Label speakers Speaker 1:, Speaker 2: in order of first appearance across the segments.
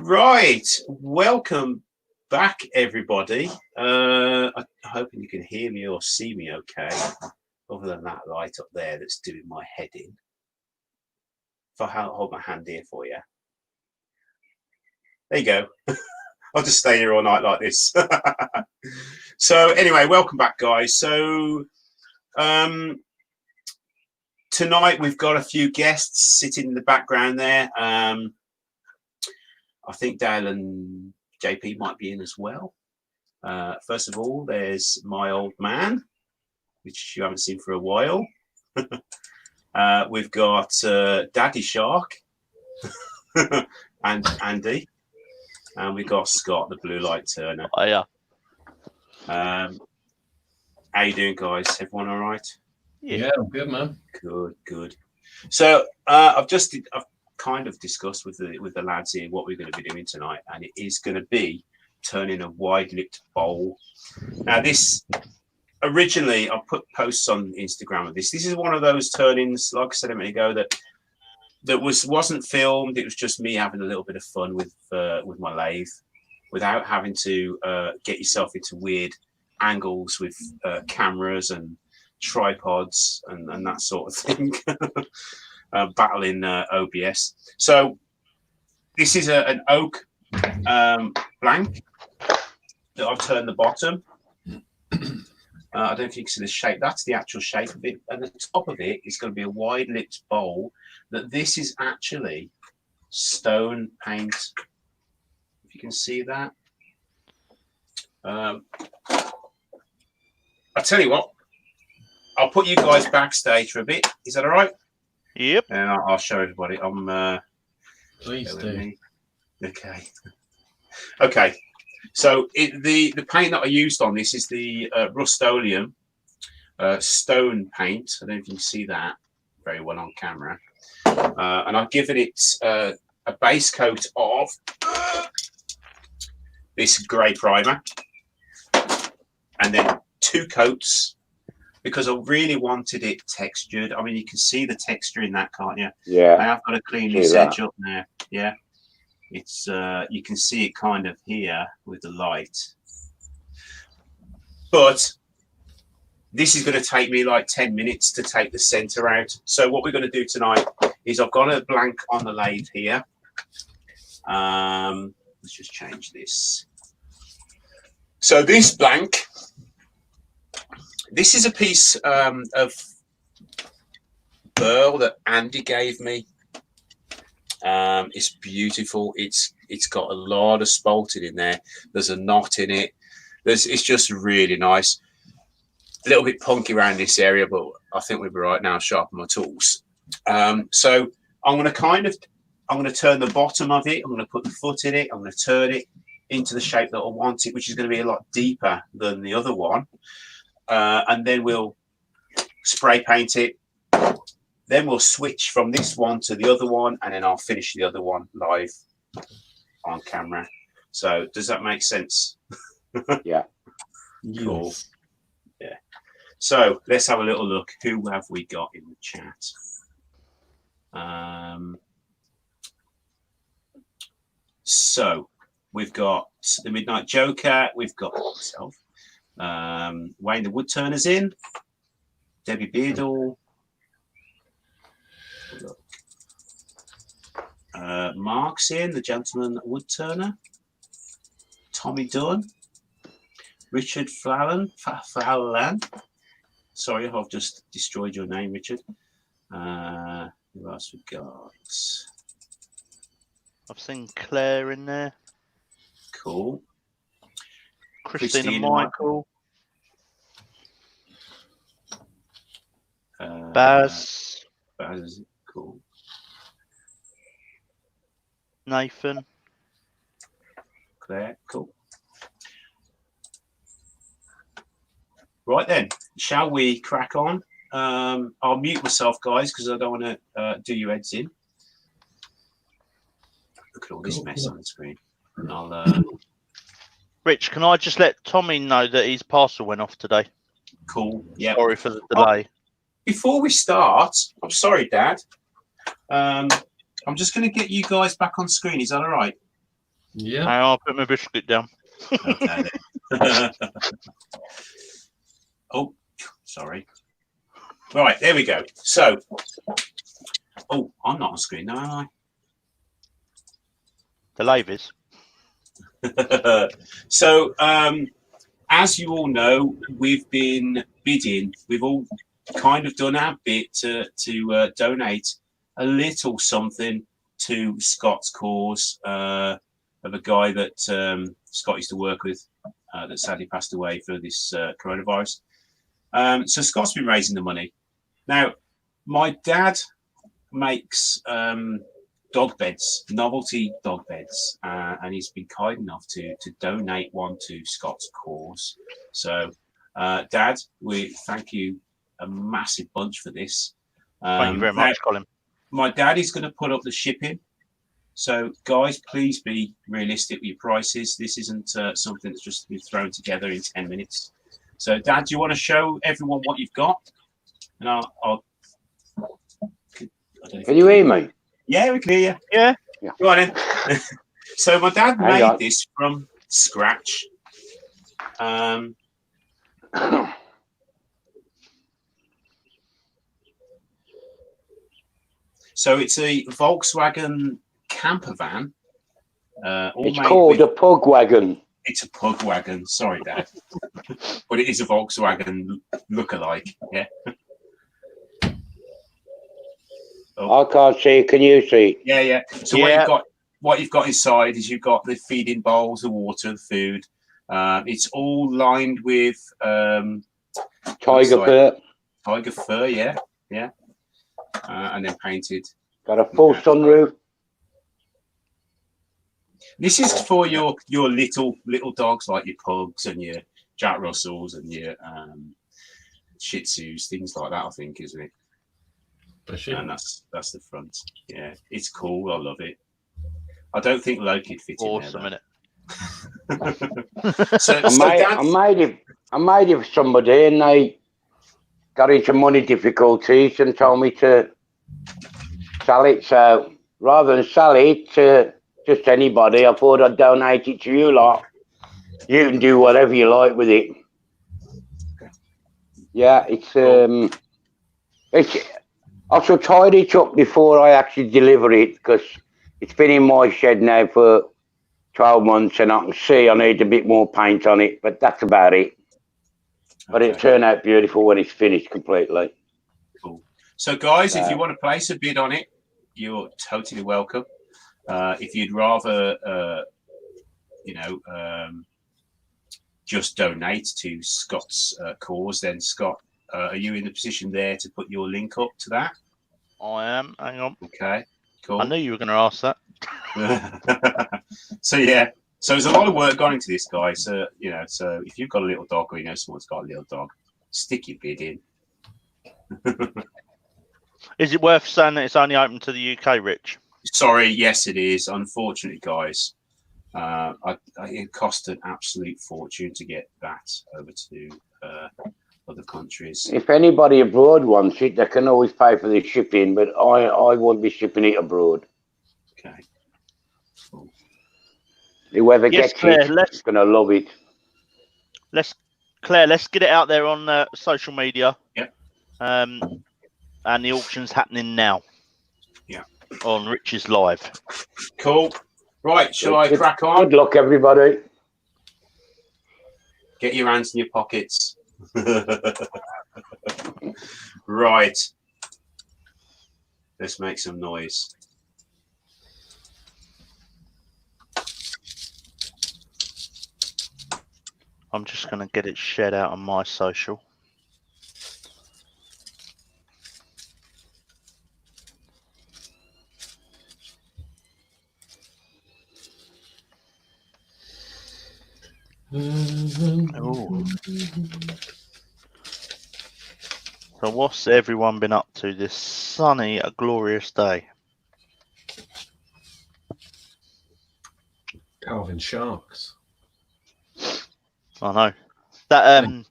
Speaker 1: Right, welcome back, everybody. I'm hoping you can hear me or see me okay, other than that light up there that's doing my head in. If I hold my hand here for you. There you go. I'll just stay here all night like this. So anyway, welcome back, guys. So tonight we've got a few guests sitting in the background there. I think Dale and JP might be in as well. First of all, there's my old man, which you haven't seen for a while. We've got Daddy Shark and Andy. And we've got Scott, the blue light turner.
Speaker 2: Oh, yeah.
Speaker 1: How you doing, guys? Everyone all right?
Speaker 3: Yeah, I'm good, man.
Speaker 1: Good. So I've kind of discussed with the lads here what we're going to be doing tonight, and it is going to be turning a wide-lipped bowl. Now, this originally I put posts on Instagram of this. This is one of those turnings, like I said a minute ago, that wasn't filmed. It was just me having a little bit of fun with my lathe, without having to get yourself into weird angles with cameras and tripods and that sort of thing. Battling OBS. So this is an oak blank that I've turned the bottom. I don't know if you can see the shape. That's the actual shape of it. And the top of it is going to be a wide-lipped bowl. That this is actually stone paint. If you can see that. I tell you what, I'll put you guys backstage for a bit. Is that all right?
Speaker 2: Yep.
Speaker 1: And I'll show everybody.
Speaker 3: Please do.
Speaker 1: Okay. So the paint that I used on this is the Rust-Oleum stone paint. I don't know if you can see that very well on camera. And I've given it a base coat of this grey primer, and then 2 coats, because I really wanted it textured. I mean, you can see the texture in that, can't you?
Speaker 4: Yeah.
Speaker 1: I have got to clean this edge up now. Yeah. It's you can see it kind of here with the light. But this is going to take me like 10 minutes to take the center out. So what we're going to do tonight is I've got a blank on the lathe here. Let's just change this. So this blank, this is a piece of burl that Andy gave me. It's beautiful. It's got a lot of spalted in there. There's a knot in it. It's just really nice. A little bit punky around this area, but I think we'll be right now. Sharpen my tools. So I'm going to turn the bottom of it. I'm going to put the foot in it. I'm going to turn it into the shape that I want it, which is going to be a lot deeper than the other one. And then we'll spray paint it. Then we'll switch from this one to the other one, and then I'll finish the other one live on camera. So does that make sense?
Speaker 4: Yeah.
Speaker 1: Cool. Yeah. So let's have a little look. Who have we got in the chat? So we've got the Midnight Joker. We've got myself. Wayne the Woodturner's in. Debbie Beardall. Mark's in, the Gentleman Woodturner. Tommy Dunn. Richard Flallan. Sorry if I've just destroyed your name, Richard. Who else we got?
Speaker 2: I've seen Claire in there.
Speaker 1: Cool.
Speaker 2: Christina Michael. Baz.
Speaker 1: Baz, cool.
Speaker 2: Nathan.
Speaker 1: Claire, cool. Right then, shall we crack on? I'll mute myself, guys, because I don't want to do your heads in. Look at all this mess on the screen. And I'll.
Speaker 2: Rich, can I just let Tommy know that his parcel went off today?
Speaker 1: Cool. Yeah.
Speaker 2: Sorry for the delay.
Speaker 1: Before we start, I'm sorry, Dad. I'm just going to get you guys back on screen. Is that all right?
Speaker 3: Yeah.
Speaker 2: I'll put my biscuit down.
Speaker 1: Okay. Then. Oh, sorry. Right, there we go. So, I'm not on screen now, am
Speaker 2: The Lavies.
Speaker 1: I? So, as you all know, we've been bidding. We've all kind of done our bit to donate a little something to Scott's cause of a guy that Scott used to work with that sadly passed away for this coronavirus. So Scott's been raising the money. Now, my dad makes dog beds, Novelty Dog Beds, and he's been kind enough to donate one to Scott's cause. So, Dad, we thank you a massive bunch for this.
Speaker 2: Thank you very much, Colin.
Speaker 1: My dad is going to put up the shipping. So, guys, please be realistic with your prices. This isn't something that's just been thrown together in 10 minutes. So, Dad, do you want to show everyone what you've got? And I'll
Speaker 4: Can you hear me?
Speaker 1: Yeah, we can hear you.
Speaker 2: Yeah.
Speaker 1: Go on in. So, my dad made this from scratch. So it's a Volkswagen camper van.
Speaker 4: It's called a pug wagon.
Speaker 1: It's a pug wagon. Sorry, Dad. But it is a Volkswagen look-alike. Yeah.
Speaker 4: I can't see it. Can you see it?
Speaker 1: Yeah, yeah. So what you've got inside is you've got the feeding bowls, the water, the food. It's all lined with
Speaker 4: Tiger fur.
Speaker 1: Tiger fur, yeah, yeah. And then painted.
Speaker 4: Got a full sunroof.
Speaker 1: This is for your little dogs like your pugs and your Jack Russells and your Shih Tzus, things like that. I think, isn't it? And that's the front. Yeah, it's cool. I love it. I don't think Loki'd fit
Speaker 2: awesome,
Speaker 1: in there.
Speaker 4: I made it for somebody, and they got into money difficulties and told me to sell it. So rather than sell it to just anybody, I thought I'd donate it to you lot. You can do whatever you like with it. Yeah, I shall tidy it up before I actually deliver it, because it's been in my shed now for 12 months and I can see I need a bit more paint on it, but that's about it. But it'll turn out beautiful when it's finished completely.
Speaker 1: Cool. So, guys, if you want to place a bid on it, you're totally welcome. If you'd rather, just donate to Scott's cause, then Scott, are you in the position there to put your link up to that?
Speaker 2: I am. Hang on.
Speaker 1: Okay, cool.
Speaker 2: I knew you were going to ask that.
Speaker 1: So there's a lot of work gone into this, guys. So if you've got a little dog, or you know someone's got a little dog, stick your bid in.
Speaker 2: Is it worth saying that it's only open to the UK, Rich?
Speaker 1: Sorry, yes, it is. Unfortunately, guys, it cost an absolute fortune to get that over to other countries.
Speaker 4: If anybody abroad wants it, they can always pay for the shipping, but I won't be shipping it abroad.
Speaker 1: Okay. Cool.
Speaker 4: Whoever gets it is going to love it.
Speaker 2: Let's get it out there on social media.
Speaker 1: Yep.
Speaker 2: And the auction's happening now.
Speaker 1: Yeah.
Speaker 2: On Rich's Live.
Speaker 1: Cool. Right, shall I crack on?
Speaker 4: Good luck, everybody.
Speaker 1: Get your hands in your pockets. Right. Let's make some noise.
Speaker 2: I'm just going to get it shared out on my social. Ooh. So what's everyone been up to this sunny, glorious day?
Speaker 3: Calvin Sharks.
Speaker 2: I know. That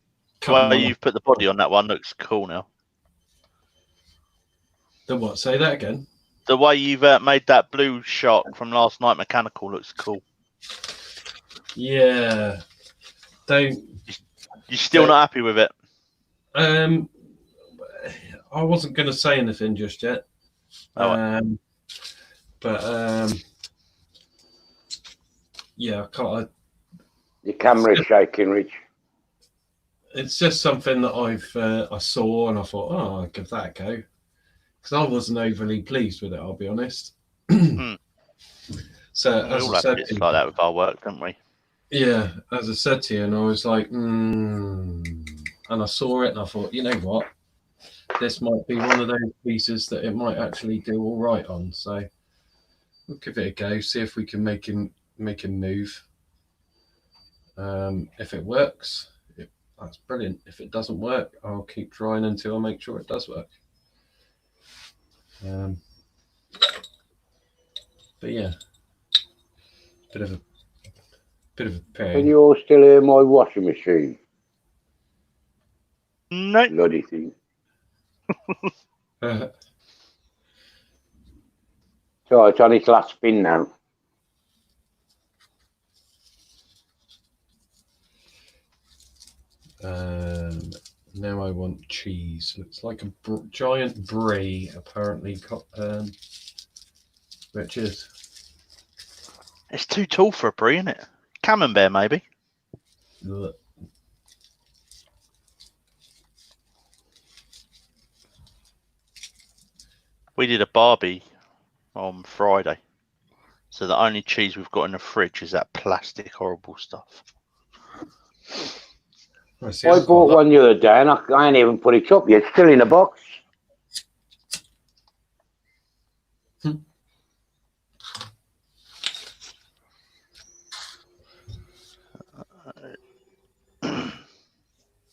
Speaker 2: way you've put the body on that one looks cool now.
Speaker 3: The what? Say that again.
Speaker 2: The way you've made that blue shark from last night mechanical looks cool.
Speaker 3: Yeah. Don't.
Speaker 2: You're still not happy with it?
Speaker 3: I wasn't going to say anything just yet. But yeah, I can't.
Speaker 4: Your camera's shaking, Rich.
Speaker 3: It's just something that I saw and I thought, oh, I'll give that a go, because I wasn't overly pleased with it. I'll be honest. So
Speaker 2: We
Speaker 3: as
Speaker 2: all
Speaker 3: I
Speaker 2: have
Speaker 3: said,
Speaker 2: bits like that with our work, don't we?
Speaker 3: yeah, as I said to you, and I was like, and I saw it and I thought, you know what, this might be one of those pieces that it might actually do all right on. So we'll give it a go, see if we can make him move. If it works, that's brilliant. If it doesn't work, I'll keep trying until I make sure it does work. But yeah, bit of a pain.
Speaker 4: Can you all still hear my washing machine?
Speaker 2: No.
Speaker 4: Bloody thing. So it's on its last spin now.
Speaker 3: Now I want cheese. Looks like a giant brie, apparently. Richard.
Speaker 2: It's too tall for a brie, isn't it? Camembert, maybe.
Speaker 3: Ugh.
Speaker 2: We did a Barbie on Friday. So the only cheese we've got in the fridge is that plastic horrible stuff.
Speaker 4: I bought one the other day and I ain't even put it up yet. It's still in a box.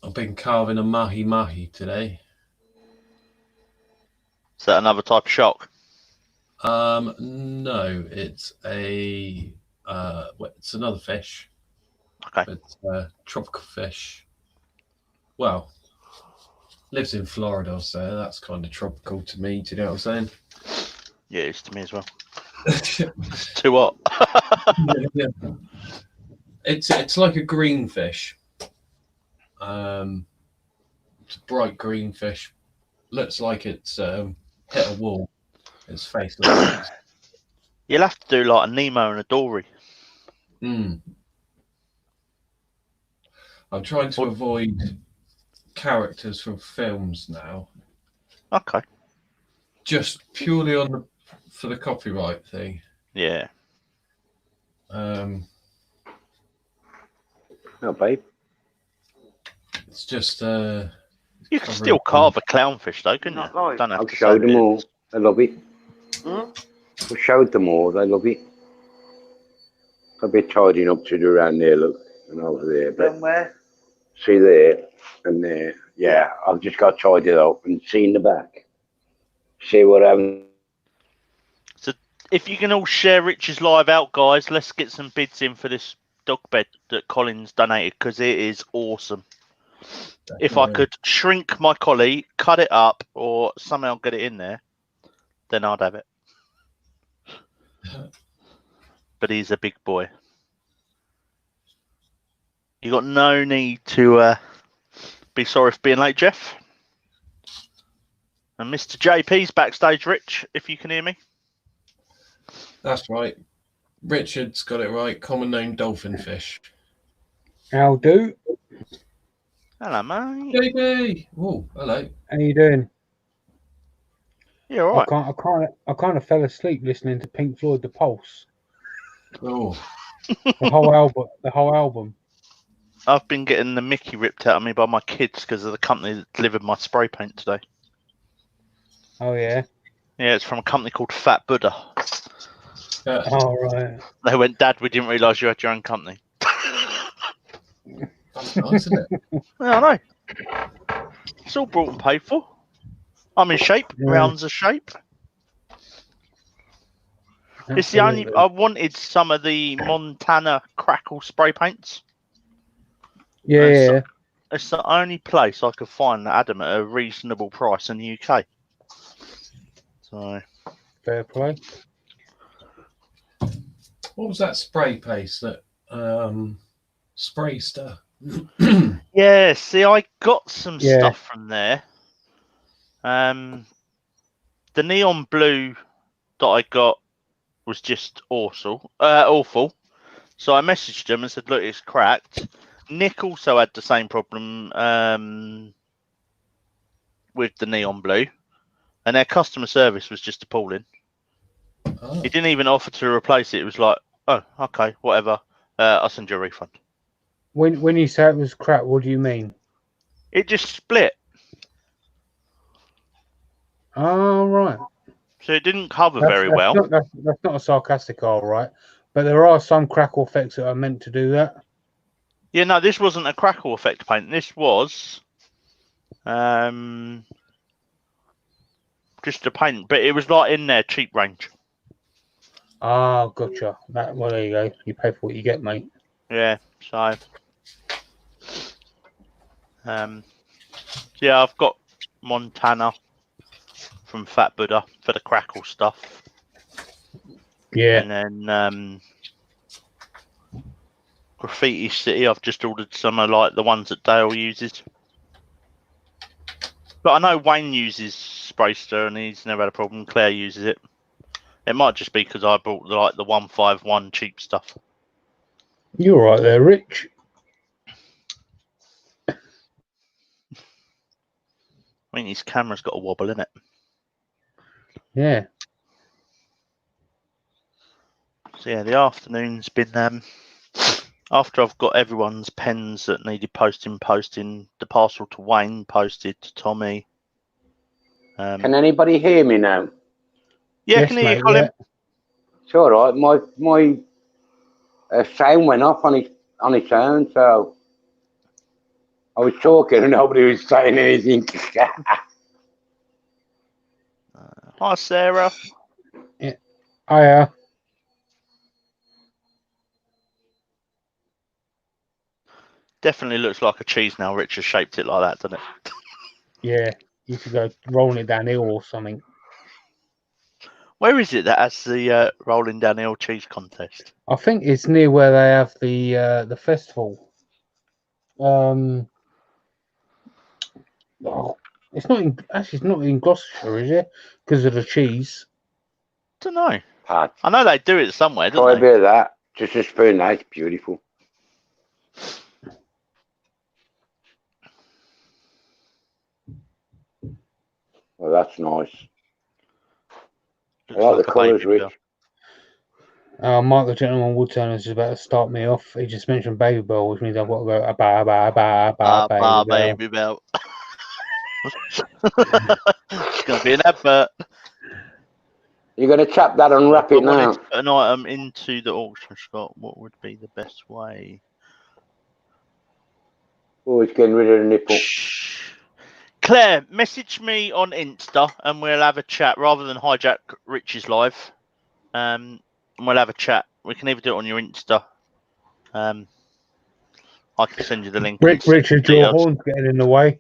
Speaker 3: I've been carving a mahi today.
Speaker 2: Is that another type of shark?
Speaker 3: No, it's it's another fish.
Speaker 2: Okay.
Speaker 3: It's a tropical fish. Well, lives in Florida, so that's kind of tropical to me. Do you know what I'm saying?
Speaker 2: Yeah, it's to me as well. It's too hot.
Speaker 3: Yeah. It's like a green fish. It's a bright green fish. Looks like it's hit a wall. Its face looks like
Speaker 2: You'll have to do like a Nemo and a Dory.
Speaker 3: I'm trying to avoid characters from films now.
Speaker 2: Okay.
Speaker 3: Just purely for the copyright thing.
Speaker 2: Yeah.
Speaker 4: No, babe.
Speaker 3: It's just
Speaker 2: You can still carve a clownfish though, couldn't you?
Speaker 4: Right.
Speaker 2: Don't have
Speaker 4: I've
Speaker 2: to
Speaker 4: showed
Speaker 2: say
Speaker 4: them
Speaker 2: it.
Speaker 4: all. They love it. I've showed them all. They love it. A bit tidying up to do around there, look, and over there. But
Speaker 5: where?
Speaker 4: see there and there. Yeah, I've just got tidied up and see in the back. See what I'm.
Speaker 2: So if you can all share Rich's live out, guys, let's get some bids in for this dog bed that Colin's donated because it is awesome. If I could shrink my collie, cut it up, or somehow get it in there, then I'd have it. But he's a big boy. You got no need to be sorry for being late, Jeff. And Mr. JP's backstage, Rich, if you can hear me.
Speaker 3: That's right. Richard's got it right. Common name dolphin fish.
Speaker 5: How do?
Speaker 2: Hello, mate.
Speaker 3: JB. Oh, hello.
Speaker 5: How you doing?
Speaker 2: Yeah, all right.
Speaker 5: I kind of fell asleep listening to Pink Floyd, The Pulse.
Speaker 3: Oh,
Speaker 5: The whole album. The whole album.
Speaker 2: I've been getting the Mickey ripped out of me by my kids because of the company that delivered my spray paint today.
Speaker 5: Oh yeah.
Speaker 2: Yeah, it's from a company called Fat Buddha.
Speaker 5: Oh right.
Speaker 2: They went, Dad, we didn't realise you had your own company.
Speaker 3: that's nice, isn't it?
Speaker 2: Yeah, I know. It's all brought and paid for. I'm in shape.
Speaker 5: Yeah.
Speaker 2: Rounds of shape. It's the only. I wanted some of the Montana Crackle spray paints.
Speaker 5: Yeah.
Speaker 2: It's the only place I could find that had them at a reasonable price in the UK. So
Speaker 5: Fair play.
Speaker 3: What was that spray paste that Sprayster.
Speaker 2: Yeah, see, I got some
Speaker 5: Yeah.
Speaker 2: stuff from there. The neon blue that I got was just awful. So I messaged them and said, "Look, it's cracked." Nick also had the same problem with the neon blue, and their customer service was just appalling.
Speaker 3: Oh.
Speaker 2: He didn't even offer to replace it. It was like, "Oh, okay, whatever. I'll send you a refund."
Speaker 5: When you say it was crap, what do you mean?
Speaker 2: It just split,
Speaker 5: Oh, right.
Speaker 2: so it didn't cover very well.
Speaker 5: That's not a sarcastic all right, but there are some crackle effects that are meant to do that.
Speaker 2: Yeah, no, this wasn't a crackle effect paint. This was just a paint, but it was like in their cheap range.
Speaker 5: Ah, gotcha. Well, there you go. You pay for what you get, mate.
Speaker 2: Yeah, so yeah, I've got Montana from Fat Buddha for the crackle stuff.
Speaker 5: Yeah.
Speaker 2: And then Graffiti City, I've just ordered some of like the ones that Dale uses. But I know Wayne uses Sprayster and he's never had a problem. Claire uses it. It might just be because I bought like the 151 cheap stuff.
Speaker 5: You're right there, Rich.
Speaker 2: I mean, his camera's got a wobble in it.
Speaker 5: Yeah.
Speaker 2: So yeah, the afternoon's been after I've got everyone's pens that needed posting, the parcel to Wayne, posted to Tommy.
Speaker 4: Can anybody hear me now?
Speaker 2: Yeah,
Speaker 5: Yes,
Speaker 2: can hear you,
Speaker 5: mate,
Speaker 2: Colin.
Speaker 5: yeah.
Speaker 4: It's all right. My sound went off on its own, so I was talking and nobody was saying anything.
Speaker 2: Hi, Sarah.
Speaker 5: Hiya.
Speaker 2: Definitely looks like a cheese now. Richard shaped it like that, doesn't it?
Speaker 5: Yeah. You should go rolling it downhill or something.
Speaker 2: Where is it that has the rolling downhill cheese contest?
Speaker 5: I think it's near where they have the festival. Oh, it's not in Gloucestershire, is it? Because of the cheese.
Speaker 2: Don't know.
Speaker 4: Pat,
Speaker 2: I know they do it somewhere,
Speaker 4: try a
Speaker 2: don't they?
Speaker 4: bit of that. Just a spoon. That's beautiful. Well, that's nice. I
Speaker 2: Looks
Speaker 4: like the
Speaker 2: like a
Speaker 4: colours,
Speaker 2: baby
Speaker 4: Rich.
Speaker 5: Mark the gentleman Woodturner is about to start me off. He just mentioned Baby Bell, which means I've got to go
Speaker 2: Baby belt. It's going to be an advert.
Speaker 4: You're going to chap that and wrap it
Speaker 2: I wanted
Speaker 4: now.
Speaker 2: to put an item into the auction, Scott. What would be the best way?
Speaker 4: Oh, it's getting rid of the nipple.
Speaker 2: Shh. Claire, message me on Insta and we'll have a chat rather than hijack Rich's live. And we'll have a chat. We can either do it on your Insta. I can send you the link.
Speaker 5: Richard, your
Speaker 2: details.
Speaker 5: horn's getting in the way.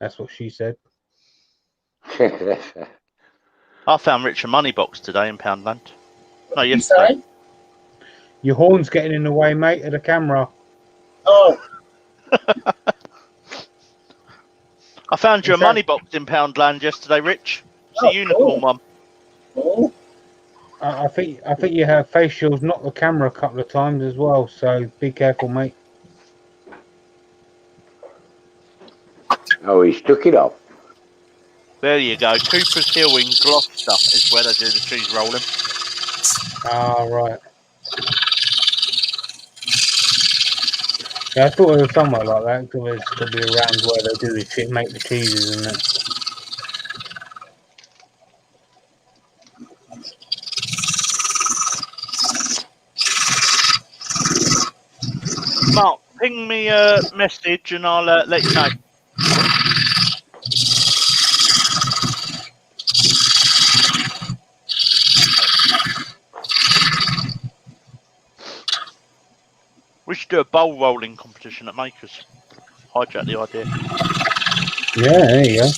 Speaker 5: That's what she said.
Speaker 2: I found Rich a money box today in Poundland. No, yesterday.
Speaker 5: Your horn's getting in the way, mate, of the camera.
Speaker 6: Oh,
Speaker 2: I found you a money box in Poundland yesterday, Rich. It's a unicorn one.
Speaker 6: cool.
Speaker 5: I think you have face shields knock the camera a couple of times as well, so be careful, mate.
Speaker 4: Oh, he stuck it up.
Speaker 2: There you go. Cooper's Hill in Gloucester is where they do the cheese rolling.
Speaker 5: Ah, right. Yeah, I thought it was somewhere like that, because it's got to be around where they do the shit, make the cheeses and that.
Speaker 2: Mark, ping me a message and I'll let you know. We should do a bowl rolling competition at Makers. Hijack the idea.
Speaker 5: Yeah, there you go.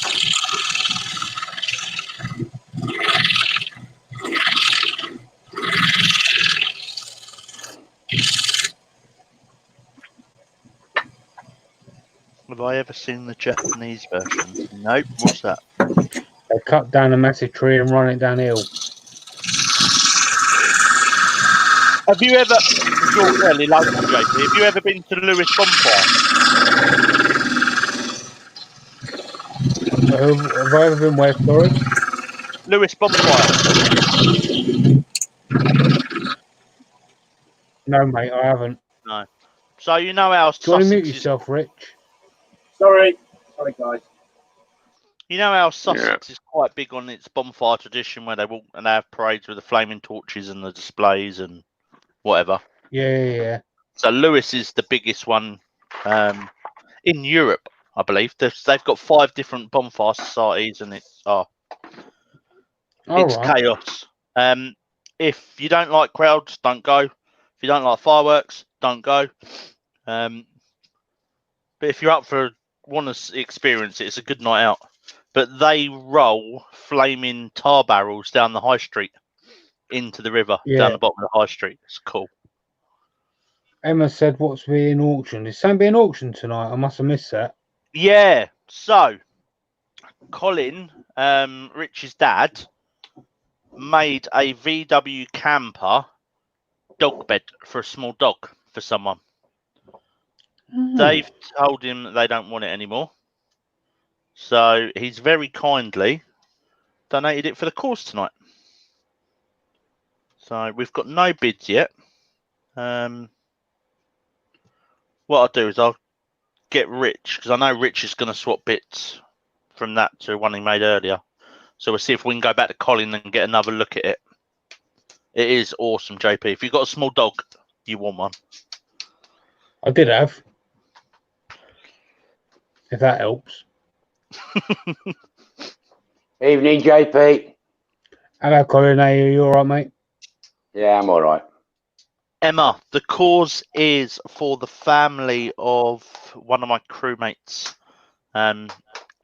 Speaker 2: Have I ever seen the Japanese version? Nope. What's that?
Speaker 5: They cut down a massive tree and run it downhill.
Speaker 2: Have you ever? You're fairly local, JP. Have you ever been to the Lewis bonfire?
Speaker 5: Have I ever been where, sorry?
Speaker 2: Lewis bonfire.
Speaker 5: No, mate, I haven't.
Speaker 2: No. So you know how
Speaker 5: Do you want to mute
Speaker 2: Sussex is.
Speaker 5: yourself, Rich?
Speaker 6: Sorry, guys.
Speaker 2: You know how Sussex is quite big on its bonfire tradition, where they walk and they have parades with the flaming torches and the displays and whatever.
Speaker 5: Yeah.
Speaker 2: So Lewis is the biggest one in Europe, I believe. They've got 5 different bonfire societies, and it's
Speaker 5: All right.
Speaker 2: chaos. If you don't like crowds, don't go. If you don't like fireworks, don't go. But if you're up for want to experience it, it's a good night out. But they roll flaming tar barrels down the high street into the river, down the bottom of the high street. It's cool.
Speaker 5: Emma said, "What's being auctioned? Is something being auctioned tonight? I must have missed that."
Speaker 2: Yeah. So, Colin, Rich's dad, made a VW camper dog bed for a small dog for someone. They've told him that they don't want it anymore. So he's very kindly donated it for the cause tonight. So we've got no bids yet. What I'll do is I'll get Rich, because I know Rich is going to swap bits from that to one he made earlier. So we'll see if we can go back to Colin and get another look at it. It is awesome, JP. If you've got a small dog, you want one.
Speaker 5: I did have. If that helps.
Speaker 4: Evening, JP.
Speaker 5: Hello, Colin. Are you all right, mate?
Speaker 4: Yeah, I'm all right.
Speaker 2: Emma, the cause is for the family of one of my crewmates,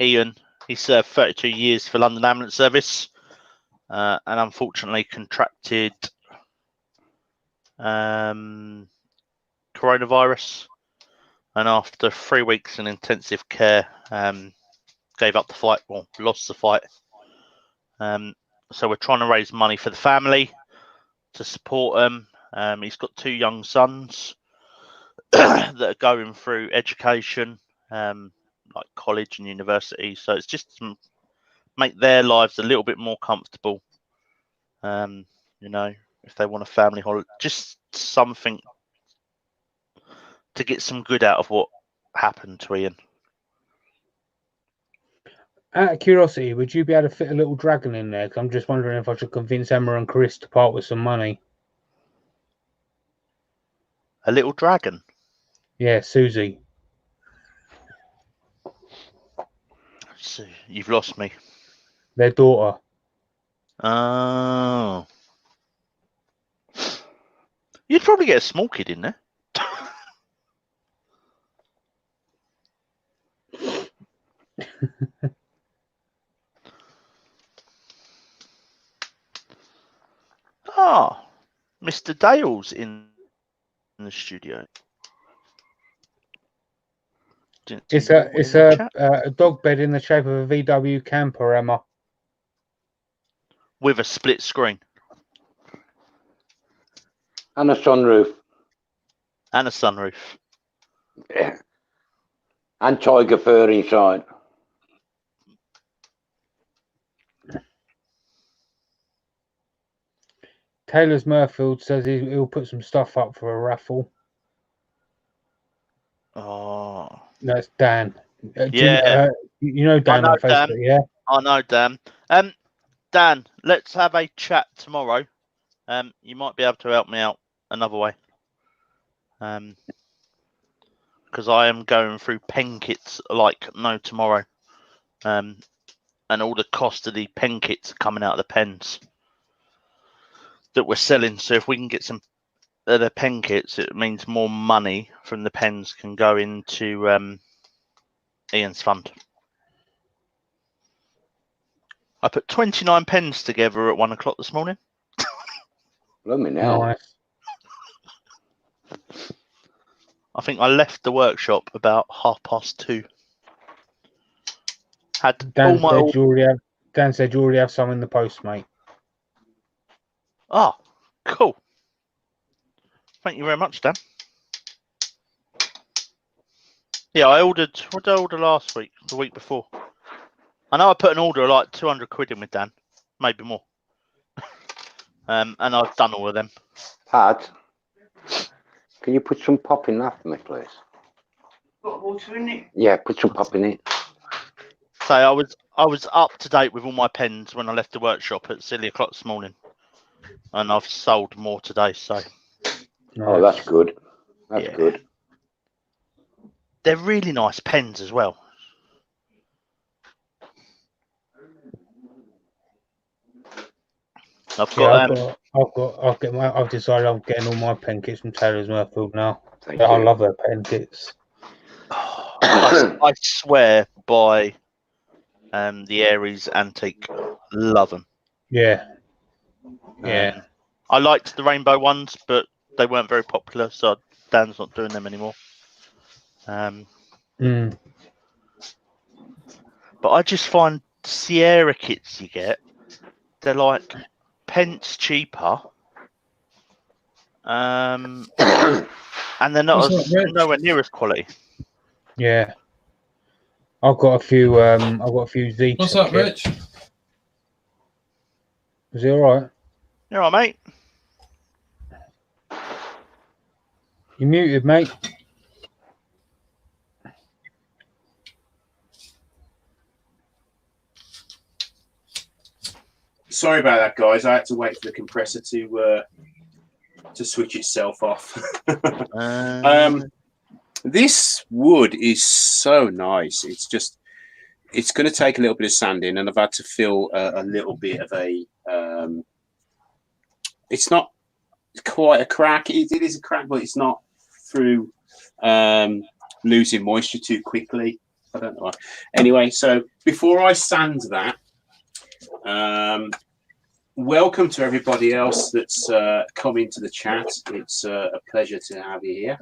Speaker 2: Ian. He served 32 years for London Ambulance Service and unfortunately contracted coronavirus. And after 3 weeks in intensive care, gave up the fight, well, lost the fight. So we're trying to raise money for the family to support them. He's got 2 young sons that are going through education, like college and university. So it's just to make their lives a little bit more comfortable. You know, if they want a family holiday, just something to get some good out of what happened to Ian.
Speaker 5: Out of curiosity, would you be able to fit a little dragon in there? 'Cause I'm just wondering if I should convince Emma and Chris to part with some money.
Speaker 2: A little dragon?
Speaker 5: Yeah, Susie.
Speaker 2: So you've lost me.
Speaker 5: Their daughter.
Speaker 2: Oh. You'd probably get a small kid in there. Ah, Mr. Dale's in the studio.
Speaker 5: It's a dog bed in the shape of a VW camper, Emma.
Speaker 2: With a split screen.
Speaker 4: And a sunroof.
Speaker 2: And a sunroof.
Speaker 4: Yeah. And tiger fur inside.
Speaker 5: Taylor's Murfield says he'll put some stuff up for a raffle.
Speaker 2: Oh.
Speaker 5: That's Dan.
Speaker 2: Yeah.
Speaker 5: You know Dan on Facebook,
Speaker 2: Dan.
Speaker 5: yeah?
Speaker 2: I know Dan. Dan, let's have a chat tomorrow. You might be able to help me out another way. Because I am going through pen kits like no tomorrow. And all the cost of the pen kits are coming out of the pens that we're selling. So if we can get some of the pen kits, it means more money from the pens can go into Ian's fund. I put 29 pens together at 1 o'clock this morning.
Speaker 4: Blooming hell.
Speaker 5: Nice.
Speaker 2: I think I left the workshop about 2:30. Had
Speaker 5: Dan
Speaker 2: all my.
Speaker 5: said you already have some in the post, mate.
Speaker 2: Oh, cool. Thank you very much, Dan. Yeah, I ordered. What did I order last week? The week before. I know I put an order of like 200 quid in with Dan, maybe more. And I've done all of them.
Speaker 4: Pat, can you put some pop in that for me, please?
Speaker 1: Got water in it.
Speaker 4: Yeah, put some pop in it.
Speaker 2: So I was up to date with all my pens when I left the workshop at silly o'clock this morning, and I've sold more today. So
Speaker 4: Oh, that's good. That's
Speaker 2: Yeah.
Speaker 4: good.
Speaker 2: they're really nice pens as well. I've got
Speaker 5: I've decided I'm getting all my pen kits from Taylor's Murfield now.
Speaker 4: Thank
Speaker 5: I
Speaker 4: you.
Speaker 5: love their pen kits.
Speaker 2: I swear by the Aries Antique. Love them.
Speaker 5: Yeah. Yeah.
Speaker 2: I liked the rainbow ones, but they weren't very popular, so Dan's not doing them anymore.
Speaker 5: Mm.
Speaker 2: But I just find Sierra kits you get, they're like pence cheaper. And they're not
Speaker 3: What's that, Rich?
Speaker 2: nowhere near as quality.
Speaker 5: Yeah. I've got a few Z.
Speaker 3: What's up, Rich?
Speaker 5: Is he alright?
Speaker 2: You all right, mate?
Speaker 5: You muted, mate.
Speaker 1: Sorry about that, guys. I had to wait for the compressor to switch itself off. This wood is so nice. It's going to take a little bit of sanding, and I've had to fill a little bit of a. It's not quite a crack. It is a crack, but it's not through losing moisture too quickly. I don't know why. Anyway, so before I sand that, welcome to everybody else that's come into the chat. It's a pleasure to have you here.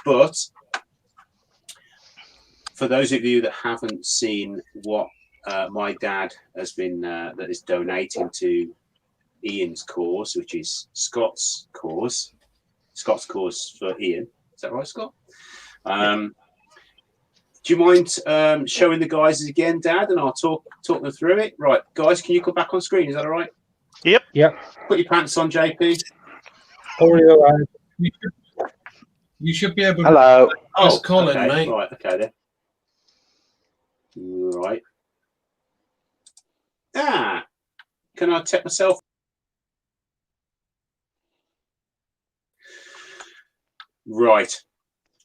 Speaker 1: But for those of you that haven't seen what my dad has been that is donating to Ian's cause, which is Scott's cause for Ian. Is that right, Scott? Do you mind showing the guys again, Dad, and I'll talk them through it? Right, guys, can you come back on screen? Is that all right?
Speaker 2: Yep.
Speaker 1: Put your pants on, JP.
Speaker 3: You should be able to.
Speaker 4: Hello.
Speaker 3: That's Colin,
Speaker 1: okay.
Speaker 3: mate.
Speaker 1: Right, okay then. Right. Can I take myself? Right.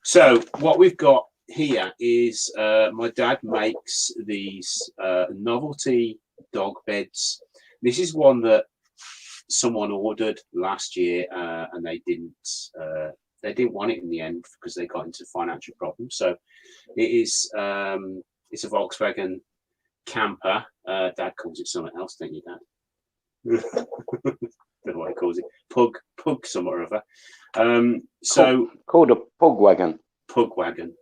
Speaker 1: So what we've got here is my dad makes these novelty dog beds. This is one that someone ordered last year and they didn't want it in the end because they got into financial problems. So it is it's a Volkswagen camper. Dad calls it something else, don't you, Dad? Don't know what he calls it. Pug something or other.
Speaker 4: Called a pug wagon.
Speaker 1: Pug wagon.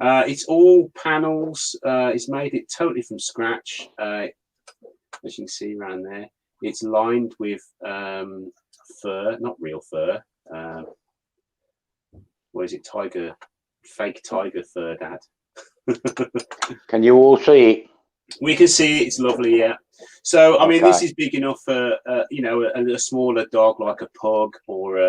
Speaker 1: It's all panels. It's made it totally from scratch. As you can see around there, it's lined with fur, not real fur. What is it? Fake tiger fur, Dad.
Speaker 4: Can you all see it?
Speaker 1: We can see it. It's lovely, yeah. So I mean,
Speaker 4: Okay.
Speaker 1: this is big enough for a smaller dog like a pug or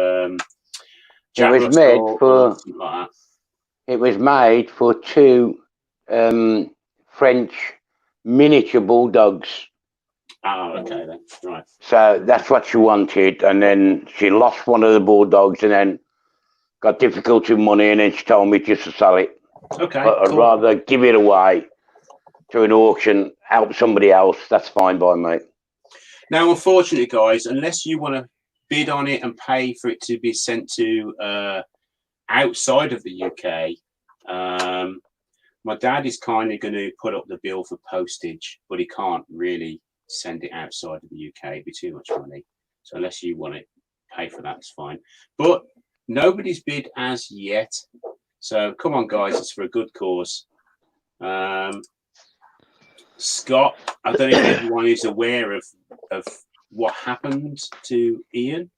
Speaker 1: Jack
Speaker 4: was
Speaker 1: Russell
Speaker 4: made
Speaker 1: or
Speaker 4: for-
Speaker 1: something like that.
Speaker 4: It was made for two French miniature bulldogs.
Speaker 1: Oh, okay then. Right.
Speaker 4: So that's what she wanted, and then she lost one of the bulldogs, and then got difficulty with money, and then she told me just to sell it.
Speaker 1: Okay.
Speaker 4: But I'd
Speaker 1: cool.
Speaker 4: rather give it away to an auction, help somebody else. That's fine by me.
Speaker 1: Now, unfortunately, guys, unless you want to bid on it and pay for it to be sent to outside of the UK, my dad is kindly going to put up the bill for postage, but he can't really send it outside of the UK. It'd be too much money. So unless you want to pay for that, it's fine. But nobody's bid as yet. So come on, guys, it's for a good cause. Scott, I don't know if everyone is aware of what happened to Ian.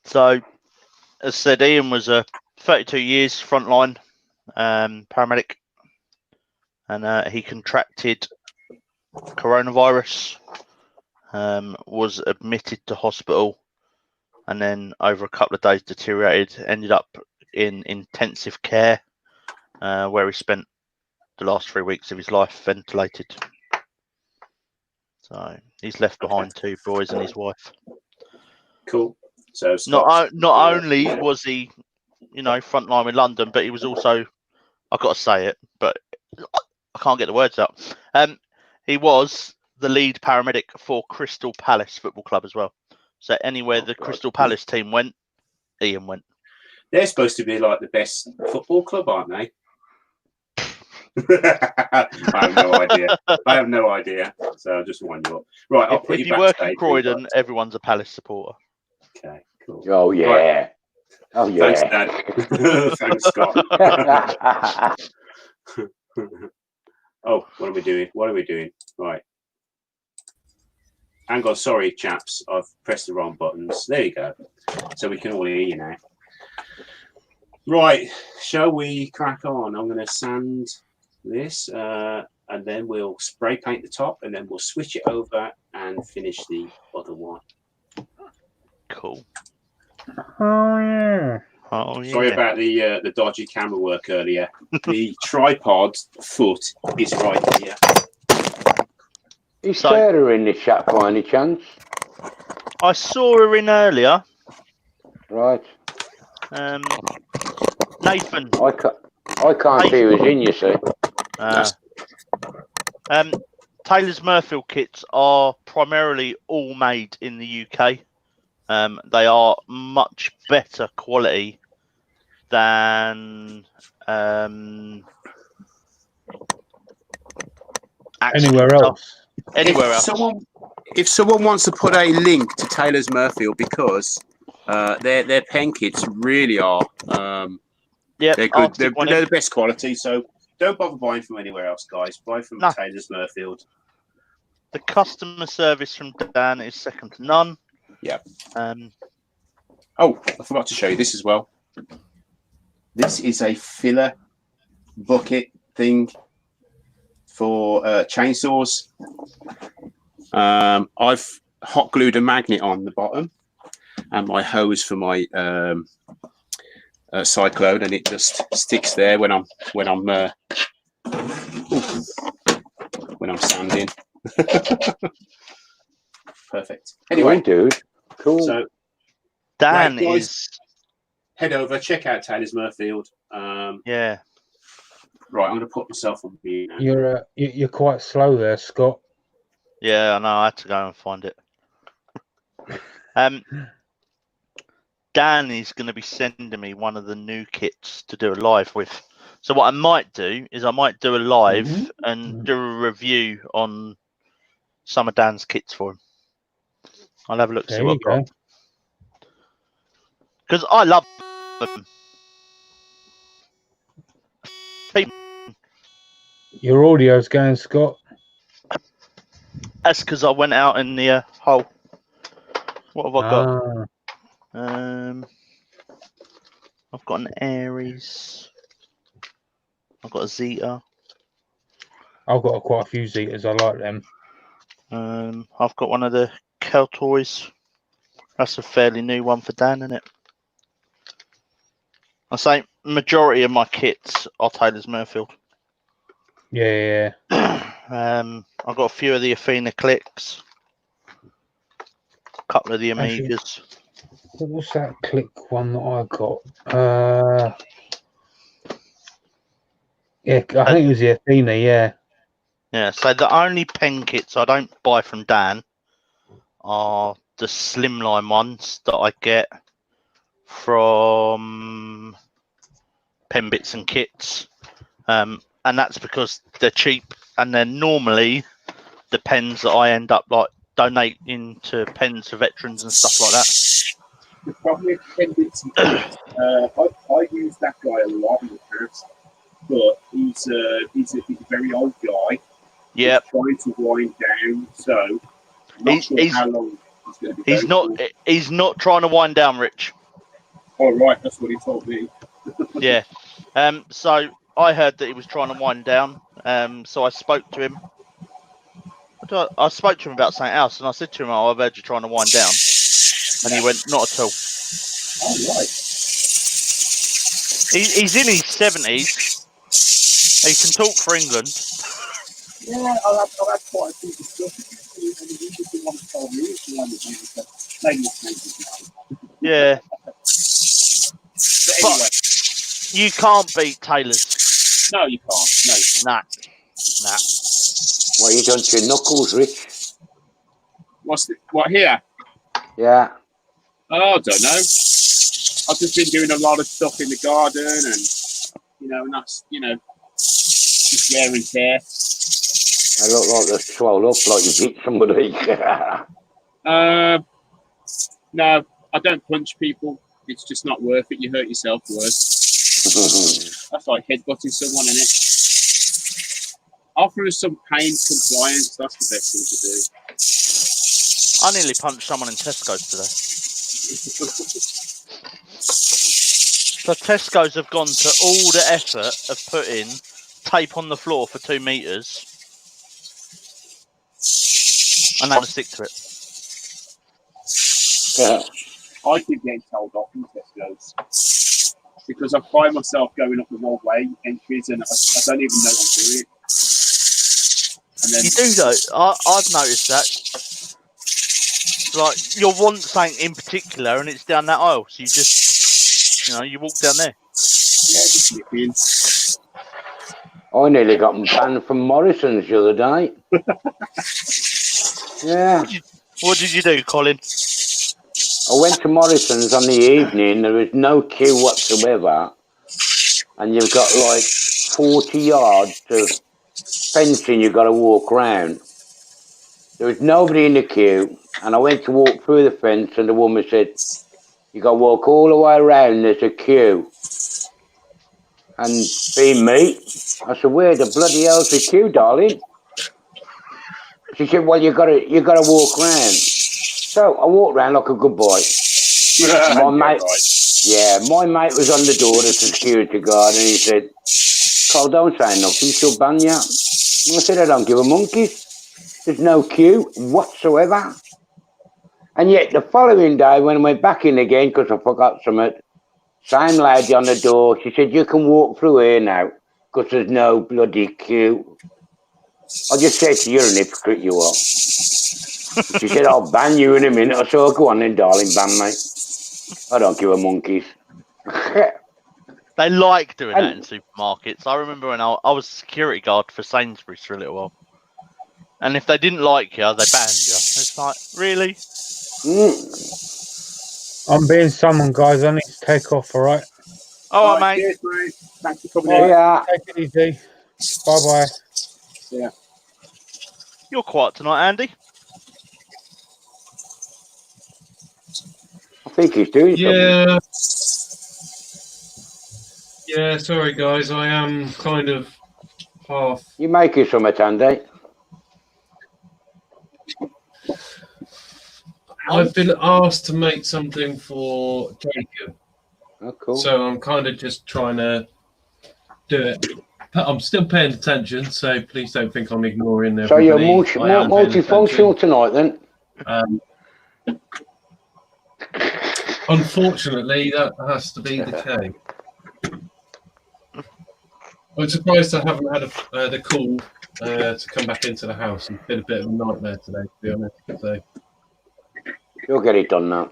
Speaker 2: So, as said, Ian was a 32 years frontline paramedic, and he contracted coronavirus, was admitted to hospital, and then over a couple of days deteriorated, ended up in intensive care, where he spent the last 3 weeks of his life ventilated. So he's left behind 2 boys and his wife.
Speaker 1: Cool. So
Speaker 2: Not only was he, frontline in London, but he was also, I've got to say it, but I can't get the words out. He was the lead paramedic for Crystal Palace Football Club as well. So anywhere the Crystal Palace team went, Ian went.
Speaker 1: They're supposed to be like the best football club, aren't they? I have no idea. So I'll just wind you up. Right, I'll put
Speaker 2: if
Speaker 1: you
Speaker 2: you work in
Speaker 1: backstage,
Speaker 2: Croydon, everyone's a Palace supporter.
Speaker 1: Okay, cool.
Speaker 4: Oh yeah.
Speaker 1: Right.
Speaker 4: Oh yeah.
Speaker 1: Thanks, Dad. Thanks, Scott. Oh, what are we doing? Right. Hang on, sorry, chaps. I've pressed the wrong buttons. There you go. So we can all hear you now. Right, shall we crack on? I'm going to sand this, and then we'll spray paint the top, and then we'll switch it over and finish the other one.
Speaker 2: Cool.
Speaker 5: Oh yeah.
Speaker 2: Oh yeah.
Speaker 1: Sorry about the dodgy camera work earlier. The tripod foot is right here.
Speaker 4: Is Sarah in the chat by any chance?
Speaker 2: I saw her in earlier.
Speaker 4: Right.
Speaker 2: Nathan.
Speaker 4: I can't see who's in, you see.
Speaker 2: Taylor's Murfield kits are primarily all made in the UK. They are much better quality than
Speaker 5: Anywhere else.
Speaker 2: Anywhere else.
Speaker 1: If someone wants to put a link to Taylor's Murfield, because their pen kits really are they're good. They're the best quality. So don't bother buying from anywhere else, guys. Buy from Taylor's Murfield.
Speaker 2: The customer service from Dan is second to none.
Speaker 1: Yeah. Oh, I forgot to show you this as well. This is a filler bucket thing for chainsaws. I've hot glued a magnet on the bottom and my hose for my cyclone, and it just sticks there when I'm sanding. Perfect. Anyway,
Speaker 4: cool, dude. Cool.
Speaker 1: So
Speaker 2: Dan
Speaker 1: right, guys,
Speaker 2: is
Speaker 1: head over, check out Taylor's Murfield.
Speaker 2: Yeah.
Speaker 1: Right, I'm going to put myself on mute now.
Speaker 5: You're quite slow there, Scott.
Speaker 2: Yeah, I know. I had to go and find it. Dan is going to be sending me one of the new kits to do a live with. So what I might do is I might do a live and do a review on some of Dan's kits for him. I'll have a look, see what I've got. Because I love them.
Speaker 5: Your audio's going, Scott.
Speaker 2: That's because I went out in the hole. What have I got? I've got an Aries. I've got a Zeta.
Speaker 5: I've got quite a few Zetas. I like them.
Speaker 2: I've got one of the Keltoys. That's a fairly new one for Dan, isn't it? I say majority of my kits are Taylor's Murfield.
Speaker 5: Yeah.
Speaker 2: I've got a few of the Athena clicks, a couple of the Amigas.
Speaker 5: Actually, what was that click one that I got? Yeah, I think it was the Athena. Yeah.
Speaker 2: Yeah. So the only pen kits I don't buy from Dan are the slimline ones that I get from Pen Bits and Kits, and that's because they're cheap, and they're normally the pens that I end up like donating to pens for veterans and stuff like that.
Speaker 6: The problem with Pen Bits and Kits, I use that guy a lot in the past. but he's a very old guy.
Speaker 2: Yep.
Speaker 6: He's trying to wind down, so I'm not sure how long he's going to be.
Speaker 2: He's not trying to wind down, Rich.
Speaker 6: Oh, right, that's what he told me.
Speaker 2: Yeah. So I heard that he was trying to wind down. So I spoke to him. I spoke to him about something else, and I said to him, "Oh, I've heard you trying to wind down," and he went, "Not at all."
Speaker 6: Oh, right.
Speaker 2: He's in his 70s. He can talk for England.
Speaker 6: Yeah, I've had quite a few discussions. And he just didn't want to tell me. It's the one that made it. Maybe it's now.
Speaker 2: Yeah.
Speaker 6: But anyway.
Speaker 2: You can't beat Taylor's.
Speaker 6: No, you can't. No, you can't.
Speaker 2: Nah.
Speaker 4: What you done to your knuckles, Rich?
Speaker 6: What here?
Speaker 4: Yeah.
Speaker 6: Oh, I don't know. I've just been doing a lot of stuff in the garden, and and that's just wear and tear.
Speaker 4: I look like they're swelled up, like you hit somebody.
Speaker 6: No, I don't punch people. It's just not worth it. You hurt yourself worse. That's like headbutting someone, isn't it? Offer us some pain compliance. That's the best thing to do.
Speaker 2: I nearly punched someone in Tesco's today. So Tesco's have gone to all the effort of putting tape on the floor for 2 meters, and I'm going to stick to it.
Speaker 4: Yeah.
Speaker 6: I keep getting told off in Tesco's because I find myself going up the wrong way entries, and I don't even know I'm doing it. And then
Speaker 2: You do though. I've noticed that. Like you'll want something in particular, and it's down that aisle, so you just, you walk down there.
Speaker 6: Yeah, just nip in.
Speaker 4: I nearly got banned from Morrison's the other day. Yeah.
Speaker 2: What did you do, Colin?
Speaker 4: I went to Morrison's on the evening. There was no queue whatsoever. And you've got like 40 yards of fencing you've got to walk round. There was nobody in the queue. And I went to walk through the fence, and the woman said, "You got to walk all the way around. There's a queue." And being me, I said, "Where the bloody hell's the queue, darling?" She said, "Well, you got to walk round." So I walked round like a good boy. My mate was on the door, the security guard, and he said, "Carl, don't say nothing, she'll ban you." And I said, "I don't give a monkey. There's no queue whatsoever." And yet the following day, when I went back in again, because I forgot something, same lady on the door, she said, "You can walk through here now, because there's no bloody queue." I just said to you, "You're an hypocrite, you are." She said, "I'll ban you in a minute." I said, "Oh, go on then, darling, ban me. I don't give a monkeys."
Speaker 2: They like doing that in supermarkets. I remember when I was security guard for Sainsbury's for a little while. And if they didn't like you, they banned you. It's like, really?
Speaker 5: I'm being summoned, guys. I need to take off, all right?
Speaker 2: All right, mate.
Speaker 6: Cheers, mate. Thanks for coming in.
Speaker 4: Yeah.
Speaker 5: Take it easy. Bye-bye.
Speaker 6: Yeah.
Speaker 2: You're quiet tonight, Andy.
Speaker 4: I think he's doing something.
Speaker 3: Yeah, sorry guys, I am kind of half.
Speaker 4: You making something, Andy?
Speaker 3: I've been asked to make something for Jacob.
Speaker 4: Oh, cool.
Speaker 3: So I'm kind of just trying to do it. I'm still paying attention, so please don't think I'm ignoring everybody.
Speaker 4: So you're multifunctional tonight, then?
Speaker 3: Unfortunately, that has to be the case. I'm surprised I haven't had the call to come back into the house. It's been a bit of a nightmare today, to be honest. So.
Speaker 4: You'll get it done now.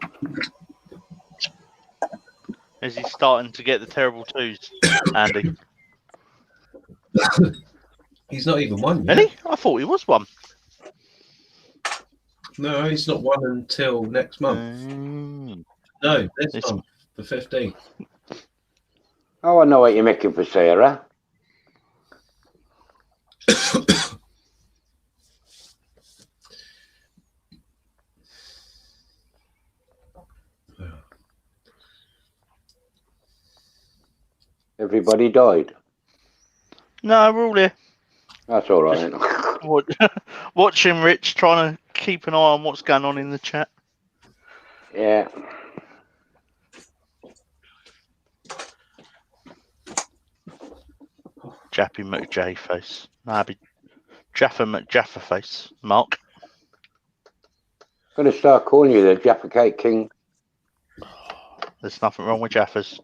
Speaker 2: Is he starting to get the terrible twos, Andy?
Speaker 3: He's not even one yet.
Speaker 2: Really? I thought he was one.
Speaker 3: No, he's not one until next month. No, this month, the 15th.
Speaker 4: Oh, I know what you're making for Sarah. Everybody died.
Speaker 2: No, we're all here.
Speaker 4: That's all right. Then.
Speaker 2: Watching Rich, trying to keep an eye on what's going on in the chat.
Speaker 4: Yeah.
Speaker 2: Jappy McJ face. Nah, be Jaffa McJaffa face. Mark.
Speaker 4: I'm going to start calling you the Jaffa Cake King.
Speaker 2: There's nothing wrong with Jaffas.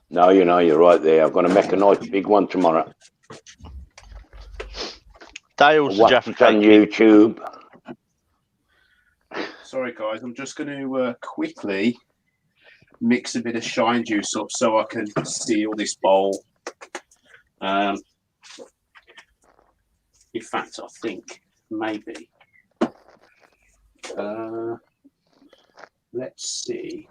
Speaker 4: No, you know, you're right there. I'm going to make a nice big one tomorrow.
Speaker 2: Dale's the
Speaker 4: Watch
Speaker 2: Jaffa
Speaker 4: it on
Speaker 2: Cake King.
Speaker 4: YouTube.
Speaker 1: Sorry, guys. I'm just going to quickly mix a bit of shine juice up so I can seal this bowl. In fact, I think maybe. Let's see.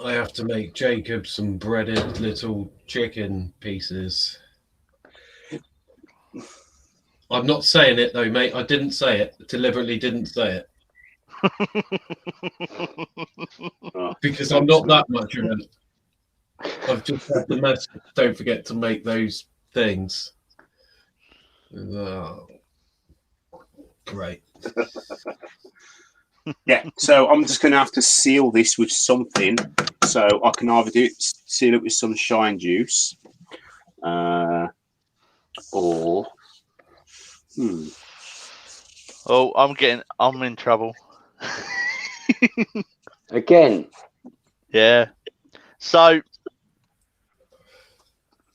Speaker 3: I have to make Jacob some breaded little chicken pieces. I'm not saying it though, mate. I didn't say it. Deliberately didn't say it. Because I'm not that much of it. I've just had the message. Don't forget to make those things. Oh, great.
Speaker 1: Yeah, so I'm just going to have to seal this with something. So I can either seal it with some shine juice, or
Speaker 2: Oh, I'm in trouble.
Speaker 4: Again.
Speaker 2: Yeah. So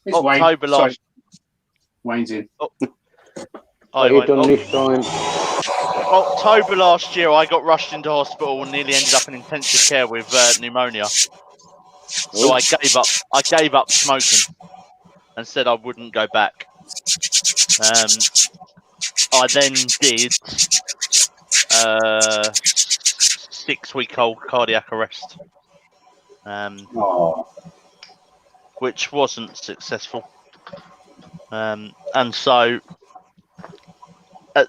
Speaker 1: it's
Speaker 2: October
Speaker 1: Wayne.
Speaker 2: last.
Speaker 1: Wayne's in.
Speaker 4: What have you done this time?
Speaker 2: October last year, I got rushed into hospital and nearly ended up in intensive care with pneumonia. So I gave up smoking and said I wouldn't go back. I then did 6-week-old cardiac arrest, which wasn't successful. And so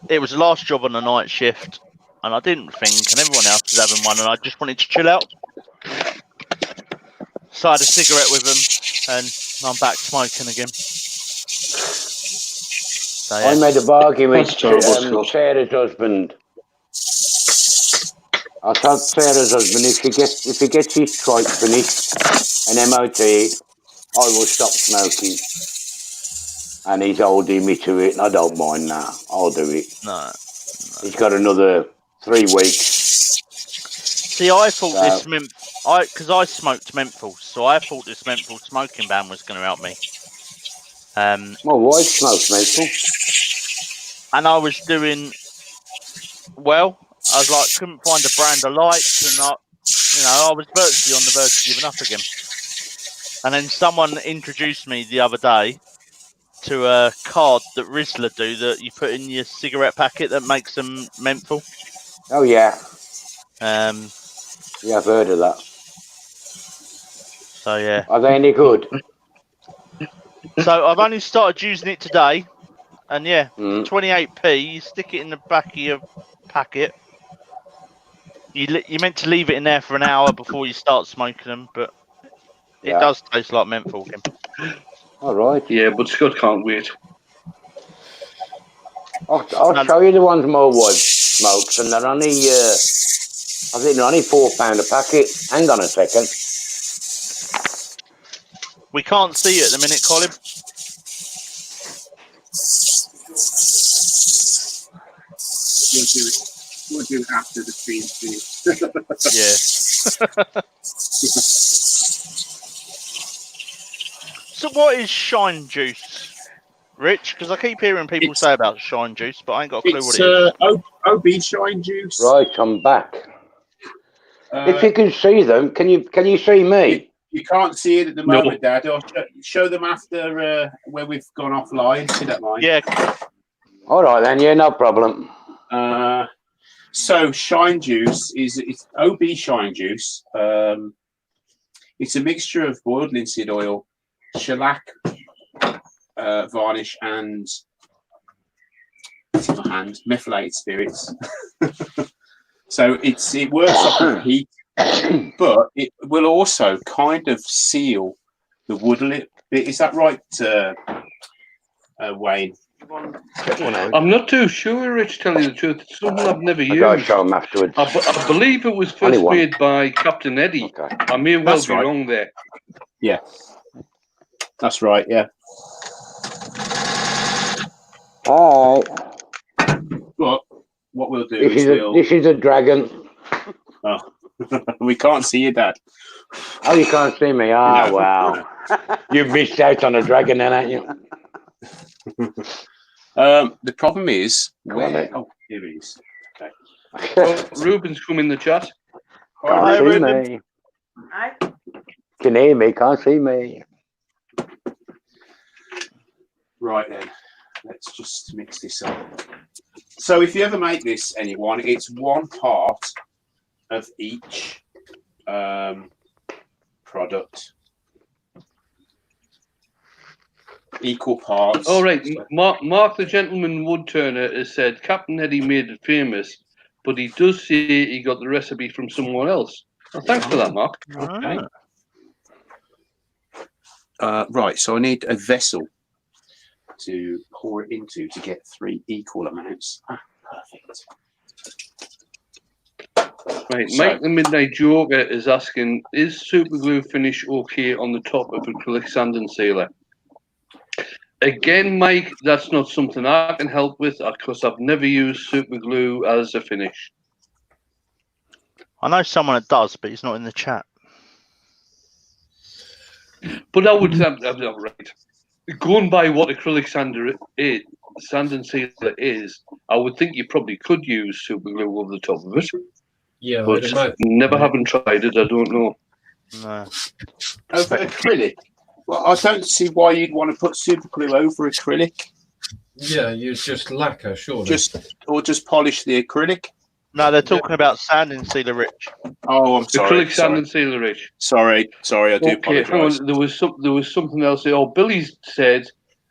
Speaker 2: it was the last job on a night shift, and I didn't think, and everyone else was having one, and I just wanted to chill out. So I had a cigarette with them, and I'm back smoking again. So, yeah.
Speaker 4: I made a bargain with
Speaker 7: terrible,
Speaker 4: Sarah's husband. I told Sarah's husband if he gets his strike finished, an MOT, I will stop smoking. And he's holding me to it, and I don't mind now. I'll do it.
Speaker 2: No.
Speaker 4: He's got another 3 weeks.
Speaker 2: See, I thought this because I smoked menthol, so I thought this menthol smoking ban was going to help me.
Speaker 4: My wife smokes menthol.
Speaker 2: And I was doing well. I was like, couldn't find a brand I liked, and I was virtually on the verge of giving up again. And then someone introduced me the other day to a card that Rizzler do that you put in your cigarette packet that makes them menthol.
Speaker 4: Oh yeah.
Speaker 2: Yeah,
Speaker 4: I've heard of that.
Speaker 2: So yeah.
Speaker 4: Are they any good?
Speaker 2: So I've only started using it today, and yeah, 28p. You stick it in the back of your packet. You're meant to leave it in there for an hour before you start smoking them, but it does taste like menthol again.
Speaker 4: All right.
Speaker 7: Yeah, but Scott can't wait.
Speaker 4: I'll show you the ones my wife smokes, and they're only, I think they're only £4 a packet. Hang on a second.
Speaker 2: We can't see it at the minute, Colin.
Speaker 6: We'll do it after the stream's finished.
Speaker 2: Yeah. So what is shine juice, Rich? Because I keep hearing people say about shine juice, but I ain't got a clue what it is.
Speaker 6: OB shine juice.
Speaker 4: Right, I'm back. If you can see them, can you see me?
Speaker 1: You can't see it at the moment, Dad. I'll show them after where we've gone offline. See that line?
Speaker 2: Yeah.
Speaker 4: All right then. Yeah, no problem.
Speaker 1: So shine juice it's OB shine juice. It's a mixture of boiled linseed oil, shellac varnish, and methylated spirits. So it works off of heat, but it will also kind of seal the wood a little bit. Is that right, Wayne?
Speaker 7: I'm not too sure, Rich, tell you the truth. It's something I've never
Speaker 4: I gotta
Speaker 7: used.
Speaker 4: show him afterwards.
Speaker 7: I believe it was
Speaker 4: Only
Speaker 7: first
Speaker 4: one.
Speaker 7: made by Captain Eddie.
Speaker 4: Okay.
Speaker 7: I may well
Speaker 1: That's
Speaker 7: be
Speaker 1: right.
Speaker 7: wrong there.
Speaker 1: Yeah, that's right. Yeah.
Speaker 4: All right.
Speaker 1: But what we'll do
Speaker 4: This
Speaker 1: is
Speaker 4: is a dragon.
Speaker 1: Oh, we can't see you, Dad.
Speaker 4: Oh, you can't see me. Oh,
Speaker 1: No.
Speaker 4: wow. You've missed out on a dragon then, haven't you?
Speaker 1: The problem is
Speaker 4: Come on, mate.
Speaker 1: oh, here it is. Okay.
Speaker 7: Oh, Ruben's come in the chat.
Speaker 4: Can't
Speaker 2: Hi,
Speaker 4: see
Speaker 2: Ruben.
Speaker 4: me. Can hear me, can't see me.
Speaker 1: Right then, let's just mix this up. So if you ever make this, anyone, it's one part of each product. Equal parts.
Speaker 7: All right, Mark the Gentleman Wood Turner has said Captain Eddie made it famous, but he does say he got the recipe from someone else. Well, thanks for that, Mark.
Speaker 1: Okay. Right, so I need a vessel to pour it into to get 3 equal amounts. Perfect.
Speaker 7: Right,
Speaker 1: So-
Speaker 7: Mike the Midnight Joker is asking, is super glue finish okay on the top of acrylic sand and sealer? Again, Mike, that's not something I can help with because I've never used super glue as a finish.
Speaker 2: I know someone that does, but he's not in the chat.
Speaker 7: But I would have right. Going by what acrylic sand and sealer is, I would think you probably could use super glue over the top of it.
Speaker 3: Yeah,
Speaker 7: But
Speaker 3: I'd imagine.
Speaker 7: never having tried it, I don't know.
Speaker 2: No.
Speaker 1: Over acrylic? Well, I don't see why you'd want to put super glue over acrylic.
Speaker 3: Yeah, you just lacquer, surely.
Speaker 1: Just polish the acrylic.
Speaker 2: No, they're talking about sanding sealer, Rich.
Speaker 1: Oh, I'm sorry.
Speaker 7: Acrylic sand and sealer, Rich.
Speaker 1: Sorry, I do
Speaker 7: Okay, hang
Speaker 1: apologise.
Speaker 7: on. There was something else there. Oh, Billy said,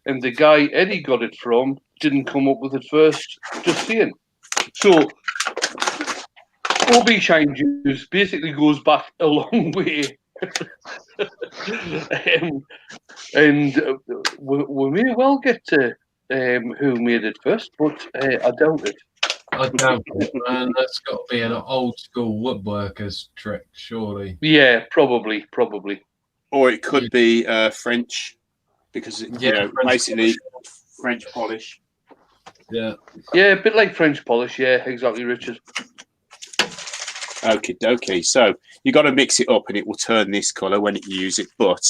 Speaker 7: and the guy Eddie got it from didn't come up with it first. Just saying. So, OB shine juice basically goes back a long way. We may well get to who made it first, but I doubt it.
Speaker 3: I doubt it, man. That's got to be an old school woodworker's trick, surely.
Speaker 7: Yeah, probably.
Speaker 1: Or it could be French, because
Speaker 3: Yeah,
Speaker 1: you know,
Speaker 3: French
Speaker 1: basically
Speaker 3: polish.
Speaker 1: French polish.
Speaker 3: Yeah.
Speaker 7: Yeah, a bit like French polish. Yeah, exactly, Richard.
Speaker 1: Okay. So you got to mix it up, and it will turn this colour when you use it. But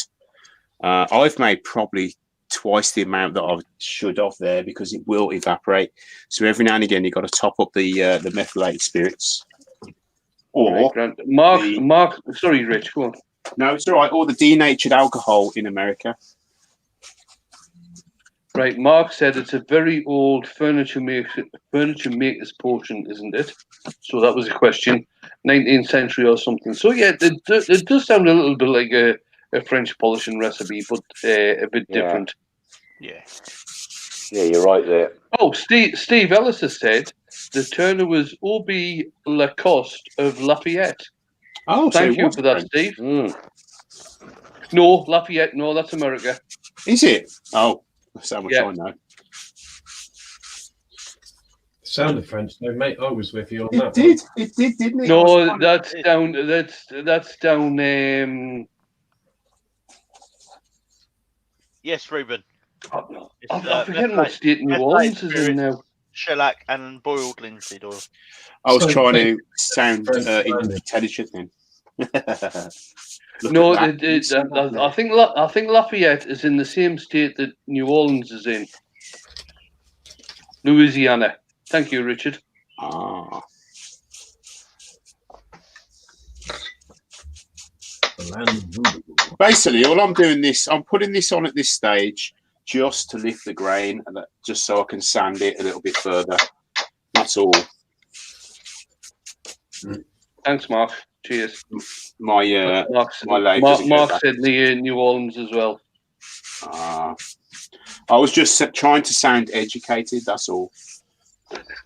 Speaker 1: I've made probably twice the amount that I should have there because it will evaporate. So every now and again, you got to top up the methylated spirits. Or
Speaker 7: Right, Mark. Sorry, Rich. Go on.
Speaker 1: no, it's all right. Or the denatured alcohol in America.
Speaker 7: Right, Mark said it's a very old furniture maker's potion, isn't it? So that was a question. 19th century or something. So yeah, it does sound a little bit like a French polishing recipe, but a bit
Speaker 4: Yeah.
Speaker 7: different.
Speaker 2: Yeah.
Speaker 4: Yeah, you're right there.
Speaker 7: Oh, Steve Ellis has said the turner was O.B. Lacoste of Lafayette.
Speaker 1: Oh, so
Speaker 7: Thank
Speaker 1: it
Speaker 7: you
Speaker 1: was
Speaker 7: for that,
Speaker 1: French.
Speaker 7: Steve.
Speaker 4: Mm.
Speaker 7: No, Lafayette. No, that's America.
Speaker 1: Is it? Oh, that's how much
Speaker 7: Yeah.
Speaker 1: I know.
Speaker 3: Sounded French, though, mate. I was with you on
Speaker 1: It
Speaker 3: that.
Speaker 1: did, didn't it?
Speaker 7: No, that's down. That's down.
Speaker 2: Yes, Ruben. It's,
Speaker 7: I forget what state New Orleans is in now.
Speaker 2: Shellac and boiled linseed oil.
Speaker 1: I was
Speaker 3: So
Speaker 1: trying to
Speaker 3: think
Speaker 1: sound
Speaker 3: French sounding.
Speaker 1: intelligent then. Look
Speaker 7: No,
Speaker 1: at that.
Speaker 7: I think Lafayette is in the same state that New Orleans is in. Louisiana. Thank you, Richard.
Speaker 1: Ah,
Speaker 3: The land of voodoo.
Speaker 1: basically, all I'm doing I'm putting this on at this stage just to lift the grain, and just so I can sand it a little bit further. That's all.
Speaker 7: Thanks, Mark. Cheers.
Speaker 1: My
Speaker 7: Mark
Speaker 1: lathe.
Speaker 7: said New Orleans as well.
Speaker 1: I was just trying to sound educated. That's all.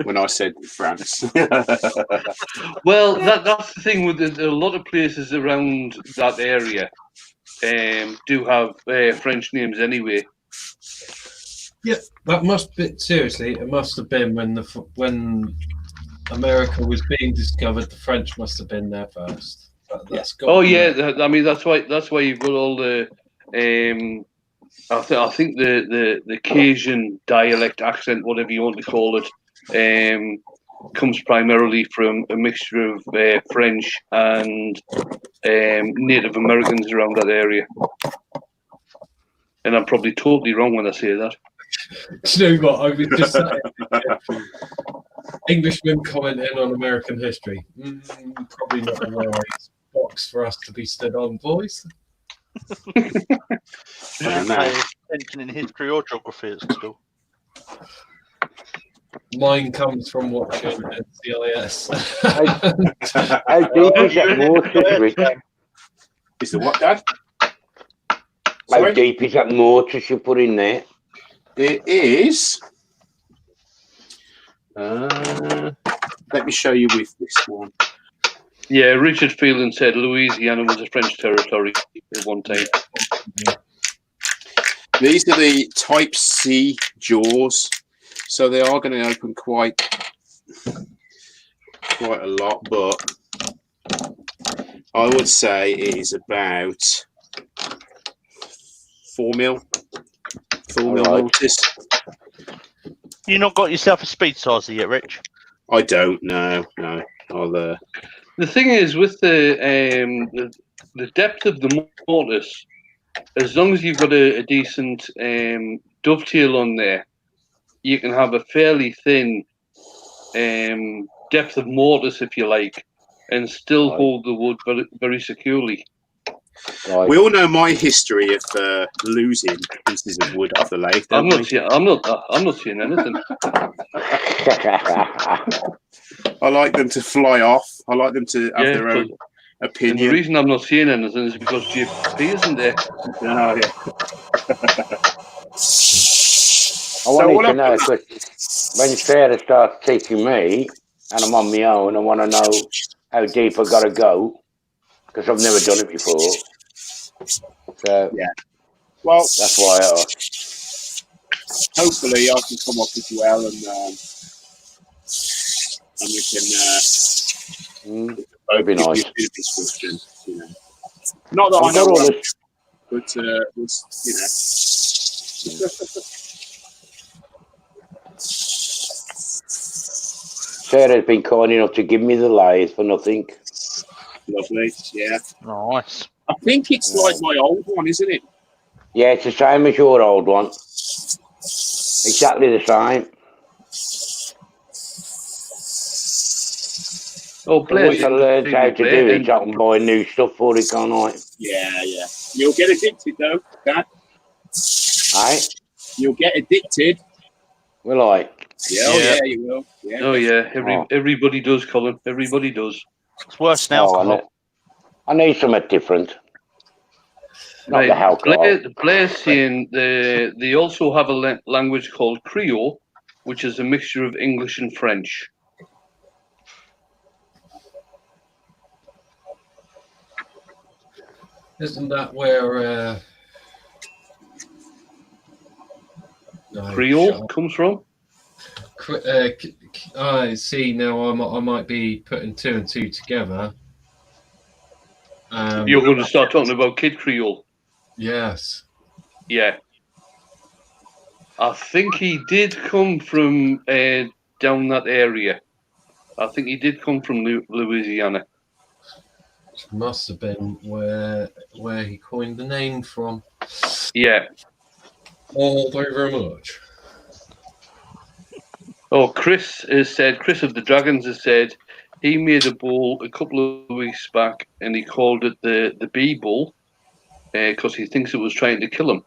Speaker 1: when I said France.
Speaker 7: Well, that's the thing with a lot of places around that area do have French names anyway.
Speaker 3: Yeah, that must be seriously. It must have been when America was being discovered. The French must have been there first. That's got.
Speaker 7: Oh yeah, I mean that's why you've got all the. I think the Cajun dialect accent, whatever you want to call it, comes primarily from a mixture of French and Native Americans around that area. And I'm probably totally wrong when I say that.
Speaker 3: Do you know what? I was just saying. Englishmen commenting on American history. Probably not a wise box for us to be stood on, boys.
Speaker 2: Don't pay attention in history or geography at school.
Speaker 3: Mine comes from watching NCIS.
Speaker 4: How deep is that mortise, Rich?
Speaker 1: Is the what, Dad?
Speaker 4: How
Speaker 1: Sorry?
Speaker 4: deep is that mortise you put in there?
Speaker 1: It is. Let me show you with this one.
Speaker 7: Yeah, Richard Fielding said Louisiana was a French territory at one time.
Speaker 1: These are the Type C jaws, so they are going to open quite a lot, but I would say it is about 4 mil mortise.
Speaker 2: You not got yourself a speed sizer yet, Rich?
Speaker 1: I don't know. No, I'll.
Speaker 7: The thing is, with the depth of the mortise, as long as you've got a decent dovetail on there, you can have a fairly thin depth of mortise, if you like, and still hold the wood very, very securely.
Speaker 4: Right.
Speaker 1: We all know my history of losing pieces of wood off the lathe.
Speaker 7: I'm not saying anything.
Speaker 1: I like them to fly off. I like them to have their own
Speaker 7: And
Speaker 1: opinion.
Speaker 7: the reason I'm not saying anything is because JP isn't there.
Speaker 1: Oh, yeah.
Speaker 4: I wanted to know, because when Sarah starts teaching me, and I'm on my own, I want to know how deep I got to go, because I've never done it before. So,
Speaker 1: yeah. Well,
Speaker 4: that's why I asked.
Speaker 1: Hopefully I can come up as well, and we can
Speaker 4: that'd be nice.
Speaker 1: give you a bit of discussion, you know. Not that I know what, but you know.
Speaker 4: Sarah's been kind enough to give me the lathe for nothing.
Speaker 1: Lovely, yeah.
Speaker 2: Nice.
Speaker 1: I think it's like my old one, isn't it?
Speaker 4: Yeah, it's the same as your old one. Exactly the same.
Speaker 7: Oh,
Speaker 4: Once I learned how to do it, I can buy new stuff for it, can't I?
Speaker 1: Yeah, yeah. You'll get addicted though, Dad.
Speaker 4: Aye?
Speaker 1: You'll get addicted.
Speaker 4: Will I?
Speaker 1: Yeah, oh, yeah, you will. Yeah.
Speaker 7: Oh yeah, everybody does, Colin. Everybody does.
Speaker 2: It's worse than alcohol.
Speaker 4: I need something different. Not the alcohol.
Speaker 7: Blair's saying they also have a language called Creole, which is a mixture of English and French.
Speaker 3: Isn't that where
Speaker 7: Creole comes from?
Speaker 3: I see now. I might be putting 2 and 2 together.
Speaker 7: You're going to start talking about Kid Creole.
Speaker 3: Yes.
Speaker 7: Yeah. I think he did come from down that area. I think he did come from Louisiana.
Speaker 3: Which must have been where he coined the name from.
Speaker 7: Yeah.
Speaker 3: Oh, thank you very much.
Speaker 7: Oh, Chris of the Dragons has said he made a bull a couple of weeks back and he called it the bee bull because he thinks it was trying to kill him.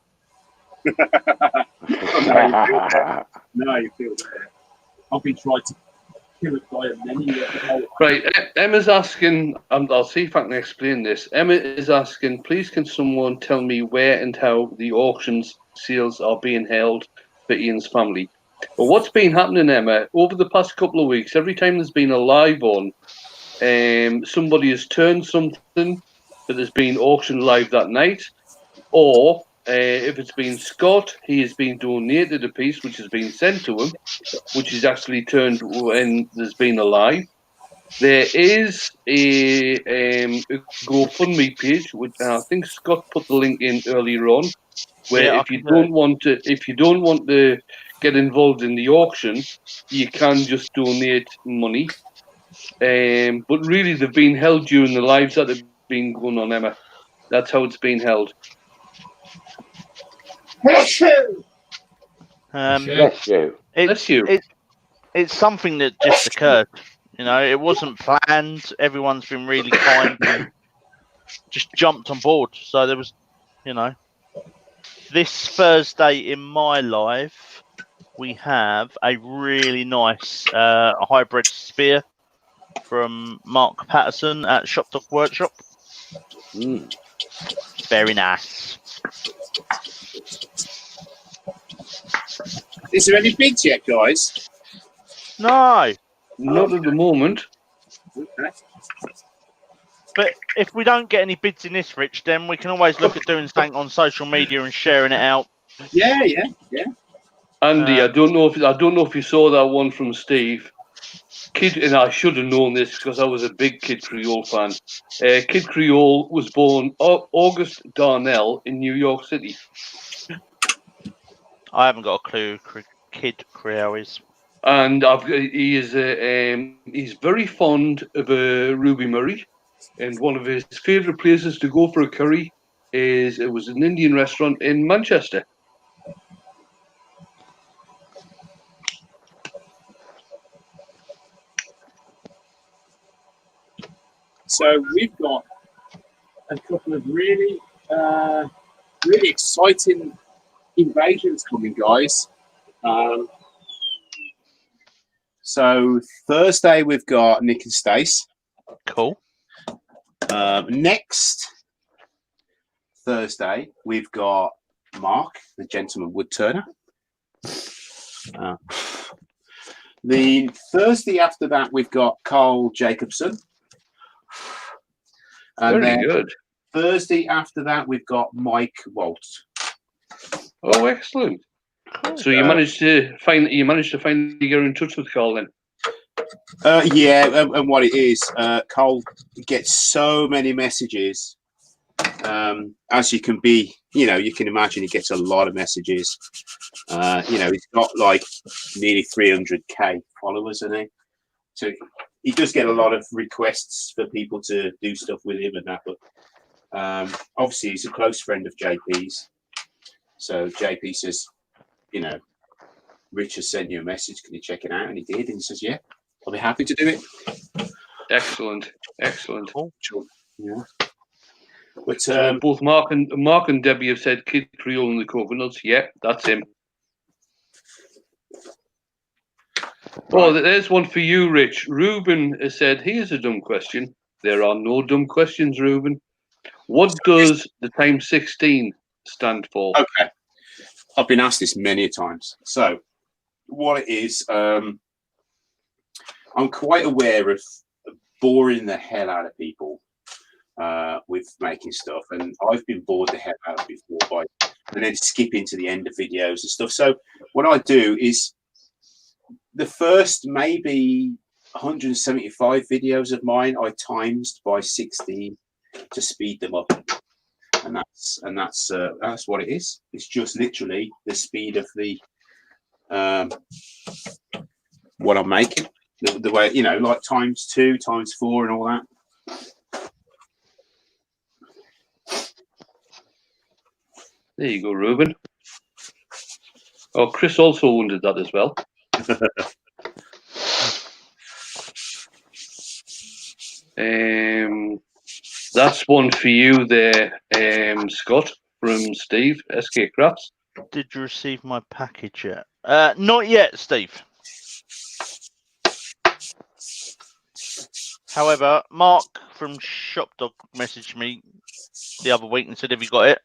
Speaker 1: No, you feel that. I've been trying to kill it by many.
Speaker 7: Right, Emma's asking, I'll see if I can explain this. Emma is asking, please can someone tell me where and how the auctions sales are being held for Ian's family? But what's been happening, Emma, over the past couple of weeks, every time there's been a live on, somebody has turned something that has been auctioned live that night, or if it's been Scott, he has been donated a piece which has been sent to him, which is actually turned when there's been a live. There is a GoFundMe page, which I think Scott put the link in earlier on, where
Speaker 2: Yeah,
Speaker 7: if you don't want to get involved in the auction, you can just donate money. But really, they've been held during the lives that have been going on, Emma. That's how it's been held.
Speaker 4: Bless you.
Speaker 7: Bless you.
Speaker 2: It's something that just occurred. You know, it wasn't planned. Everyone's been really kind and just jumped on board. So there was, you know, this Thursday in my life, we have a really nice hybrid spear from Mark Patterson at Shop Dog Workshop. Very nice.
Speaker 6: Is there any bids yet, guys?
Speaker 2: No.
Speaker 7: Not at the moment.
Speaker 6: Okay.
Speaker 2: But if we don't get any bids in this, Rich, then we can always look at doing something on social media and sharing it out.
Speaker 6: Yeah.
Speaker 7: Andy, I don't know if you saw that one from Steve. And I should have known this because I was a big Kid Creole fan. Kid Creole was born August Darnell in New York City.
Speaker 2: I haven't got a clue who Kid Creole is.
Speaker 7: And he's very fond of Ruby Murray, and one of his favourite places to go for a curry was an Indian restaurant in Manchester.
Speaker 6: So we've got a couple of really exciting invasions coming, guys.
Speaker 1: So Thursday we've got Nick and Stace.
Speaker 2: Cool.
Speaker 1: Next Thursday we've got Mark, the gentleman wood turner. The Thursday after that we've got Carl Jacobson. And
Speaker 7: Very good.
Speaker 1: Thursday after that we've got Mike Waltz.
Speaker 7: Oh, excellent! So you managed to find you get in touch with Carl then.
Speaker 1: Yeah, and what it is, Carl gets so many messages. As you can imagine, he gets a lot of messages. He's got like nearly 300k followers, isn't he? So he does get a lot of requests for people to do stuff with him and that. But obviously, he's a close friend of JP's. So JP says, Rich has sent you a message. Can you check it out? And he did. And he says, yeah, I'll be happy to do it.
Speaker 7: Excellent.
Speaker 2: Cool.
Speaker 1: Yeah. But
Speaker 7: both Mark and Debbie have said Kid Creole and the Coconuts. Yeah, that's him. Right. Oh, there's one for you, Rich. Ruben has said, here's a dumb question. There are no dumb questions, Ruben. What does the times 16 stand for?
Speaker 1: Okay. I've been asked this many times. So what it is, I'm quite aware of boring the hell out of people with making stuff. And I've been bored the hell out of before and then skipping to the end of videos and stuff. So what I do is the first maybe 175 videos of mine I times by 16 to speed them up. And that's what it is. It's just literally the speed of the what I'm making. The way, like times 2, times 4 and all that.
Speaker 7: There you go, Ruben. Oh, Chris also wondered that as well. That's one for you there, Scott, from Steve, SK Crafts.
Speaker 2: Did you receive my package yet? Not yet, Steve. However, Mark from Shop Dog messaged me the other week and said, have you got it?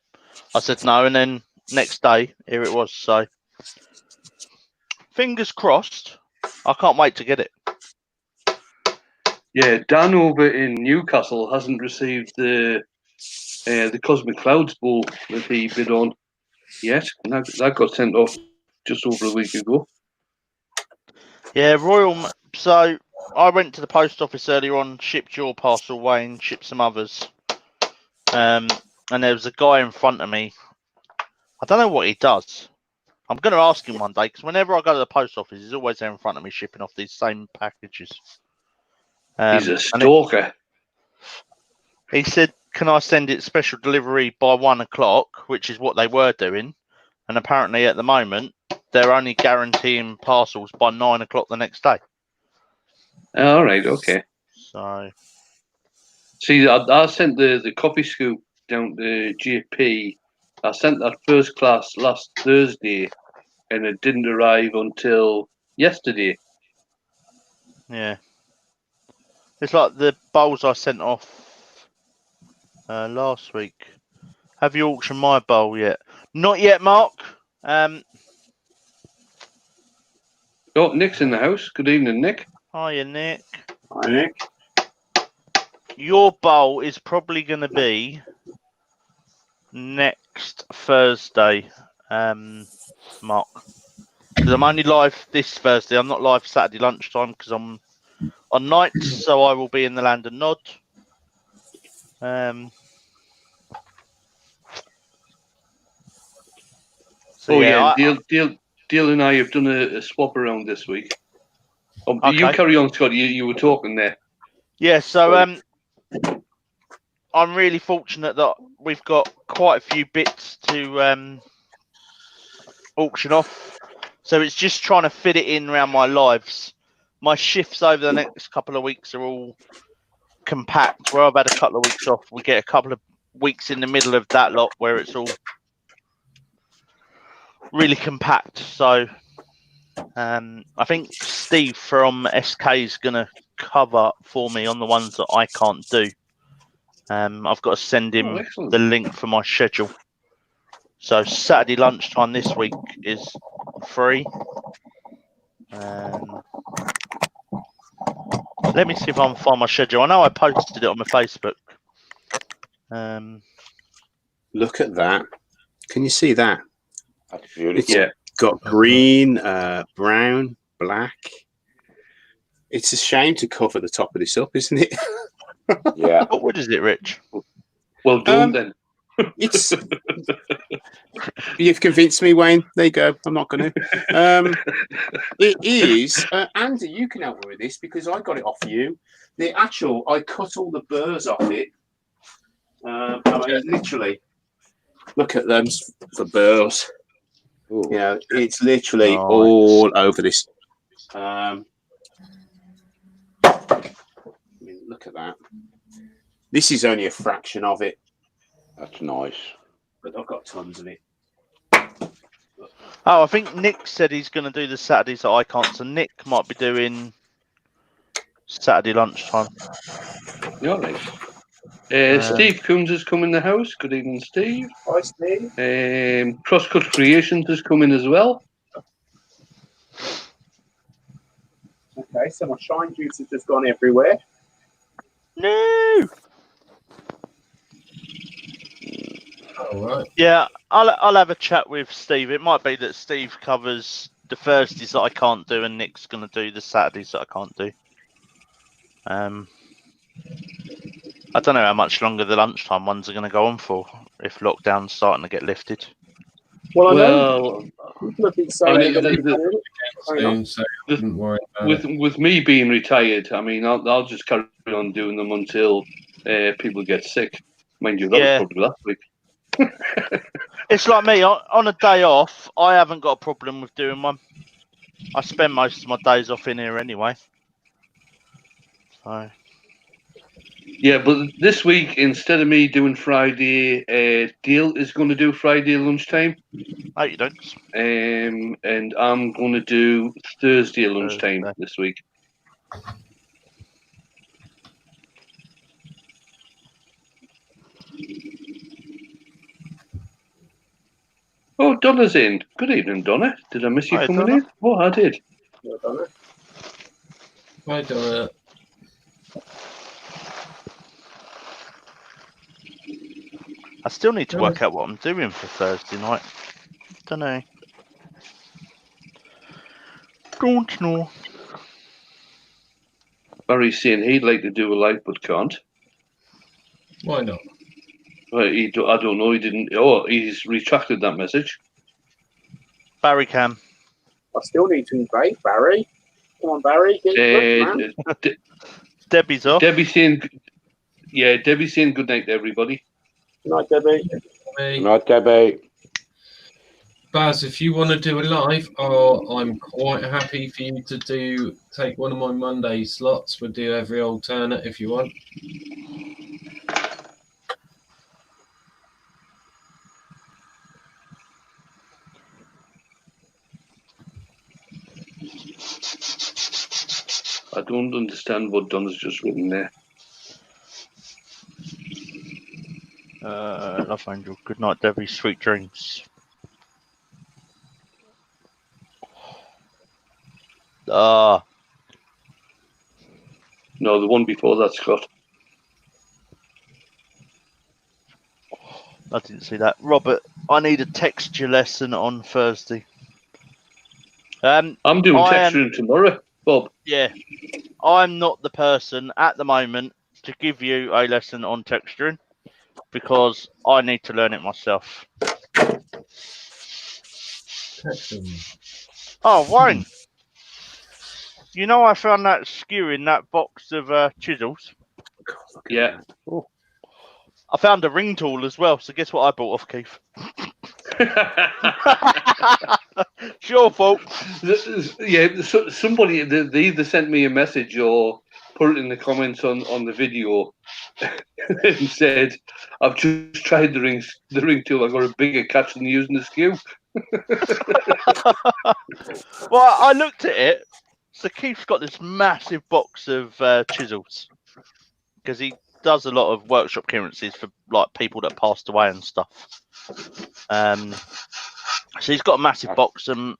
Speaker 2: I said no, and then next day, here it was. So fingers crossed. I can't wait to get it.
Speaker 7: Yeah, Dan over in Newcastle hasn't received the Cosmic Clouds Bowl that he bid on yet. And that got sent off just over a week ago.
Speaker 2: Yeah, Royal. So I went to the post office earlier on, shipped your parcel away, and shipped some others. And there was a guy in front of me. I don't know what he does. I'm going to ask him one day because whenever I go to the post office, he's always there in front of me shipping off these same packages.
Speaker 7: He's a stalker.
Speaker 2: He said, "Can I send it special delivery by 1 o'clock?" Which is what they were doing, and apparently at the moment they're only guaranteeing parcels by 9 o'clock the next day.
Speaker 7: All right, okay.
Speaker 2: So,
Speaker 7: see, I sent the coffee scoop down to JP. I sent that first class last Thursday, and it didn't arrive until yesterday.
Speaker 2: yeah. It's like the bowls I sent off last week. Have you auctioned my bowl yet? Not yet, Mark.
Speaker 7: Oh, Nick's in the house. Good evening, Nick.
Speaker 2: Hiya, Nick.
Speaker 1: Hi, Nick.
Speaker 2: Your bowl is probably going to be next Thursday, Mark. Because I'm only live this Thursday. I'm not live Saturday lunchtime because I'm on nights, so I will be in the land of Nod. So
Speaker 7: Deal and I have done a swap around this week.
Speaker 2: Okay.
Speaker 7: You carry on, Scott. You were talking there.
Speaker 2: Yeah, so I'm really fortunate that we've got quite a few bits to auction off. So it's just trying to fit it in around my lives. My shifts over the next couple of weeks are all compact. Where I've had a couple of weeks off, we get a couple of weeks in the middle of that lot where it's all really compact. So I think Steve from SK is going to cover for me on the ones that I can't do. I've got to send him the link for my schedule. So Saturday lunchtime this week is free. Let me see if I can find my schedule. I know I posted it on my Facebook.
Speaker 1: Look at that. Can you see that?
Speaker 4: That's beautiful.
Speaker 1: It's got green, brown, black. It's a shame to cover the top of this up, isn't it?
Speaker 4: Yeah.
Speaker 2: What wood is it, Rich?
Speaker 7: Well done, then.
Speaker 1: It's. You've convinced me, Wayne. There you go. I'm not going to. It is. Andy, you can help me with this because I got it off you. I cut all the burrs off it. I mean, literally, look at them, the burrs.
Speaker 4: Ooh.
Speaker 1: You know, it's literally all over this. I mean, look at that. This is only a fraction of it.
Speaker 4: That's nice.
Speaker 1: But I've got tons of it.
Speaker 2: Oh, I think Nick said he's going to do the Saturdays that I can't. So Nick might be doing Saturday lunchtime.
Speaker 7: You're right. Steve Coombs has come in the house. Good evening, Steve.
Speaker 1: Hi, Steve.
Speaker 7: Crosscut Creations has come in as well.
Speaker 1: Okay, so my shine juice has just gone everywhere.
Speaker 2: No.
Speaker 3: All right.
Speaker 2: Yeah, I'll have a chat with Steve. It might be that Steve covers the Thursdays that I can't do, and Nick's going to do the Saturdays that I can't do. I don't know how much longer the lunchtime ones are going to go on for if lockdown's starting to get lifted.
Speaker 6: Well, I know people have been saying
Speaker 3: Don't worry about it.
Speaker 7: With me being retired, I mean, I'll just carry on doing them until people get sick. Mind you, that was probably last week.
Speaker 2: It's like me on a day off. I haven't got a problem with doing one. I spend most of my days off in here anyway. So.
Speaker 7: Yeah, but this week instead of me doing Friday, Dale is going to do Friday lunchtime.
Speaker 2: Oh, you don't.
Speaker 7: And I'm going to do Thursday lunchtime this week. Oh, Donna's in. Good evening, Donna. Did I miss you
Speaker 2: Hi,
Speaker 7: coming
Speaker 2: Donna.
Speaker 7: in? Oh, I did.
Speaker 3: Hi, Donna.
Speaker 2: I still need to work out what I'm doing for Thursday night. Don't know. Don't know.
Speaker 7: Barry's saying he'd like to do a live but can't.
Speaker 3: Why not?
Speaker 7: Well, I don't know. He didn't. Oh, he's retracted that message.
Speaker 2: Barry Cam.
Speaker 6: I still need to invite Barry. Come on, Barry. Get your man.
Speaker 2: Debbie's off.
Speaker 7: Debbie's saying, yeah, Debbie's saying good night to everybody.
Speaker 6: Night, Debbie.
Speaker 3: Hey,
Speaker 4: Not Debbie.
Speaker 3: Baz, if you want to do a live, I'm quite happy for you to take one of my Monday slots. We'll do every alternate if you want.
Speaker 7: I don't understand what Donna's just written there.
Speaker 2: Love Angel. Good night, Debbie. Sweet dreams.
Speaker 7: No, the one before that, Scott.
Speaker 2: I didn't see that. Robert, I need a texture lesson on Thursday.
Speaker 7: I'm doing texturing tomorrow, Bob.
Speaker 2: Yeah. I'm not the person at the moment to give you a lesson on texturing because I need to learn it myself. Oh, Wayne. You know I found that skew in that box of chisels.
Speaker 7: Yeah.
Speaker 2: I found a ring tool as well, so guess what I bought off Keith? It's your fault.
Speaker 7: Yeah, somebody they either sent me a message or put it in the comments on the video and said, "I've just tried the ring tool. I got a bigger catch than using the skew."
Speaker 2: Well, I looked at it. So Keith's got this massive box of chisels because he does a lot of workshop clearances for like people that passed away and stuff. So he's got a massive box, and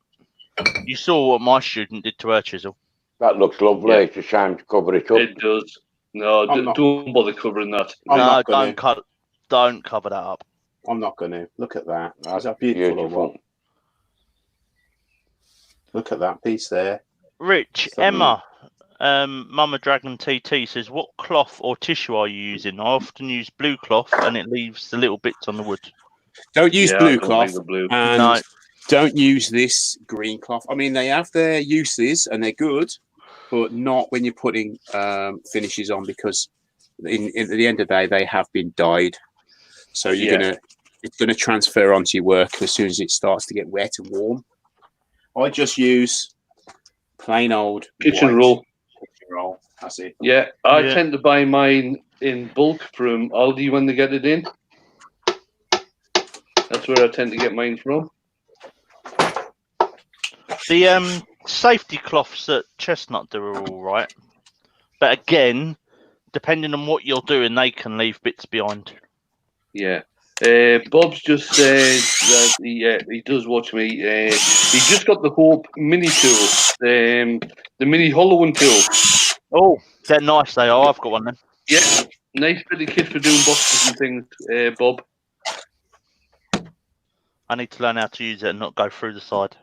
Speaker 2: you saw what my student did to her chisel.
Speaker 4: That looks lovely.
Speaker 7: Yeah.
Speaker 4: It's a shame to cover it up.
Speaker 7: It does. No, don't bother covering that.
Speaker 2: No, don't cover that up.
Speaker 1: I'm not going to. Look at that.
Speaker 4: That's
Speaker 1: Is that beautiful?
Speaker 4: beautiful.
Speaker 1: Or what? Look at that piece there.
Speaker 2: Rich, Emma, Mama Dragon TT says, what cloth or tissue are you using? I often use blue cloth and it leaves the little bits on the wood.
Speaker 1: Don't use
Speaker 7: Yeah, I
Speaker 1: blue
Speaker 7: don't like
Speaker 1: cloth
Speaker 7: the blue.
Speaker 1: and
Speaker 2: No.
Speaker 1: don't use this green cloth. I mean, they have their uses and they're good, but not when you're putting finishes on because at the end of the day, they have been dyed. So it's gonna transfer onto your work as soon as it starts to get wet and warm. I just use plain old
Speaker 7: Kitchen
Speaker 1: white
Speaker 7: roll.
Speaker 1: Kitchen roll. That's it.
Speaker 7: Yeah, I tend to buy mine in bulk from Aldi when they get it in. That's where I tend to get mine from.
Speaker 2: The safety cloths at Chestnut do are all right, but again, depending on what you're doing, they can leave bits behind.
Speaker 7: Yeah. Bob's just said that he does watch me. He just got the Hope mini tool, the mini hollowing tool.
Speaker 2: Oh, they're nice. They are. I've got one then.
Speaker 7: Yeah, nice bit of kit for doing boxes and things, Bob.
Speaker 2: I need to learn how to use it and not go through the side.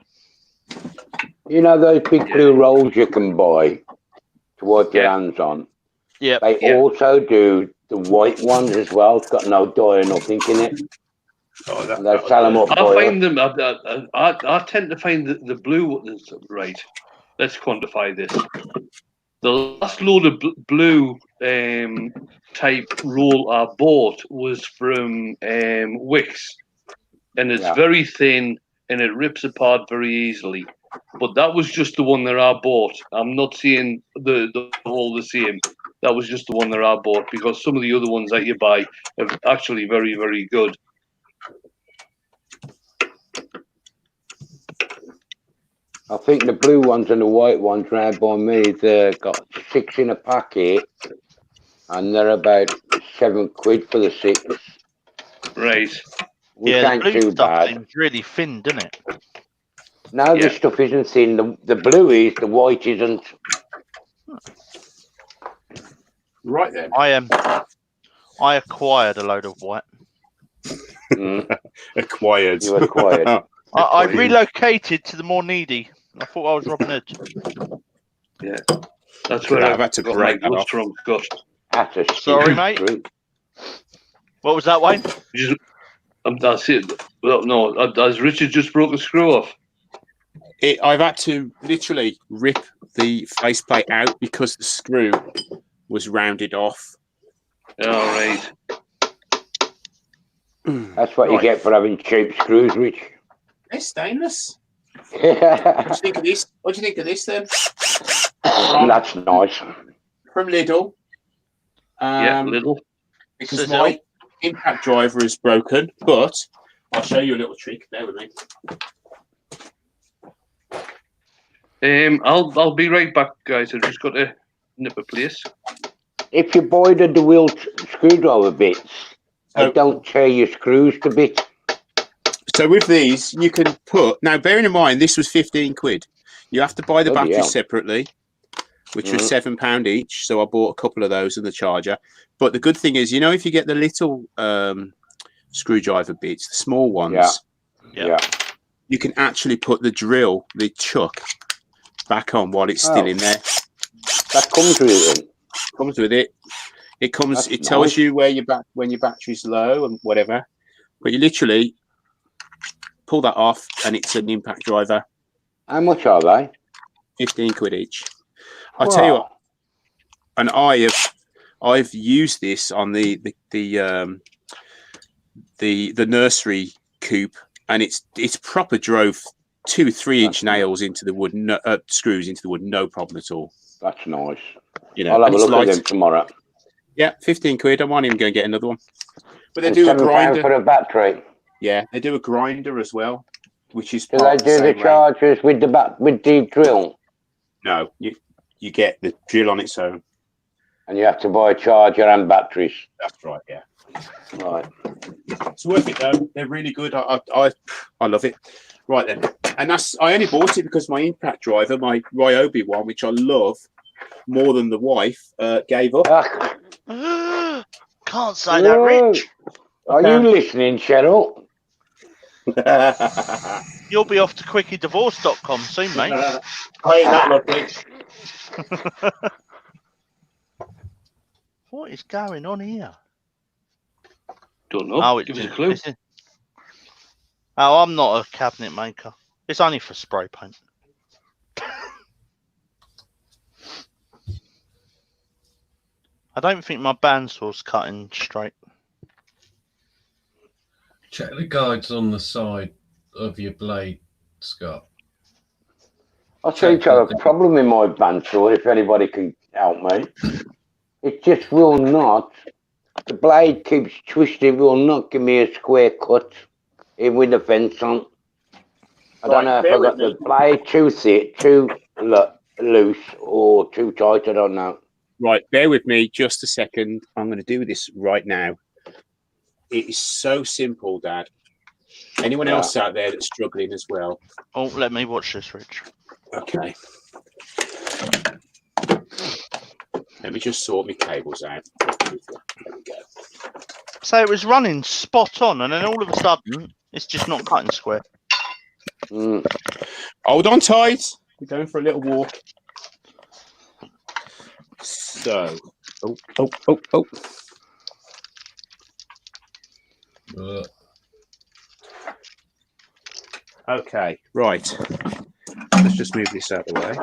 Speaker 4: You know those big blue rolls you can buy to wipe your hands on?
Speaker 2: Yeah.
Speaker 4: They also do the white ones as well. It's got no dye or nothing in it. And they sell them up.
Speaker 7: I find them. I tend to find the blue ones. Right. Let's quantify this. The last load of blue type roll I bought was from Wix, and it's very thin and it rips apart very easily. But that was just the one that I bought. I'm not seeing the all the same. That was just the one that I bought because some of the other ones that you buy are actually very, very good.
Speaker 4: I think the blue ones and the white ones round by me, they've got 6 in a packet and they're about £7 for the 6.
Speaker 7: Right.
Speaker 4: which
Speaker 2: Yeah, the
Speaker 4: ain't
Speaker 2: blue
Speaker 4: too
Speaker 2: stuff
Speaker 4: bad.
Speaker 2: seems really thin, doesn't it?
Speaker 4: No,
Speaker 7: Yeah.
Speaker 4: this stuff isn't thin. The blue is, the white isn't.
Speaker 1: Right then.
Speaker 2: I acquired a load of white.
Speaker 1: Acquired.
Speaker 4: You acquired.
Speaker 2: I relocated to the more needy. I thought I was Robin Hood.
Speaker 7: Yeah. That's where
Speaker 1: I've
Speaker 7: I
Speaker 1: had to
Speaker 7: got
Speaker 1: break
Speaker 7: my
Speaker 1: that
Speaker 7: rust
Speaker 1: off.
Speaker 7: from, Scott.
Speaker 4: That's a
Speaker 2: Sorry,
Speaker 4: stupid
Speaker 2: mate.
Speaker 4: fruit.
Speaker 2: What was that, Wayne?
Speaker 7: That's it. Well, no, as Richard just broke a screw off.
Speaker 1: I've had to literally rip the faceplate out because the screw was rounded off.
Speaker 7: All right.
Speaker 4: That's what you get for having cheap screws, Rich.
Speaker 1: They're stainless. What do
Speaker 4: That's
Speaker 1: you think of this? What do you think of this then?
Speaker 4: nice.
Speaker 1: From Lidl.
Speaker 7: Yeah, little.
Speaker 1: Because my impact driver is broken, but I'll show you a little trick. Bear with me.
Speaker 7: I'll be right back, guys. I've just got to nip a place.
Speaker 4: If you buy the dual screwdriver bits, they
Speaker 1: Oh.
Speaker 4: don't tear your screws to bits.
Speaker 1: So with these, you can put... Now, bearing in mind, this was 15 quid. You have to buy the
Speaker 4: Bloody
Speaker 1: batteries
Speaker 4: hell.
Speaker 1: separately, which was £7 each. So I bought a couple of those and the charger. But the good thing is, you know, if you get the little screwdriver bits, the small ones,
Speaker 4: Yeah.
Speaker 1: you can actually put the drill, the chuck, back on while it's still in there.
Speaker 4: That comes with it.
Speaker 1: Comes with it. It comes.
Speaker 4: That's
Speaker 1: It tells
Speaker 4: nice.
Speaker 1: you where when your battery's low and whatever. But you literally pull that off, and it's an impact driver.
Speaker 4: How much are they?
Speaker 1: 15 quid each. I'll tell you what. And I've used this on the nursery coop, and it's proper drove 2-3 inch nails into the wood, screws into the wood, no problem at all.
Speaker 4: That's nice.
Speaker 1: You know,
Speaker 4: I'll have a
Speaker 1: and it's
Speaker 4: look at
Speaker 1: light.
Speaker 4: them tomorrow.
Speaker 1: Yeah, 15 quid. I might even go and get another one. But they
Speaker 4: And
Speaker 1: do a
Speaker 4: £7
Speaker 1: grinder.
Speaker 4: for a battery.
Speaker 1: Yeah, they do a grinder as well, which is
Speaker 4: Do
Speaker 1: part
Speaker 4: they
Speaker 1: of
Speaker 4: do the
Speaker 1: same
Speaker 4: chargers with the drill?
Speaker 1: No, you get the drill on its own.
Speaker 4: And you have to buy a charger and batteries.
Speaker 1: That's right. Yeah,
Speaker 4: Right.
Speaker 1: it's worth it though. They're really good. I love it. Right then, and I only bought it because my impact driver, my Ryobi one, which I love more than the wife, gave up.
Speaker 2: Can't say that, Rich.
Speaker 4: Are you listening, Cheryl?
Speaker 2: You'll be off to quickiedivorce.com soon, mate.
Speaker 1: I ain't that lucky.
Speaker 2: What is going on here?
Speaker 7: Don't know.
Speaker 2: Oh,
Speaker 7: Give us a clue.
Speaker 2: Oh, I'm not a cabinet maker. It's only for spray paint. I don't think my bandsaw's cutting straight.
Speaker 3: Check the guides on the side of your blade, Scott.
Speaker 4: I seem to have a problem with my bandsaw, if anybody can help me. It just will not. The blade keeps twisting, will not give me a square cut, even with the fence on. I don't know if I got the blade too thick, too loose, or too tight, I don't know.
Speaker 1: Right, bear with me just a second. I'm going to do this right now. It is so simple, Dad. Anyone else out there that's struggling as well?
Speaker 2: Oh, let me watch this, Rich.
Speaker 1: Okay. Let me just sort my cables out. There we go.
Speaker 2: So it was running spot on, and then all of a sudden, it's just not cutting square.
Speaker 1: Hold on tight. We're going for a little walk. So, oh. Okay, right. Let's just move this out of the way.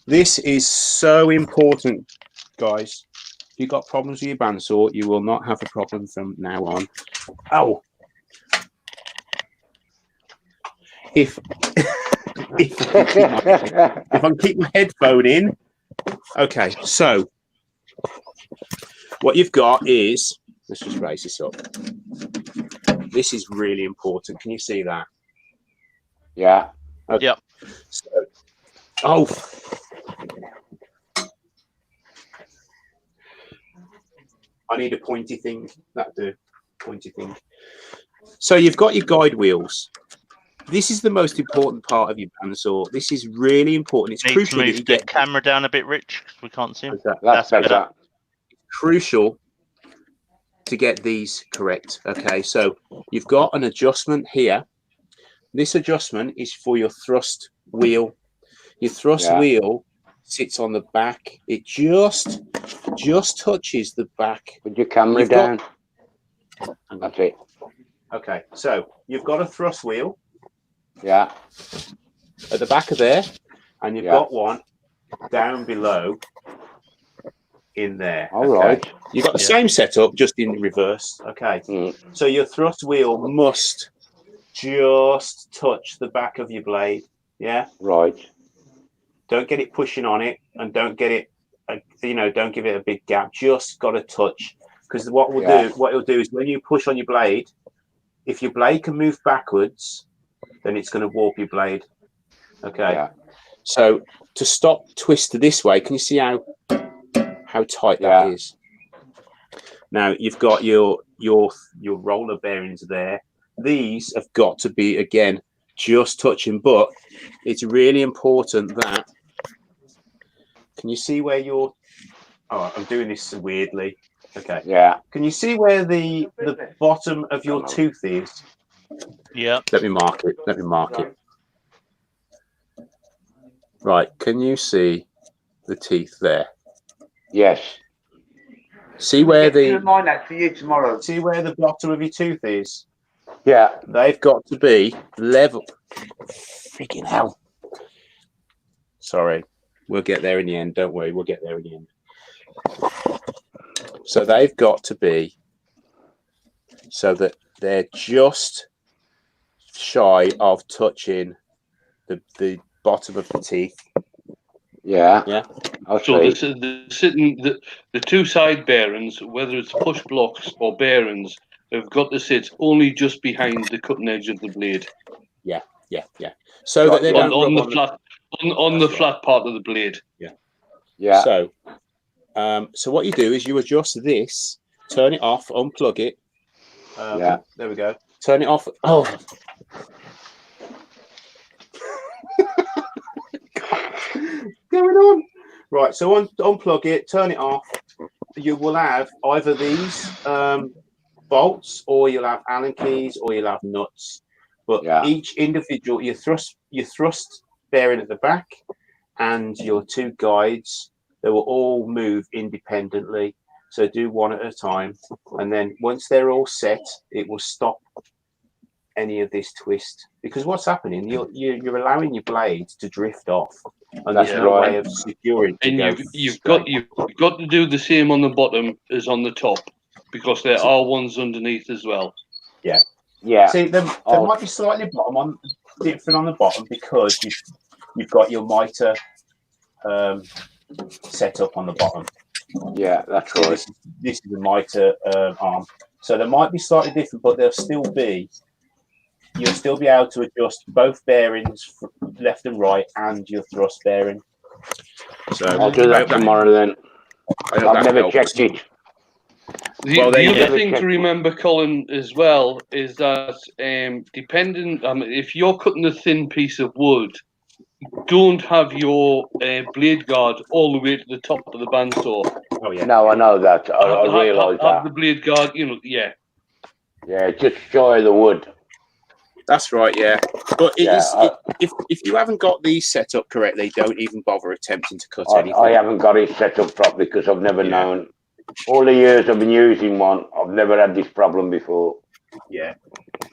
Speaker 1: This is so important, guys. If you've got problems with your bandsaw, you will not have a problem from now on. Ow! If I can keep my headphone in. Okay, so what you've got is, let's just raise this up. This is really important. Can you see that?
Speaker 4: Yeah.
Speaker 1: Okay.
Speaker 2: Yep.
Speaker 1: So, oh. I need a pointy thing. That do pointy thing. So you've got your guide wheels. This is the most important part of your bandsaw. This is really important. It's
Speaker 2: Need to
Speaker 1: crucial that
Speaker 2: move
Speaker 1: you
Speaker 2: the
Speaker 1: get
Speaker 2: camera down a bit, Rich, 'cause we can't see him.
Speaker 4: That's better.
Speaker 2: better.
Speaker 1: crucial to get these correct. Okay, so you've got an adjustment here. This adjustment is for your thrust wheel. Your thrust wheel sits on the back. It just touches the back.
Speaker 4: Put your camera down. That's it.
Speaker 1: Okay, so you've got a thrust wheel.
Speaker 4: Yeah.
Speaker 1: At the back of there, and you've got one down below in there.
Speaker 4: All right.
Speaker 1: You've got the same setup, just in reverse. Okay. So your thrust wheel must just touch the back of your blade. Yeah.
Speaker 4: Right.
Speaker 1: Don't get it pushing on it, and don't get it, don't give it a big gap. Just got to touch, because what it'll do is when you push on your blade, if your blade can move backwards, then it's going to warp your blade. Okay. Yeah. So to stop twist this way, can you see how tight that is? Now you've got your roller bearings there. These have got to be, again, just touching, but it's really important that, can you see where I'm doing this weirdly. Okay. Yeah. Can you see where the bottom of your tooth is?
Speaker 2: Yeah.
Speaker 1: Let me mark it. Right. Can you see the teeth there?
Speaker 4: Yes.
Speaker 1: See where
Speaker 4: remind that for you tomorrow.
Speaker 1: See where the bottom of your tooth is?
Speaker 4: Yeah.
Speaker 1: They've got to be level. Freaking hell. Sorry. We'll get there in the end. Don't worry. We'll get there in the end. So they've got to be so that they're just shy of touching the bottom of the teeth.
Speaker 4: Yeah.
Speaker 1: Yeah.
Speaker 7: So the two side bearings, whether it's push blocks or bearings, have got to sit only just behind the cutting edge of the blade.
Speaker 1: Yeah. So that they don't
Speaker 7: on the flat part of the blade.
Speaker 1: Yeah. So what you do is you adjust this, turn it off, unplug it. There we go. Turn it off. Oh. Going on. Right, so unplug it, turn it off. You will have either these bolts, or you'll have Allen keys, or you'll have nuts. But each individual, your thrust bearing at the back and your two guides, they will all move independently. So do one at a time, and then once they're all set, it will stop any of this twist, because what's happening, you're allowing your blades to drift off, and there's no way of securing.
Speaker 7: And you've got to do the same on the bottom as on the top, because there are ones underneath as well.
Speaker 1: Yeah. See, there might be slightly different on the bottom, because you've got your mitre set up on the bottom.
Speaker 4: Yeah, that's right.
Speaker 1: This is the mitre arm, so they might be slightly different, but you'll still be able to adjust both bearings, left and right, and your thrust bearing. So
Speaker 4: I'll do that tomorrow then. I've never checked it.
Speaker 7: The other thing to remember, Colin, as well, is that depending, if you're cutting a thin piece of wood, don't have your blade guard all the way to the top of the bandsaw.
Speaker 1: Oh yeah.
Speaker 4: No, I know that. I realise that.
Speaker 7: Have the blade guard, Yeah,
Speaker 4: just shy of the wood.
Speaker 1: That's right, yeah. But if you haven't got these set up correctly, don't even bother attempting to cut anything.
Speaker 4: I haven't got it set up properly because I've never known. All the years I've been using one, I've never had this problem before.
Speaker 1: Yeah.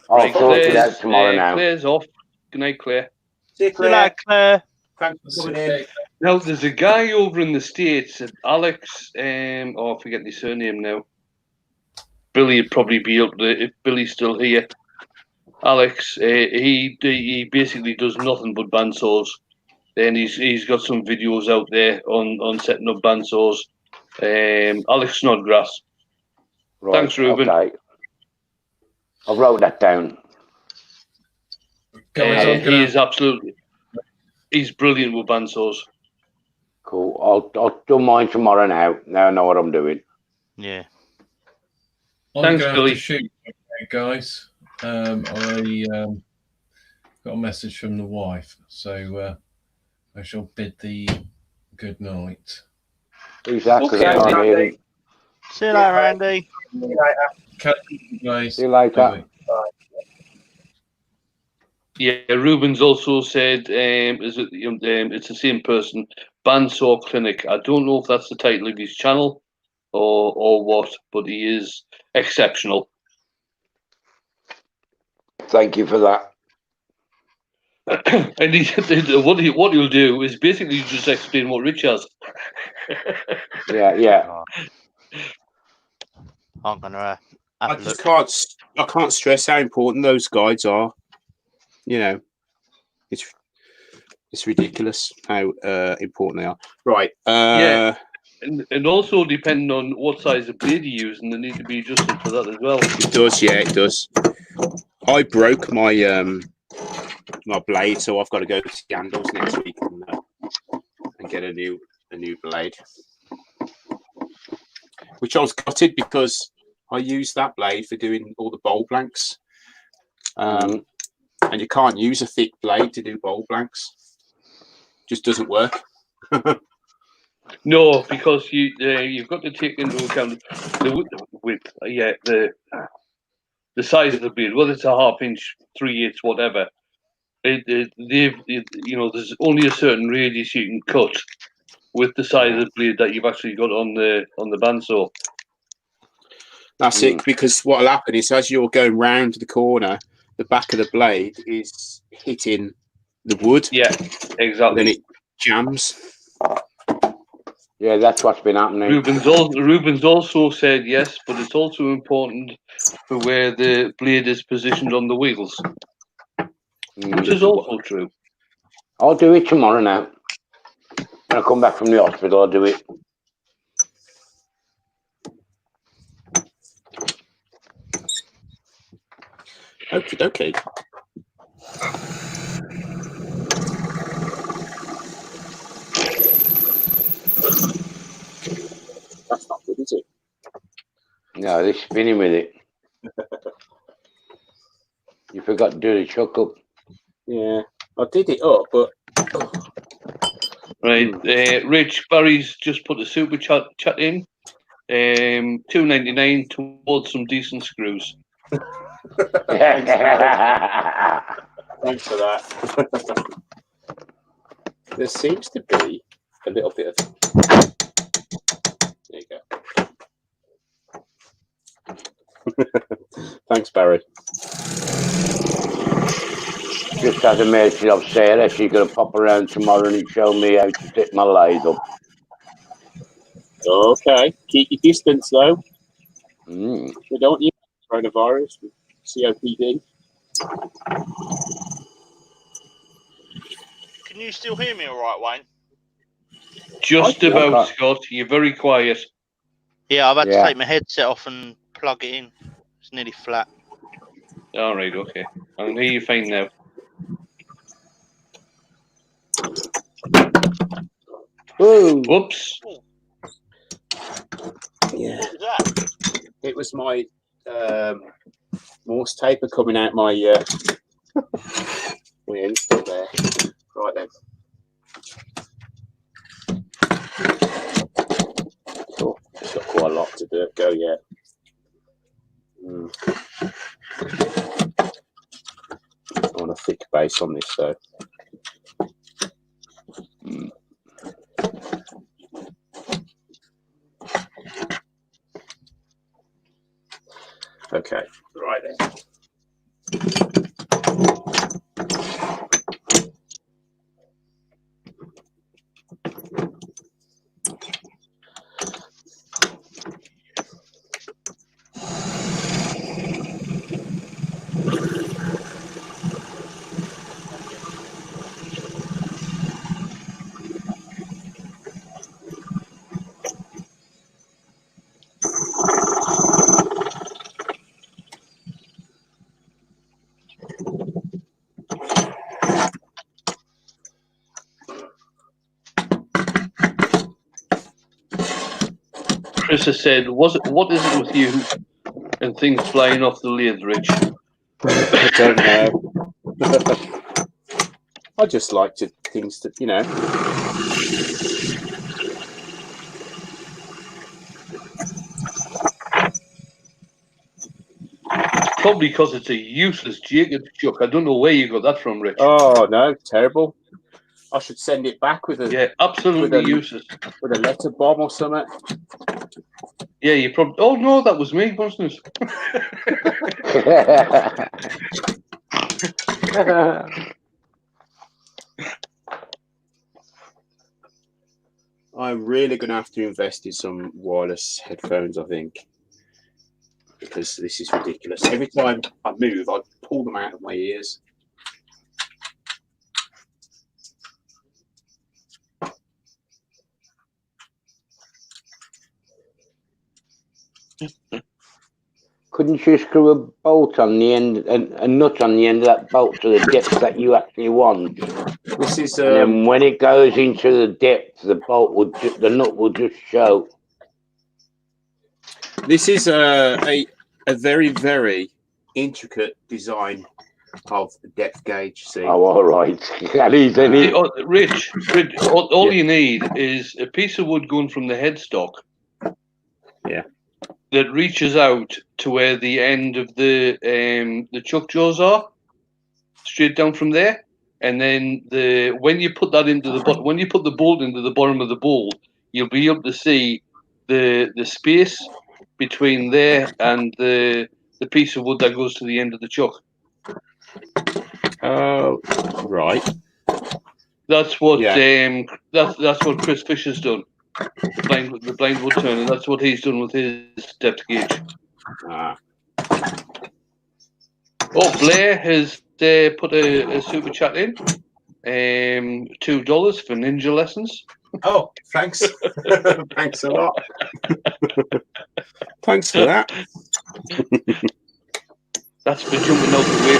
Speaker 4: I'll sort it out tomorrow now.
Speaker 7: Claire's off. Good night, Claire.
Speaker 1: See you, Claire.
Speaker 2: Claire.
Speaker 1: Thanks for coming in.
Speaker 7: Now, there's a guy over in the States, Alex, I forget the surname now. Billy would probably be up there if Billy's still here. Alex, he basically does nothing but bandsaws, and he's got some videos out there on setting up bandsaws. Alex Snodgrass.
Speaker 4: Right,
Speaker 7: thanks, Ruben.
Speaker 4: Okay. I wrote that down.
Speaker 7: He's brilliant with bandsaws.
Speaker 4: Cool. I'll do mine tomorrow now. Now I know what I'm doing.
Speaker 2: Yeah.
Speaker 7: Thanks,
Speaker 3: I'm going to have
Speaker 7: Billy.
Speaker 3: to shoot, okay, guys. I got a message from the wife, so I shall bid thee good night.
Speaker 4: Who's that? 'Cause I
Speaker 7: Okay.
Speaker 4: can't hear him.
Speaker 2: See you later, Andy.
Speaker 3: Catch you guys.
Speaker 4: See you later.
Speaker 3: Bye-bye.
Speaker 7: Yeah, Ruben's also said, is it, it's the same person, Bandsaw Clinic. I don't know if that's the title of his channel or what, but he is exceptional.
Speaker 4: Thank you for that.
Speaker 7: And what he'll do is basically just explain what Rich has.
Speaker 4: Yeah.
Speaker 2: I'm gonna
Speaker 1: I
Speaker 2: have a
Speaker 1: just
Speaker 2: look.
Speaker 1: can't stress how important those guides are. You know, it's ridiculous how important they are. Right.
Speaker 7: Yeah. And also depending on what size of blade you use, and they need to be adjusted for that as well.
Speaker 1: It does, yeah, it does. I broke my my blade, so I've got to go to Scandals next week and get a new blade. Which I was gutted because I used that blade for doing all the bowl blanks. And you can't use a thick blade to do bowl blanks. Just doesn't work.
Speaker 7: No, because you've got to take into account the width, the size of the blade, whether it's a 1/2 inch, 3/8, whatever. There's only a certain radius you can cut with the size of the blade that you've actually got on the bandsaw.
Speaker 1: That's it, because what will happen is as you're going round the corner, the back of the blade is hitting the wood.
Speaker 7: Yeah, exactly.
Speaker 1: Then it jams.
Speaker 4: Yeah, that's what's been happening.
Speaker 7: Ruben's also said yes, but it's also important for where the blade is positioned on the wheels, which is also true.
Speaker 4: I'll do it tomorrow now. When I come back from the hospital, I'll do it.
Speaker 1: Okay. That's not good, is it?
Speaker 4: No, they're spinning with it. You forgot to do the chuck up.
Speaker 1: Yeah, I did it up, but
Speaker 7: Right, Rich Barry's just put a super chat in. $2.99 towards some decent screws.
Speaker 1: Thanks for that. There seems to be a little bit of. There you go. Thanks, Barry.
Speaker 4: Just as a message of Sarah, she's going to pop around tomorrow and show me how to set my lathe up.
Speaker 6: Okay, keep your distance though.
Speaker 4: Mm.
Speaker 6: We don't use coronavirus with COPD.
Speaker 2: Can you still hear me all right, Wayne?
Speaker 7: Just about, Scott. You're very quiet.
Speaker 2: Yeah, I've had to take my headset off and plug it in. It's nearly flat.
Speaker 7: All right, okay. I can hear you fine now.
Speaker 4: Ooh.
Speaker 7: Whoops.
Speaker 1: Yeah.
Speaker 2: What was that?
Speaker 1: It was my Morse taper coming out my my end still there. Right then. Cool. It's got quite a lot to go yet. I want a thick base on this though. Okay, right then.
Speaker 7: Chris has said, what is it with you and things flying off the lathe, Rich?
Speaker 1: I don't know. I just like to things that, you know.
Speaker 7: Probably because it's a useless Jacob's chuck. I don't know where you got that from, Rich.
Speaker 1: Oh no, terrible! I should send it back with a
Speaker 7: Yeah, absolutely useless.
Speaker 1: with a letter bomb or something.
Speaker 7: Yeah, you probably. Oh no, that was me, wasn't it?
Speaker 1: I'm really going to have to invest in some wireless headphones, I think, because this is ridiculous. Every time I move, I pull them out of my ears.
Speaker 4: Couldn't you screw a bolt on the end, a nut on the end of that bolt to the depth that you actually want?
Speaker 1: This is
Speaker 4: And then when it goes into the depth, the bolt will, the nut will just show.
Speaker 1: this is a very, very intricate design of the depth gauge. See,
Speaker 4: Oh, all right. That is any.
Speaker 7: Rich, all you need is a piece of wood going from the headstock.
Speaker 1: Yeah.
Speaker 7: That reaches out to where the end of the chuck jaws are, straight down from there, and then when you put that into the when you put the bolt into the bottom of the bowl, you'll be able to see the space between there and the piece of wood that goes to the end of the chuck.
Speaker 1: Oh, right.
Speaker 7: That's what that's what Chris Fisher's done. The blind wood turner. That's what he's done with his depth gauge.
Speaker 1: Ah.
Speaker 7: Oh, Blair has put a super chat in. $2 for ninja lessons.
Speaker 1: Oh, thanks. Thanks a lot. Thanks for that.
Speaker 7: That's for jumping out the way.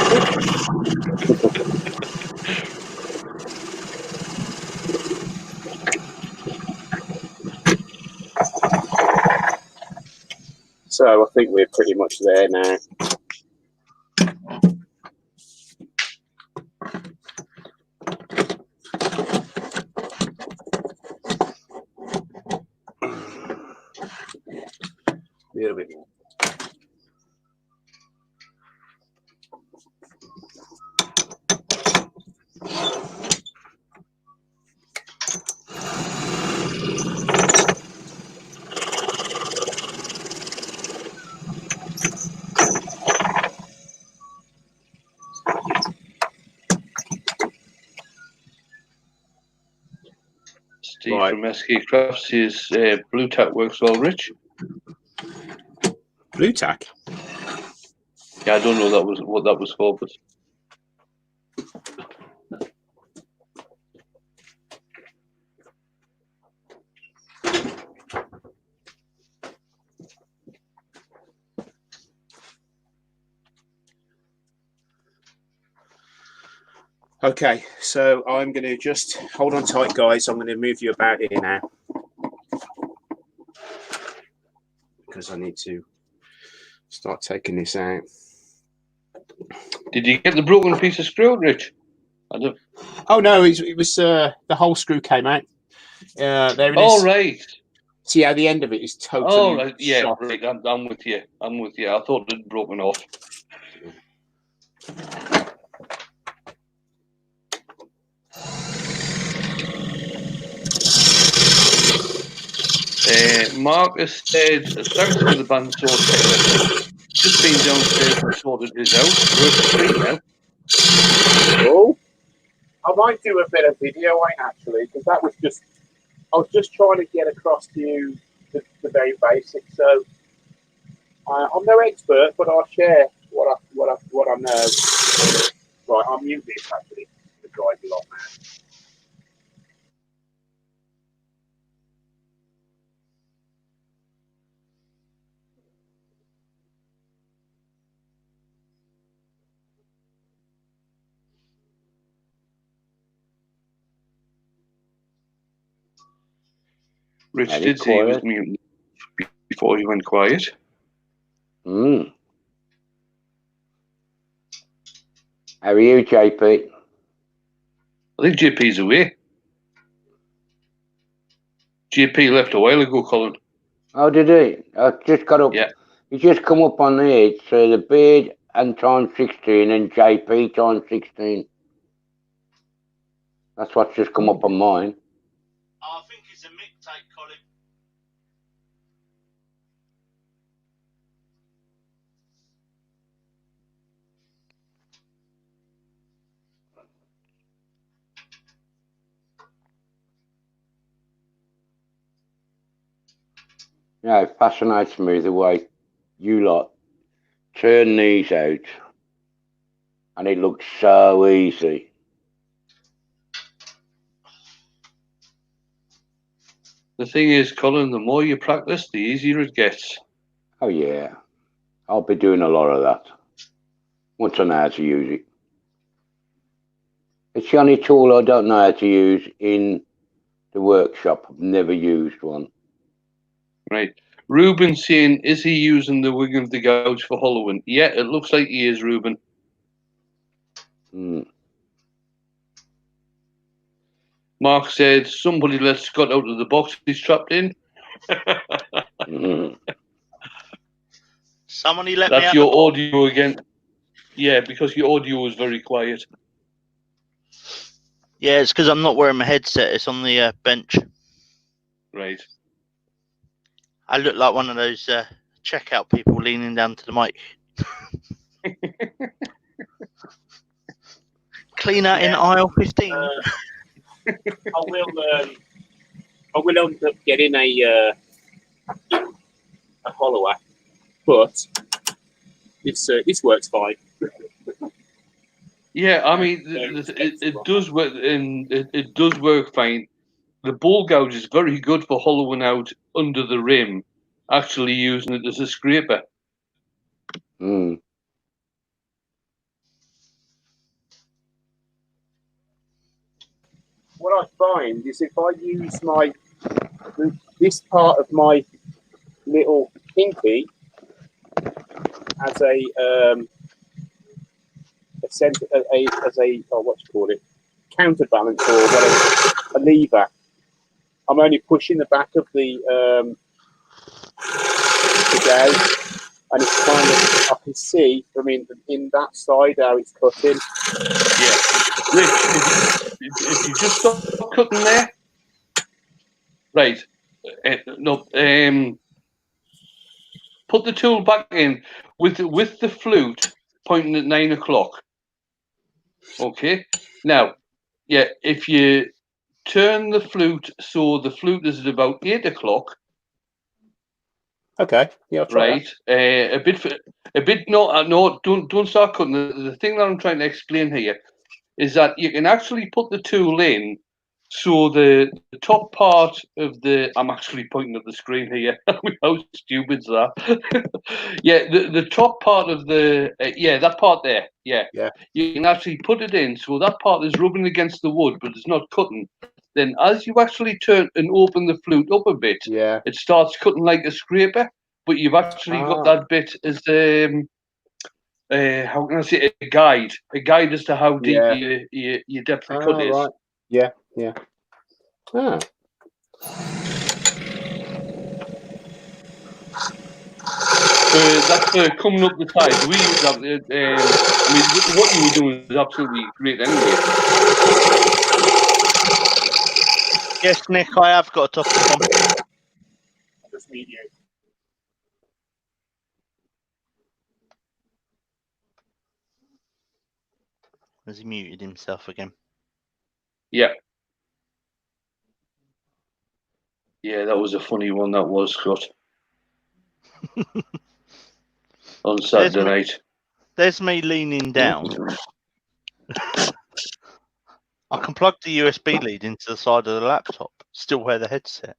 Speaker 1: So I think we're pretty much there now. A little bit more.
Speaker 7: Steve from SK Crafts says blue tack works well, Rich.
Speaker 1: Blue tack?
Speaker 7: Yeah, I don't know what that was for, but
Speaker 1: Okay, so I'm going to just hold on tight, guys. I'm going to move you about here now because I need to start taking this out.
Speaker 7: Did you get the broken piece of screw, Rich?
Speaker 1: Oh no, it was the whole screw came out. There it is.
Speaker 7: All right.
Speaker 1: See how the end of it is totally.
Speaker 7: Oh right, yeah,
Speaker 1: shot.
Speaker 7: right. I'm with you. I'm with you. I thought it had broken off. Marcus said, thanks for the bandsaw tech. Just been downstairs and sorted his out. Works free now.
Speaker 1: Oh, I might do a bit of videoing actually, because that was just, I was just trying to get across to you the very basics. So I'm no expert, but I'll share what I know. Right, I'll mute this actually to drive you along now.
Speaker 7: Rich did say he was muted before he went quiet.
Speaker 4: Mm. How are you, JP?
Speaker 7: I think JP's away. JP left a while ago, Colin.
Speaker 4: Oh, did he? I just got up.
Speaker 7: Yeah.
Speaker 4: He just come up on the edge. So the beard and time 16 and JP time 16. That's what's just come up on mine.
Speaker 2: I think it's a mixtape, Colin.
Speaker 4: Yeah, it fascinates me the way you lot turn these out, and it looks so easy.
Speaker 7: The thing is, Colin, the more you practice, the easier it gets.
Speaker 4: Oh yeah, I'll be doing a lot of that once I know how to use it. It's the only tool I don't know how to use in the workshop. I've never used one.
Speaker 7: Right. Ruben saying, is he using the wing of the gouge for hollowing? Yeah, it looks like he is, Ruben.
Speaker 4: Mm.
Speaker 7: Mark said, somebody let Scott out of the box he's trapped in.
Speaker 4: Mm.
Speaker 2: Somebody let me
Speaker 7: That's
Speaker 2: out
Speaker 7: your
Speaker 2: the box.
Speaker 7: audio again. Yeah, because your audio was very quiet.
Speaker 2: Yeah, it's because I'm not wearing my headset. It's on the bench.
Speaker 7: Right.
Speaker 2: I look like one of those checkout people leaning down to the mic. Clean out in aisle 15.
Speaker 6: I will end up getting a hollower, but this works fine.
Speaker 7: Yeah, I mean, it does work, and it does work fine. The ball gouge is very good for hollowing out under the rim, actually using it as a scraper.
Speaker 4: Mm.
Speaker 6: What I find is if I use this part of my little pinky as a what you call it, counterbalance or whatever, a lever, I'm only pushing the back of the gouge, and it's kind of, I can see from in that side how it's cutting.
Speaker 7: Yeah. Rich, if you just stop cutting there, right? Put the tool back in with the flute pointing at 9 o'clock. Okay. Now, yeah, if you turn the flute so the flute is at about 8 o'clock.
Speaker 6: Okay. Yeah, I'll try
Speaker 7: right. No, don't start cutting. The thing that I'm trying to explain here is that you can actually put the tool in so the top part of the, I'm actually pointing at the screen here. How stupid's that? Yeah, the top part of the, that part there. Yeah. You can actually put it in so that part is rubbing against the wood, but it's not cutting. Then as you actually turn and open the flute up a bit, it starts cutting like a scraper, but you've actually got that bit as how can I say, a guide as to how deep your depth of cut is.
Speaker 6: Right. Yeah. Ah.
Speaker 7: That's coming up the side. We use that. I mean, what you were doing is absolutely great anyway.
Speaker 2: Yes, Nick, I have got a topic on.
Speaker 6: Just me and you.
Speaker 2: Has he muted himself again?
Speaker 7: Yeah. Yeah, that was a funny one. That was, Scott. On Saturday night.
Speaker 2: There's me leaning down. I can plug the USB lead into the side of the laptop. Still wear the headset.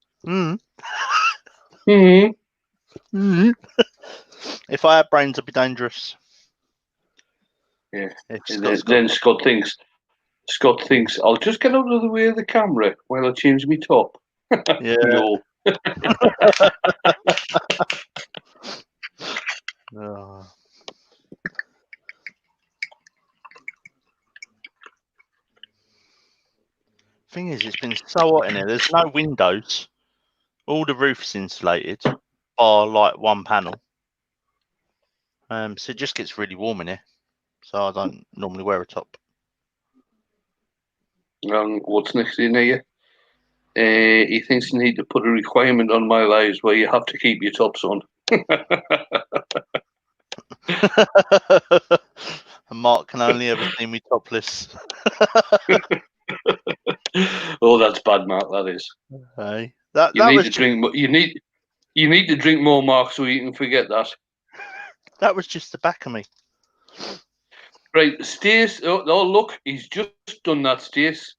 Speaker 2: If I had brains, I'd be dangerous.
Speaker 7: Yeah. Then Scott thinks, I'll just get out of the way of the camera while I change my top.
Speaker 2: Yeah.
Speaker 7: No.
Speaker 2: Oh. Thing is, it's been so hot in here. There's no windows. All the roof's insulated, bar like one panel. So it just gets really warm in here. So I don't normally wear a top.
Speaker 7: What's next in here? He thinks you need to put a requirement on my lives where you have to keep your tops on.
Speaker 2: And Mark can only ever see me topless.
Speaker 7: Oh, that's bad, Mark. That is.
Speaker 2: Hey, that
Speaker 7: You need
Speaker 2: was
Speaker 7: to
Speaker 2: just,
Speaker 7: drink. You need to drink more, Mark, so you can forget that.
Speaker 2: that was just the back of me.
Speaker 7: Right, Stace. Oh, look, he's just done that, Stace.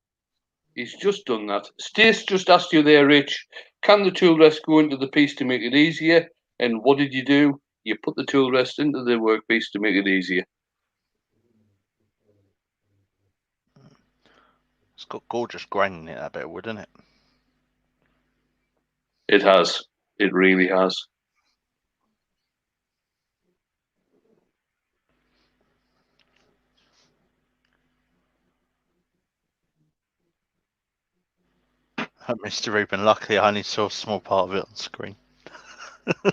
Speaker 7: He's just done that. Stace just asked you there, Rich, can the tool rest go into the piece to make it easier? And what did you do? You put the tool rest into the workpiece to make it easier.
Speaker 2: It's got gorgeous grain in it, that bit of wood, isn't it?
Speaker 7: It has. It really has.
Speaker 2: Mr. Rubin, luckily I only saw a small part of it on screen. I'm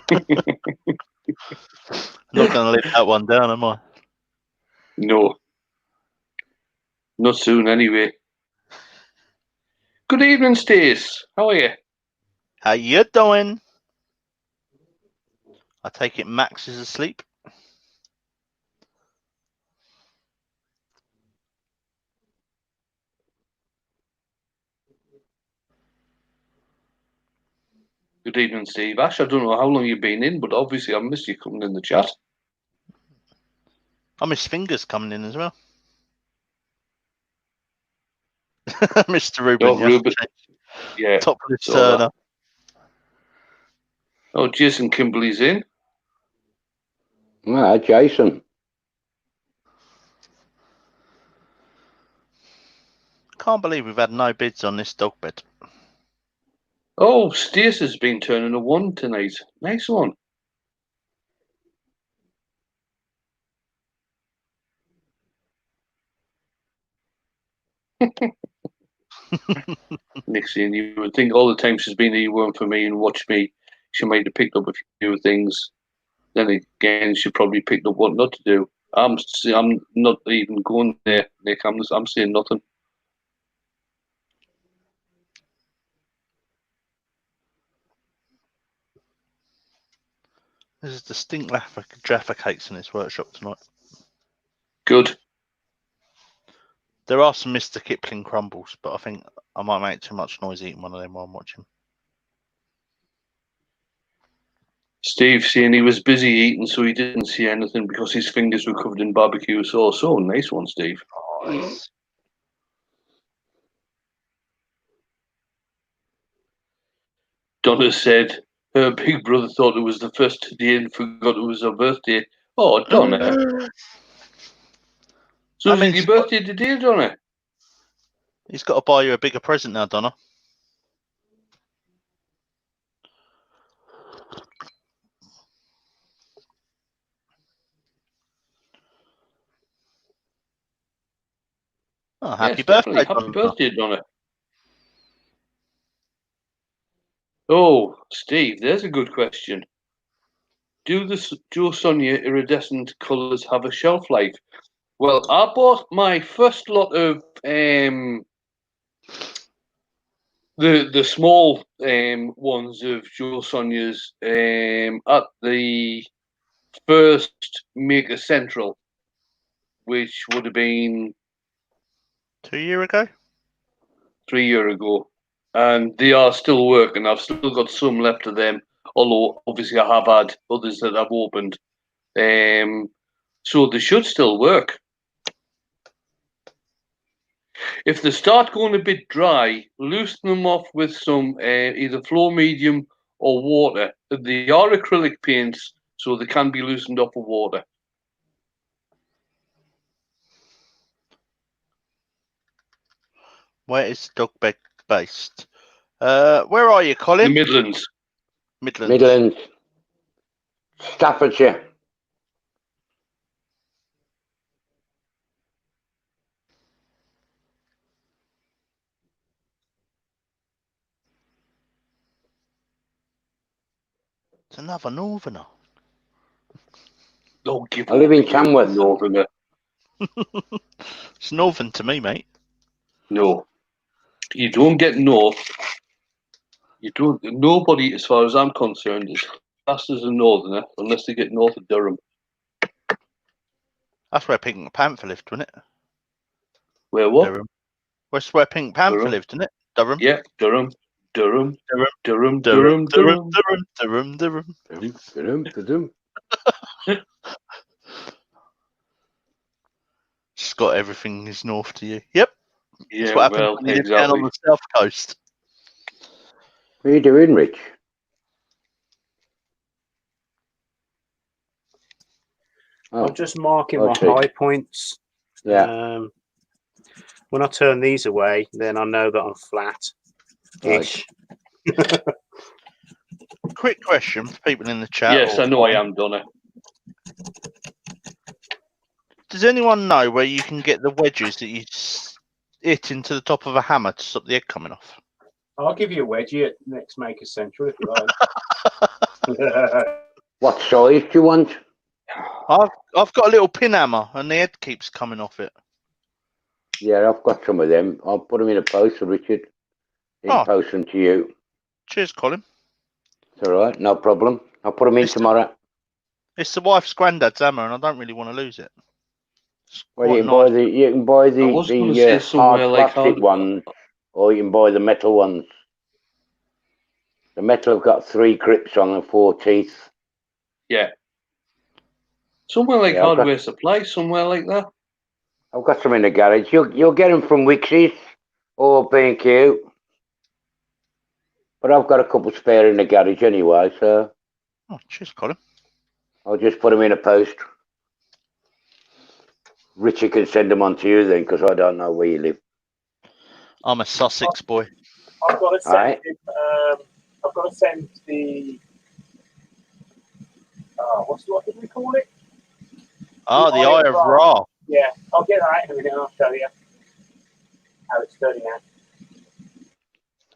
Speaker 2: not going to leave that one down, am I?
Speaker 7: No. Not soon, anyway. Good evening, Stace. How are you?
Speaker 2: How you doing? I take it Max is asleep.
Speaker 7: Good evening, Steve. Ash, I don't know how long you've been in, but obviously I've missed you coming in the chat.
Speaker 2: I miss Fingers coming in as well. Mr. Rubin,
Speaker 7: Oh, Reuben. Yeah.
Speaker 2: topless
Speaker 7: saw
Speaker 2: Turner.
Speaker 7: that. Oh, Jason Kimberley's in.
Speaker 4: Ah, Jason.
Speaker 2: Can't believe we've had no bids on this dog bed.
Speaker 7: Oh, Stace has been turning a 1 tonight. Nice one. Nixie, and you would think all the time she's been here, you weren't for me and watched me, she might have picked up a few things. Then again, she probably picked up what not to do. I'm not even going there, Nick. I'm saying nothing.
Speaker 2: There's distinct Jaffa cakes in this workshop tonight.
Speaker 7: Good.
Speaker 2: There are some Mr. Kipling crumbles, but I think I might make too much noise eating one of them while I'm watching.
Speaker 7: Steve saying he was busy eating, so he didn't see anything because his fingers were covered in barbecue sauce. Oh, nice one, Steve.
Speaker 2: Nice.
Speaker 7: Donna said her big brother thought it was the first day and forgot it was her birthday. Oh, Donna. So
Speaker 2: I
Speaker 7: is
Speaker 2: mean,
Speaker 7: it your birthday today, Donna?
Speaker 2: He's got to buy you a bigger present now, Donna. Oh, happy birthday,
Speaker 7: Happy
Speaker 2: Donna.
Speaker 7: birthday, Donna. Oh, Steve, there's a good question. Do the Joe Sonia iridescent colours have a shelf life? Well, I bought my first lot of the small ones of Joe Sonia's at the first Maker Central, which would have been
Speaker 2: 2 years ago.
Speaker 7: 3 years ago, and they are still working. I've still got some left of them, although obviously I have had others that I've opened. So they should still work. If they start going a bit dry, loosen them off with some either floor medium or water. They are acrylic paints, so they can be loosened off with water.
Speaker 2: Where is dog bed based? Where are you, Colin?
Speaker 7: The Midlands.
Speaker 2: Midlands.
Speaker 4: Midlands. Staffordshire.
Speaker 2: another northerner.
Speaker 7: Don't give
Speaker 4: I live
Speaker 7: up,
Speaker 4: in
Speaker 7: you
Speaker 4: Tamworth.
Speaker 7: Northerner.
Speaker 2: It's northern to me, mate.
Speaker 7: No, you don't get north. You don't. Nobody, as far as I'm concerned, is classed as a northerner unless they get north of Durham.
Speaker 2: That's where Pink Panther lived, wasn't it?
Speaker 7: Where what?
Speaker 2: Durham. That's where Pink Panther
Speaker 7: Durham.
Speaker 2: lived, isn't it? Durham.
Speaker 7: Yeah, Durham, Durham,
Speaker 2: Durham.
Speaker 7: Durham,
Speaker 2: Durham.
Speaker 7: Durham,
Speaker 2: Durham.
Speaker 7: Durham.
Speaker 2: Durham. Just got everything is north to you. Yep. That's
Speaker 7: Yeah,
Speaker 2: what happens
Speaker 7: well,
Speaker 2: when you live down on
Speaker 7: exactly.
Speaker 2: the south coast.
Speaker 4: What are you doing, Rich?
Speaker 1: I'm just marking
Speaker 4: I
Speaker 1: my
Speaker 4: see.
Speaker 1: high points.
Speaker 4: Yeah.
Speaker 1: When I turn these away, then I know that I'm flat-ish.
Speaker 2: Quick question for people in the chat.
Speaker 7: Yes,
Speaker 2: or
Speaker 7: I know I am, Donna.
Speaker 2: Does anyone know where you can get the wedges that you hit into the top of a hammer to stop the egg coming off?
Speaker 1: I'll give you a wedgie at next Maker Central if you like.
Speaker 4: What size do you want?
Speaker 2: I've got a little pin hammer and the head keeps coming off it.
Speaker 4: Yeah, I've got some of them. I'll put them in a post for Richard. He'll post them to you.
Speaker 2: Cheers, Colin.
Speaker 4: It's all right, no problem. I'll put them in tomorrow.
Speaker 2: It's the wife's granddad's hammer, and I don't really want to lose it.
Speaker 4: Well, you can buy
Speaker 7: I was going to say
Speaker 4: hard
Speaker 7: somewhere like
Speaker 4: plastic ones, or you can buy the metal ones. The metal have got 3 grips on and 4 teeth.
Speaker 7: Yeah. Somewhere like
Speaker 4: Yeah, I've got-
Speaker 7: Hardware Supply, somewhere like that.
Speaker 4: I've got some in the garage. You'll get them from Wixie's or B&Q. But I've got a couple spare in the garage anyway, so
Speaker 2: Oh, cheers, Colin.
Speaker 4: I'll just put them in a post. Richie can send them on to you then, because I don't know where you live.
Speaker 2: I'm a Sussex boy.
Speaker 1: I've got to send.
Speaker 4: Alright.
Speaker 1: I've got to send the. What did we call it?
Speaker 2: Ah, the Eye of Ra.
Speaker 1: Yeah, I'll get that in a minute and I'll show you how it's turning out.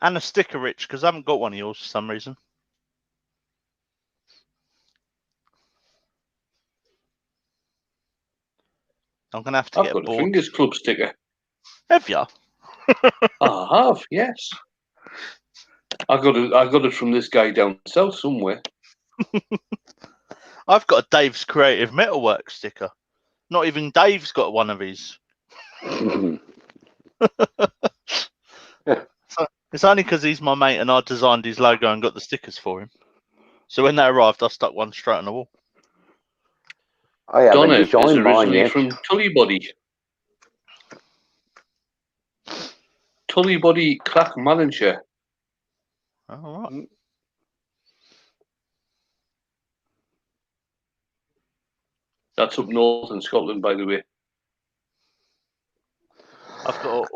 Speaker 2: And a sticker, Rich, because I haven't got one of yours for some reason. I'm going to have to
Speaker 7: I've
Speaker 2: get a
Speaker 7: got a
Speaker 2: board.
Speaker 7: Fingers Club sticker.
Speaker 2: Have you?
Speaker 7: I have, yes. I got it from this guy down south somewhere.
Speaker 2: I've got a Dave's Creative Metalwork sticker. Not even Dave's got one of his. So it's only because he's my mate and I designed his logo and got the stickers for him. So when they arrived, I stuck one straight on the wall.
Speaker 4: I haven't
Speaker 7: Donna is
Speaker 4: designed mine
Speaker 7: originally
Speaker 4: yet.
Speaker 7: from Tullybody. Tullybody, Clackmannanshire.
Speaker 2: All right.
Speaker 7: That's up north in Scotland, by the way.
Speaker 2: I've got all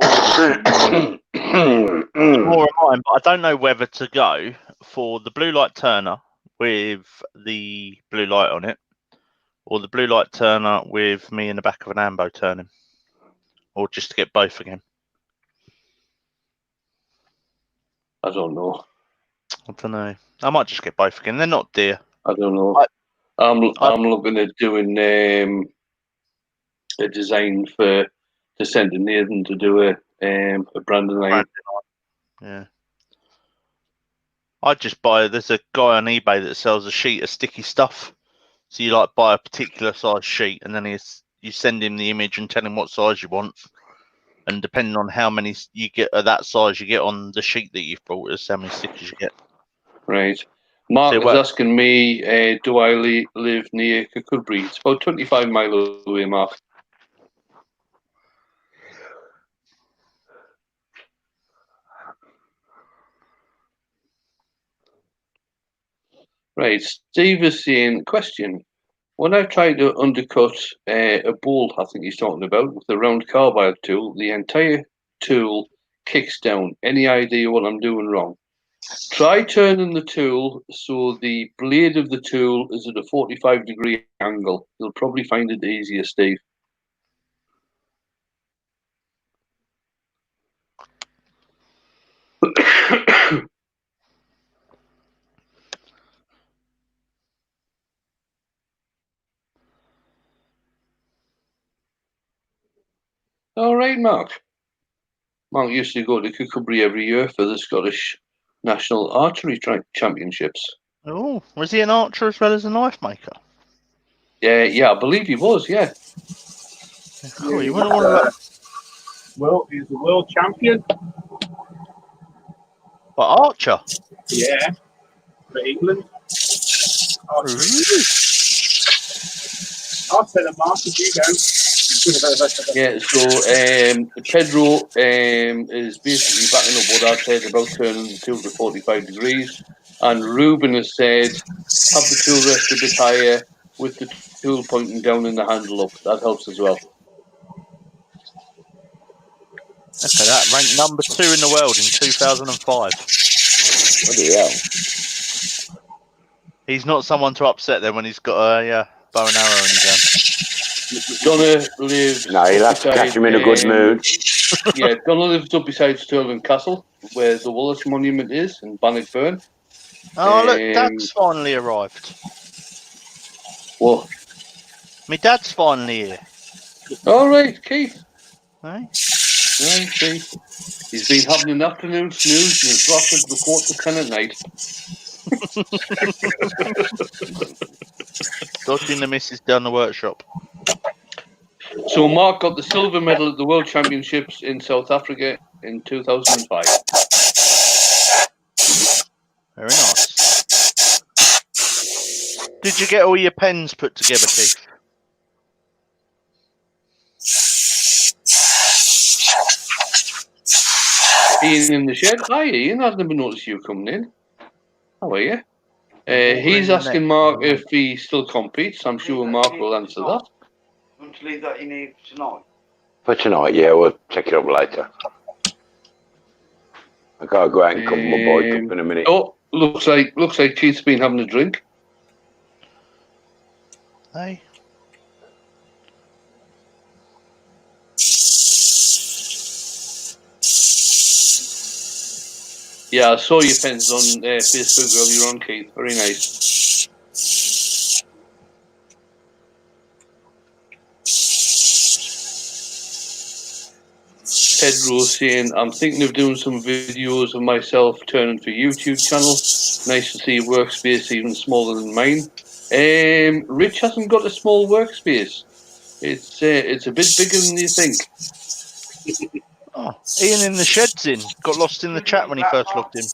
Speaker 2: more of mine, but I don't know whether to go for the blue light turner with the blue light on it, or the blue light turner with me in the back of an ambo turning, or just to get both again.
Speaker 7: I don't know.
Speaker 2: I don't know. I might just get both again. They're not dear.
Speaker 7: I don't know. I'm looking at doing a design to send to Nathan to do a branding line.
Speaker 2: Yeah. I just buy. There's a guy on eBay that sells a sheet of sticky stuff. So you like buy a particular size sheet, and then you send him the image and tell him what size you want, and depending on how many you get of that size you get on the sheet that you've brought, is how many stickers you get.
Speaker 7: Right. Mark is asking me, do I live near Kirkcudbright? It's about 25 miles away, Mark. Right. Steve is saying, question. When I tried to undercut a bolt, I think he's talking about, with a round carbide tool, the entire tool kicks down. Any idea what I'm doing wrong? Try turning the tool so the blade of the tool is at a 45-degree angle. You'll probably find it easier, Steve. All right, Mark. Mark used to go to Kukubri every year for the Scottish National Archery Championships.
Speaker 2: Oh, was he an archer as well as a knife maker?
Speaker 7: Yeah, I believe he was. Yeah.
Speaker 2: Cool. You wouldn't want to.
Speaker 6: Well, he's the world champion.
Speaker 2: But Archer?
Speaker 6: Yeah, for England. I'll tell him, Mark, if you go.
Speaker 7: Yeah, so Pedro is basically backing up what I said about turning the tool to 45 degrees. And Ruben has said, have the tool rest a bit higher with the tool pointing down and the handle up. That helps as well.
Speaker 2: Look at that, ranked number 2 in the world in 2005.
Speaker 4: Bloody hell.
Speaker 2: He's not someone to upset then when he's got a bow and arrow in his hand.
Speaker 7: Donna lives...
Speaker 4: No, you'll have to catch him in a good mood.
Speaker 7: Yeah, Donna lives up beside Stirling Castle, where the Wallace Monument is, in Bannockburn.
Speaker 2: Oh, look, Dad's finally arrived.
Speaker 7: What?
Speaker 2: My dad's finally here.
Speaker 7: All right, Keith.
Speaker 2: Hey?
Speaker 7: Right, Keith. He's been having an afternoon snooze and has lasted the 10:15 at night.
Speaker 2: Dodging the missus down the workshop.
Speaker 7: So Mark got the silver medal at the World Championships in South Africa in 2005.
Speaker 2: Very nice. Did you get all your pens put together, Keith?
Speaker 7: Ian in the shed. Hi, Ian. I've never noticed you coming in. How are you? He's asking Mark if he still competes. I'm sure Mark will answer that.
Speaker 8: Want to leave that in here tonight?
Speaker 4: For tonight, yeah, we'll check it up later. I gotta go out and cover my boy up in a minute.
Speaker 7: Oh, looks like Keith's been having a drink.
Speaker 2: Hey.
Speaker 7: Yeah, I saw your pens on Facebook earlier on, Keith. Very nice. Pedro saying, I'm thinking of doing some videos of myself turning for YouTube channel. Nice to see a workspace even smaller than mine. Rich hasn't got a small workspace. It's a bit bigger than you think.
Speaker 2: Oh, Ian in the shed's in. Got lost in the chat when he first logged in.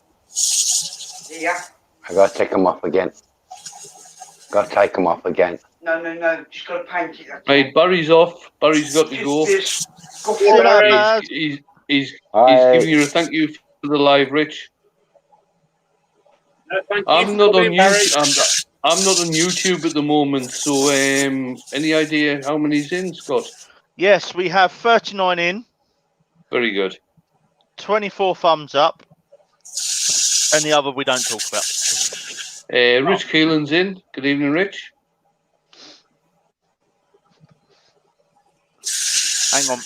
Speaker 8: Yeah.
Speaker 4: I gotta take them off again.
Speaker 8: No, just got to paint it.
Speaker 7: Right, Barry's off. Barry's got to go.
Speaker 8: Go
Speaker 2: See you later, Baz.
Speaker 7: He's giving you a thank you for the live, Rich.
Speaker 6: Thank you
Speaker 7: I'm
Speaker 6: for
Speaker 7: not on
Speaker 6: coming, Barry.
Speaker 7: YouTube. I'm not on YouTube at the moment. So, any idea how many's in, Scott?
Speaker 2: Yes, we have 39 in,
Speaker 7: Very good.
Speaker 2: 24 thumbs up, and the other we don't talk about.
Speaker 7: Rich Keelan's in. Good evening, Rich.
Speaker 2: Hang on.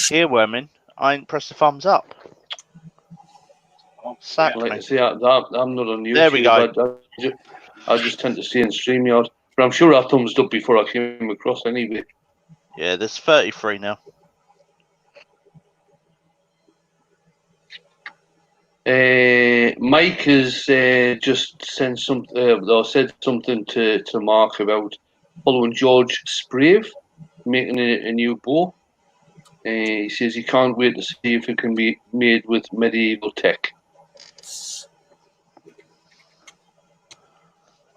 Speaker 2: Here, Wormin, I ain't pressed the thumbs up. Sack me.
Speaker 7: See, I'm not on YouTube.
Speaker 2: There we go.
Speaker 7: I just tend to see in StreamYard. But I'm sure I thumbs up before I came across anyway.
Speaker 2: Yeah, there's 33 now.
Speaker 7: Mike has just sent something, or said something to Mark about following George Sprave making a new bow. He says he can't wait to see if it can be made with medieval tech.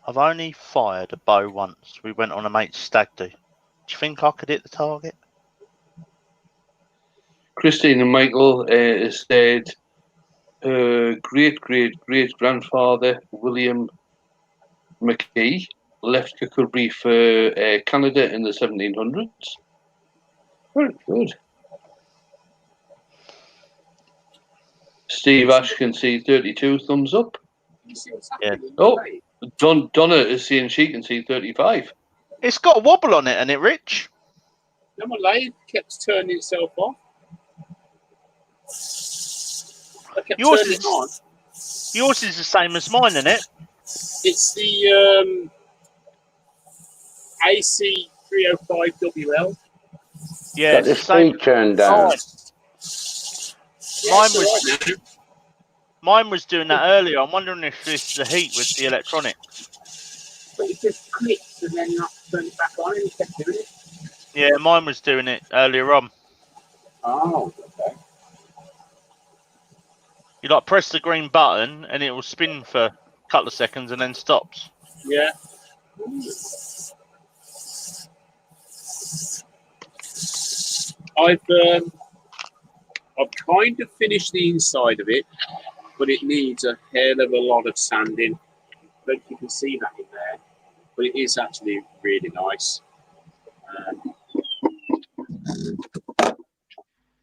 Speaker 2: I've only fired a bow once. We went on a mate's stag do. Do you think I could hit the target?
Speaker 7: Christine and Michael has said her great-great-great-grandfather, William McKee, left Kukubri for Canada in the 1700s. Very good. Steve Ash can see 32 thumbs up.
Speaker 2: Yeah.
Speaker 7: Oh, Donna is saying she can see 35.
Speaker 2: It's got a wobble on it, and it, Rich.
Speaker 6: No, my lathe kept turning itself off. I kept
Speaker 2: Yours
Speaker 6: turning
Speaker 2: is-
Speaker 6: it on.
Speaker 2: Yours is the same as mine, isn't it?
Speaker 6: It's the AC 305 WL.
Speaker 2: Yeah,
Speaker 4: Got the
Speaker 2: it's the same.
Speaker 4: speed turned down.
Speaker 2: Mine was doing that earlier. I'm wondering if it's the heat with the electronic.
Speaker 6: But it just clicks and then you have to turn it back on and you kept doing it.
Speaker 2: Yeah, mine was doing it earlier on.
Speaker 6: Oh, okay.
Speaker 2: You like press the green button and it will spin for a couple of seconds and then stops.
Speaker 6: Yeah. I've kind of finished the inside of it, but it needs a hell of a lot of sanding. I don't know if you can see that in there, but it is actually really nice.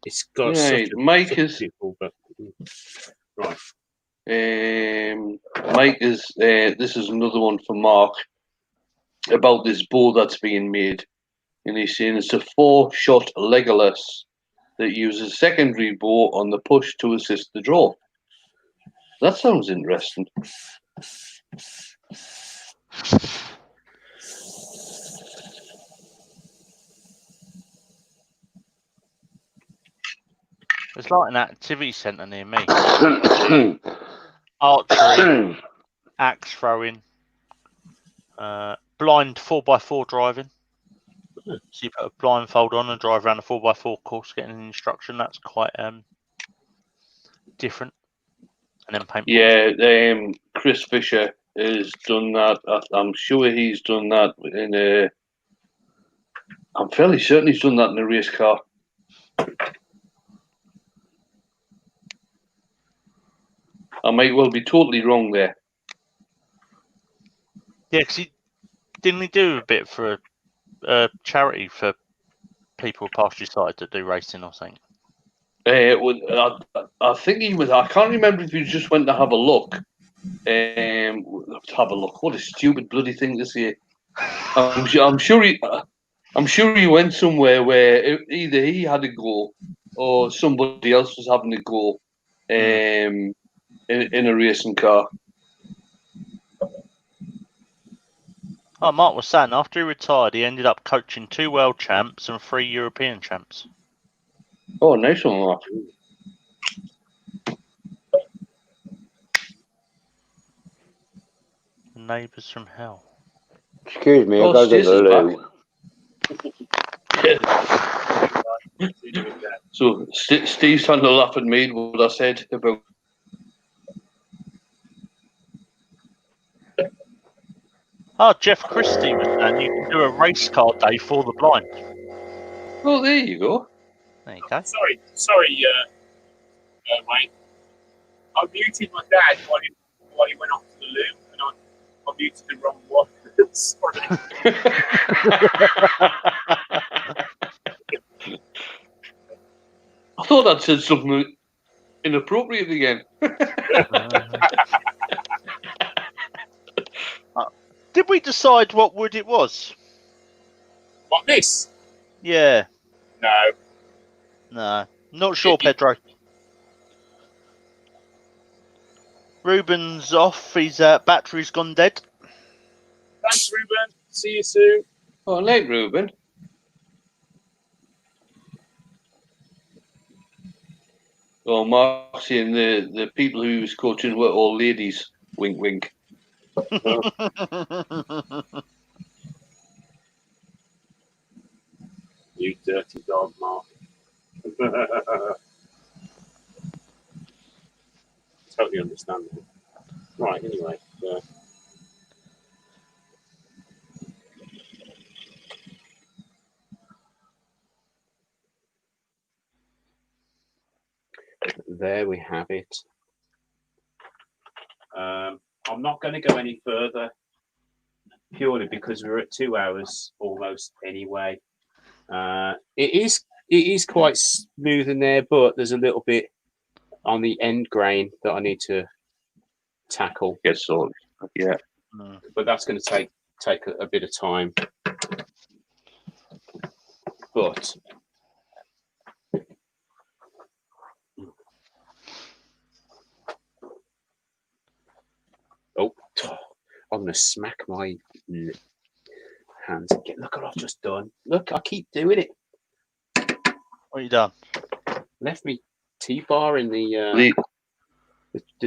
Speaker 6: It's got
Speaker 7: Right, Mike is
Speaker 6: right.
Speaker 7: Mike is. This is another one for Mark about this bow that's being made, and he's saying it's a 4-shot Legolas that uses secondary bow on the push to assist the draw. That sounds interesting.
Speaker 2: There's like an activity centre near me. Archery, axe throwing, blind 4x4 driving. So you put a blindfold on and drive around a 4x4 course, getting an instruction. That's quite different. And then paintball.
Speaker 7: Yeah, Chris Fisher has done that. I'm sure he's done that in a. I'm fairly certain he's done that in a race car. I might well be totally wrong there.
Speaker 2: Yeah, because didn't he do a bit for a charity for people past your side that do racing or something?
Speaker 7: I think he was. I can't remember if he just went to have a look. Have a look. What a stupid bloody thing to say. I'm sure he went somewhere where either he had a go or somebody else was having a go in a racing car.
Speaker 2: Oh, Mark was saying after he retired, he ended up coaching 2 world champs and 3 European champs.
Speaker 7: Oh, nice one, Mark.
Speaker 2: Neighbours from hell.
Speaker 4: Excuse me,
Speaker 7: Oh,
Speaker 4: I've got to go to the
Speaker 7: loo. So Steve's trying to laugh at me what I said about.
Speaker 2: Oh, Jeff Christie was saying you can do a race car day for the blind.
Speaker 7: Oh, there you go.
Speaker 2: There you go.
Speaker 6: Sorry, Wayne. I muted my dad while he went off to the loo, and I muted the wrong one. Sorry.
Speaker 7: I thought I'd said something inappropriate again.
Speaker 2: Did we decide what wood it was?
Speaker 6: What, this?
Speaker 2: Yeah.
Speaker 6: No.
Speaker 2: Not sure, Pedro. Ruben's off. His battery's gone dead.
Speaker 6: Thanks, Ruben. See you soon.
Speaker 7: Oh, late, Ruben. Well, Mark saying the people who he was coaching were all ladies. Wink, wink.
Speaker 6: You dirty dog, Mark. Totally understandable. Right, anyway. There we have it. I'm not going to go any further, purely because we're at 2 hours almost anyway. It is quite smooth in there, but there's a little bit on the end grain that I need to tackle.
Speaker 7: Yes, so yeah.
Speaker 6: But that's going to take a bit of time. But I'm going to smack my
Speaker 1: hands. Look what I've just done. Look, I keep doing it.
Speaker 2: What you done?
Speaker 1: Left me T-bar in the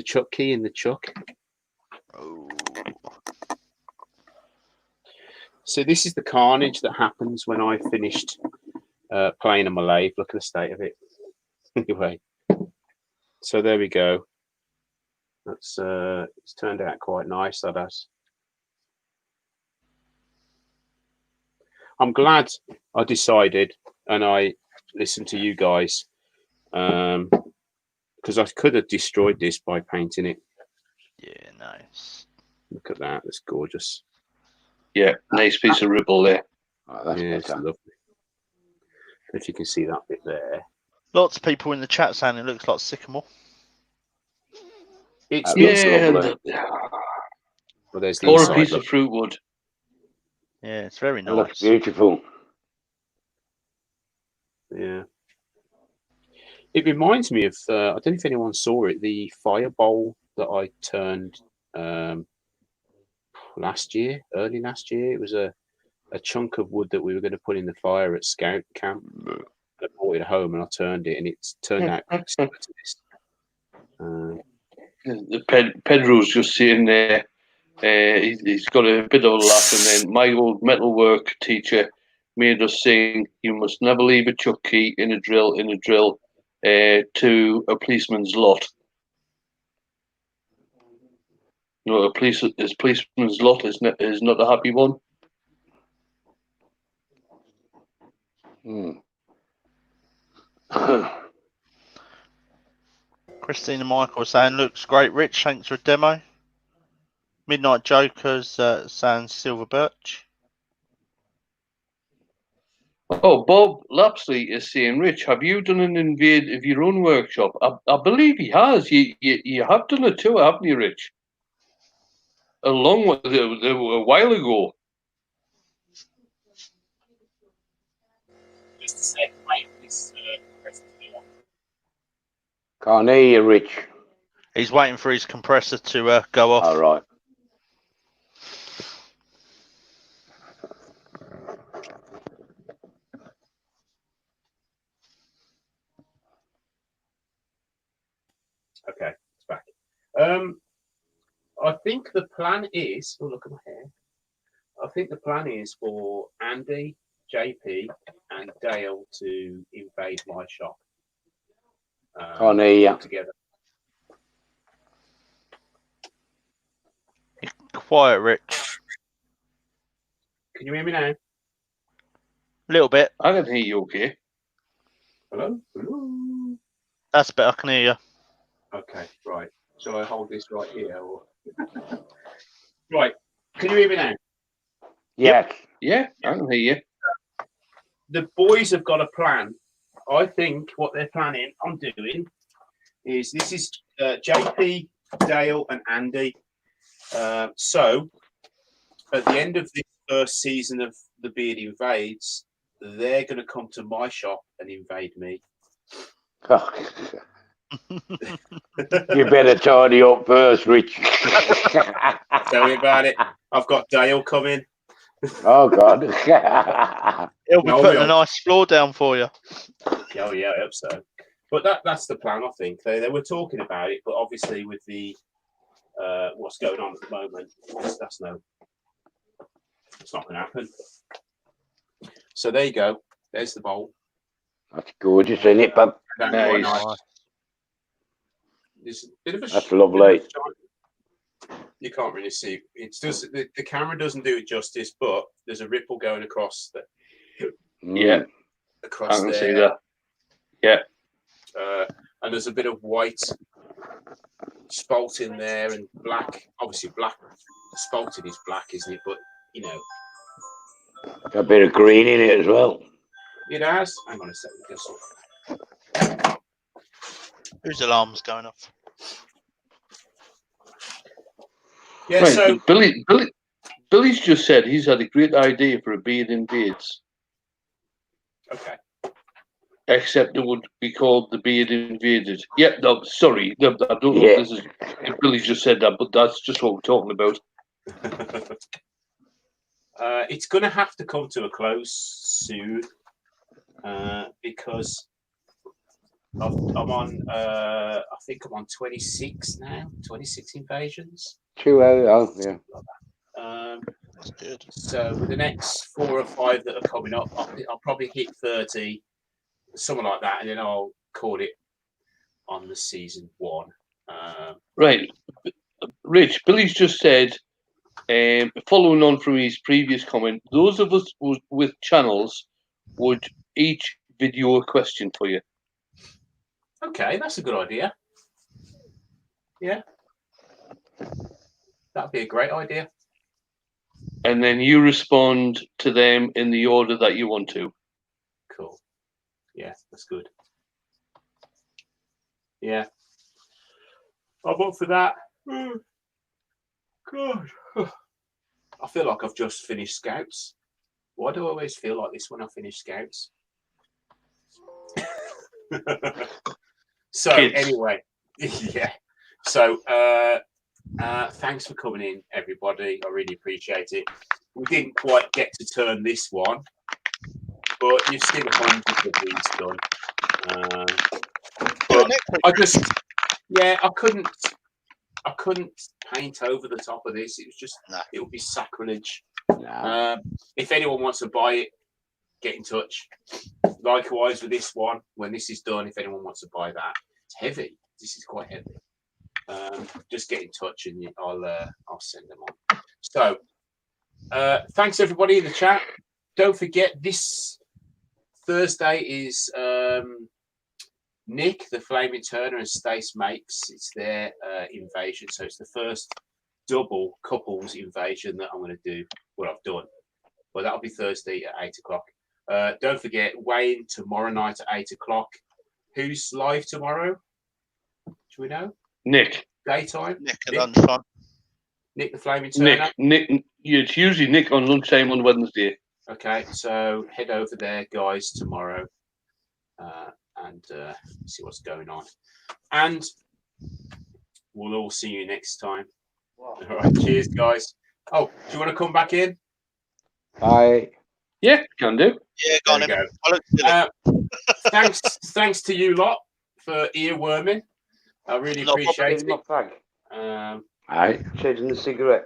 Speaker 1: chuck key in the chuck.
Speaker 2: Oh.
Speaker 1: So this is the carnage that happens when I finished playing on my lathe. Look at the state of it. Anyway, so there we go. That's it's turned out quite nice. That has. I'm glad I decided and I listened to you guys, because I could have destroyed this by painting it.
Speaker 2: Yeah, nice.
Speaker 1: Look at that. That's gorgeous.
Speaker 7: Yeah, nice piece of ripple there.
Speaker 4: Oh, that's
Speaker 1: Yeah, it's
Speaker 4: better.
Speaker 1: lovely. If you can see that bit there.
Speaker 2: Lots of people in the chat saying it looks like sycamore.
Speaker 1: It's
Speaker 4: That looks
Speaker 7: Yeah,
Speaker 4: lovely.
Speaker 1: well, there's the
Speaker 7: or a
Speaker 1: inside
Speaker 7: piece
Speaker 1: look.
Speaker 7: of fruit wood.
Speaker 2: Yeah, it's very
Speaker 4: It looks
Speaker 2: nice.
Speaker 4: beautiful.
Speaker 1: Yeah. It reminds me of, I don't know if anyone saw it, the fire bowl that I turned last year, early last year. It was a chunk of wood that we were going to put in the fire at Scout Camp. I brought it home and I turned it, and it's turned out quite similar to this.
Speaker 7: Pedro's just sitting there. He's got a bit of a laugh, and then my old metalwork teacher made us sing, "You must never leave a chuck key in a drill to a policeman's lot." You know, his policeman's lot is not a happy one.
Speaker 4: Hmm.
Speaker 2: Christina Michael saying looks great, Rich. Thanks for a demo. Midnight Jokers saying silver birch.
Speaker 7: Oh, Bob Lapsley is saying, "Rich, have you done an invade of your own workshop?" I believe he has. You have done it too, haven't you, Rich? A while ago.
Speaker 6: Just a sec, wait for this compressor to go on.
Speaker 4: Can't hear you, Rich.
Speaker 2: He's waiting for his compressor to go off.
Speaker 4: All right.
Speaker 1: Okay, it's back. I think the plan is, oh, look at my hair. I think the plan is for Andy, JP, and Dale to invade my shop.
Speaker 4: Can't hear you.
Speaker 1: Together.
Speaker 2: Quiet, Rich.
Speaker 1: Can you hear me now?
Speaker 2: A little bit.
Speaker 7: I can hear you okay.
Speaker 1: Hello? Hello?
Speaker 2: That's better. I can hear you.
Speaker 1: Okay, right. Shall I hold this right here? Or... right. Can you hear me now?
Speaker 4: Yes.
Speaker 7: Yeah, I can hear you.
Speaker 1: The boys have got a plan. I think what they're planning on doing is this is JP, Dale, and Andy. So at the end of this first season of The Beard Invades, they're going to come to my shop and invade me.
Speaker 4: You better tidy up first, Rich.
Speaker 1: Tell me about it. I've got Dale coming.
Speaker 4: Oh, God.
Speaker 2: He'll be
Speaker 1: No,
Speaker 2: putting
Speaker 1: we
Speaker 2: a nice floor down for you.
Speaker 1: Oh yeah, I hope so. But that's the plan. I think they were talking about it, but obviously with the what's going on at the moment, it's not going to happen. So there you go. There's the bowl.
Speaker 4: That's gorgeous, isn't it, Bob?
Speaker 1: Quite
Speaker 7: Nice.
Speaker 1: nice. It's a bit of a
Speaker 4: That's lovely.
Speaker 1: You can't really see. It's just the camera doesn't do it justice, but there's a ripple going across
Speaker 7: Yeah,
Speaker 1: across
Speaker 7: I can
Speaker 1: there.
Speaker 7: see that. Yeah.
Speaker 1: And there's a bit of white spalt in there and black. Obviously, black. Spalted is black, isn't it? But you know,
Speaker 4: A bit of green in it as well.
Speaker 1: it has. Hang on a second.
Speaker 2: Whose alarm's going off?
Speaker 1: Yeah.
Speaker 7: Right,
Speaker 1: So
Speaker 7: Billy's just said he's had a great idea for a Beard Invades,
Speaker 1: okay.
Speaker 7: except it would be called the Beard Invaded. Yeah, no, sorry, no, I don't know
Speaker 4: Yeah.
Speaker 7: if Billy's just said that, but that's just what we're talking about.
Speaker 1: It's going to have to come to a close soon because I'm on. I think I'm on 26 now. 26 invasions.
Speaker 4: 2 hours, yeah.
Speaker 2: That's good.
Speaker 1: So with the next 4 or 5 that are coming up, I'll probably hit 30, something like that, and then I'll call it on the season 1.
Speaker 7: Right, Rich. Billy's just said, following on from his previous comment, those of us with channels would each video a question for you.
Speaker 1: Okay, that's a good idea. Yeah, that'd be a great idea.
Speaker 7: And then you respond to them in the order that you want to.
Speaker 1: Cool. Yeah, that's good. Yeah. I'm up for that. God. I feel like I've just finished Scouts. Why do I always feel like this when I finish Scouts? So
Speaker 7: Kids.
Speaker 1: anyway, yeah. So thanks for coming in, everybody. I really appreciate it. We didn't quite get to turn this one, but you've still 100 of these done. But I just, yeah, I couldn't paint over the top of this. It was just, it would be sacrilege. If anyone wants to buy it, get in touch. Likewise with this one, when this is done, if anyone wants to buy that, it's heavy. This is quite heavy. Just get in touch and I'll send them on. So thanks everybody in the chat. Don't forget this Thursday is Nick, the Flaming Turner, and Stace Makes. It's their invasion, so it's the first double couples invasion that I'm going to do. What I've done, well, that'll be Thursday at 8 o'clock. Don't forget Wayne tomorrow night at 8 o'clock. Who's live tomorrow? Do we know?
Speaker 7: Nick.
Speaker 1: Daytime.
Speaker 2: Nick at lunchtime.
Speaker 1: Nick the Flaming Turner.
Speaker 7: Nick. It's usually Nick on lunchtime on Wednesday.
Speaker 1: Okay, so head over there, guys, tomorrow, and see what's going on. And we'll all see you next time. All right, cheers, guys. Oh, do you want to come back in?
Speaker 4: Bye.
Speaker 7: Yeah, can do.
Speaker 2: Yeah, go on.
Speaker 1: There we go. Thanks to you lot for earworming. I really appreciate it.
Speaker 4: Aye.
Speaker 8: Trading the cigarette.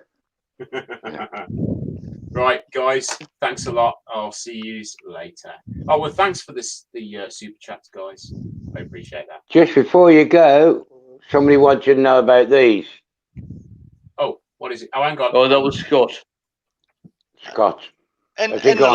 Speaker 1: Right, guys. Thanks a lot. I'll see you later. Oh well, thanks for the super chats, guys. I appreciate that.
Speaker 4: Just before you go, somebody wants you to know about these.
Speaker 1: Oh, what is it? Oh, hang on.
Speaker 7: Oh, that was Scott.
Speaker 4: Scott.
Speaker 2: And
Speaker 4: Has he gone?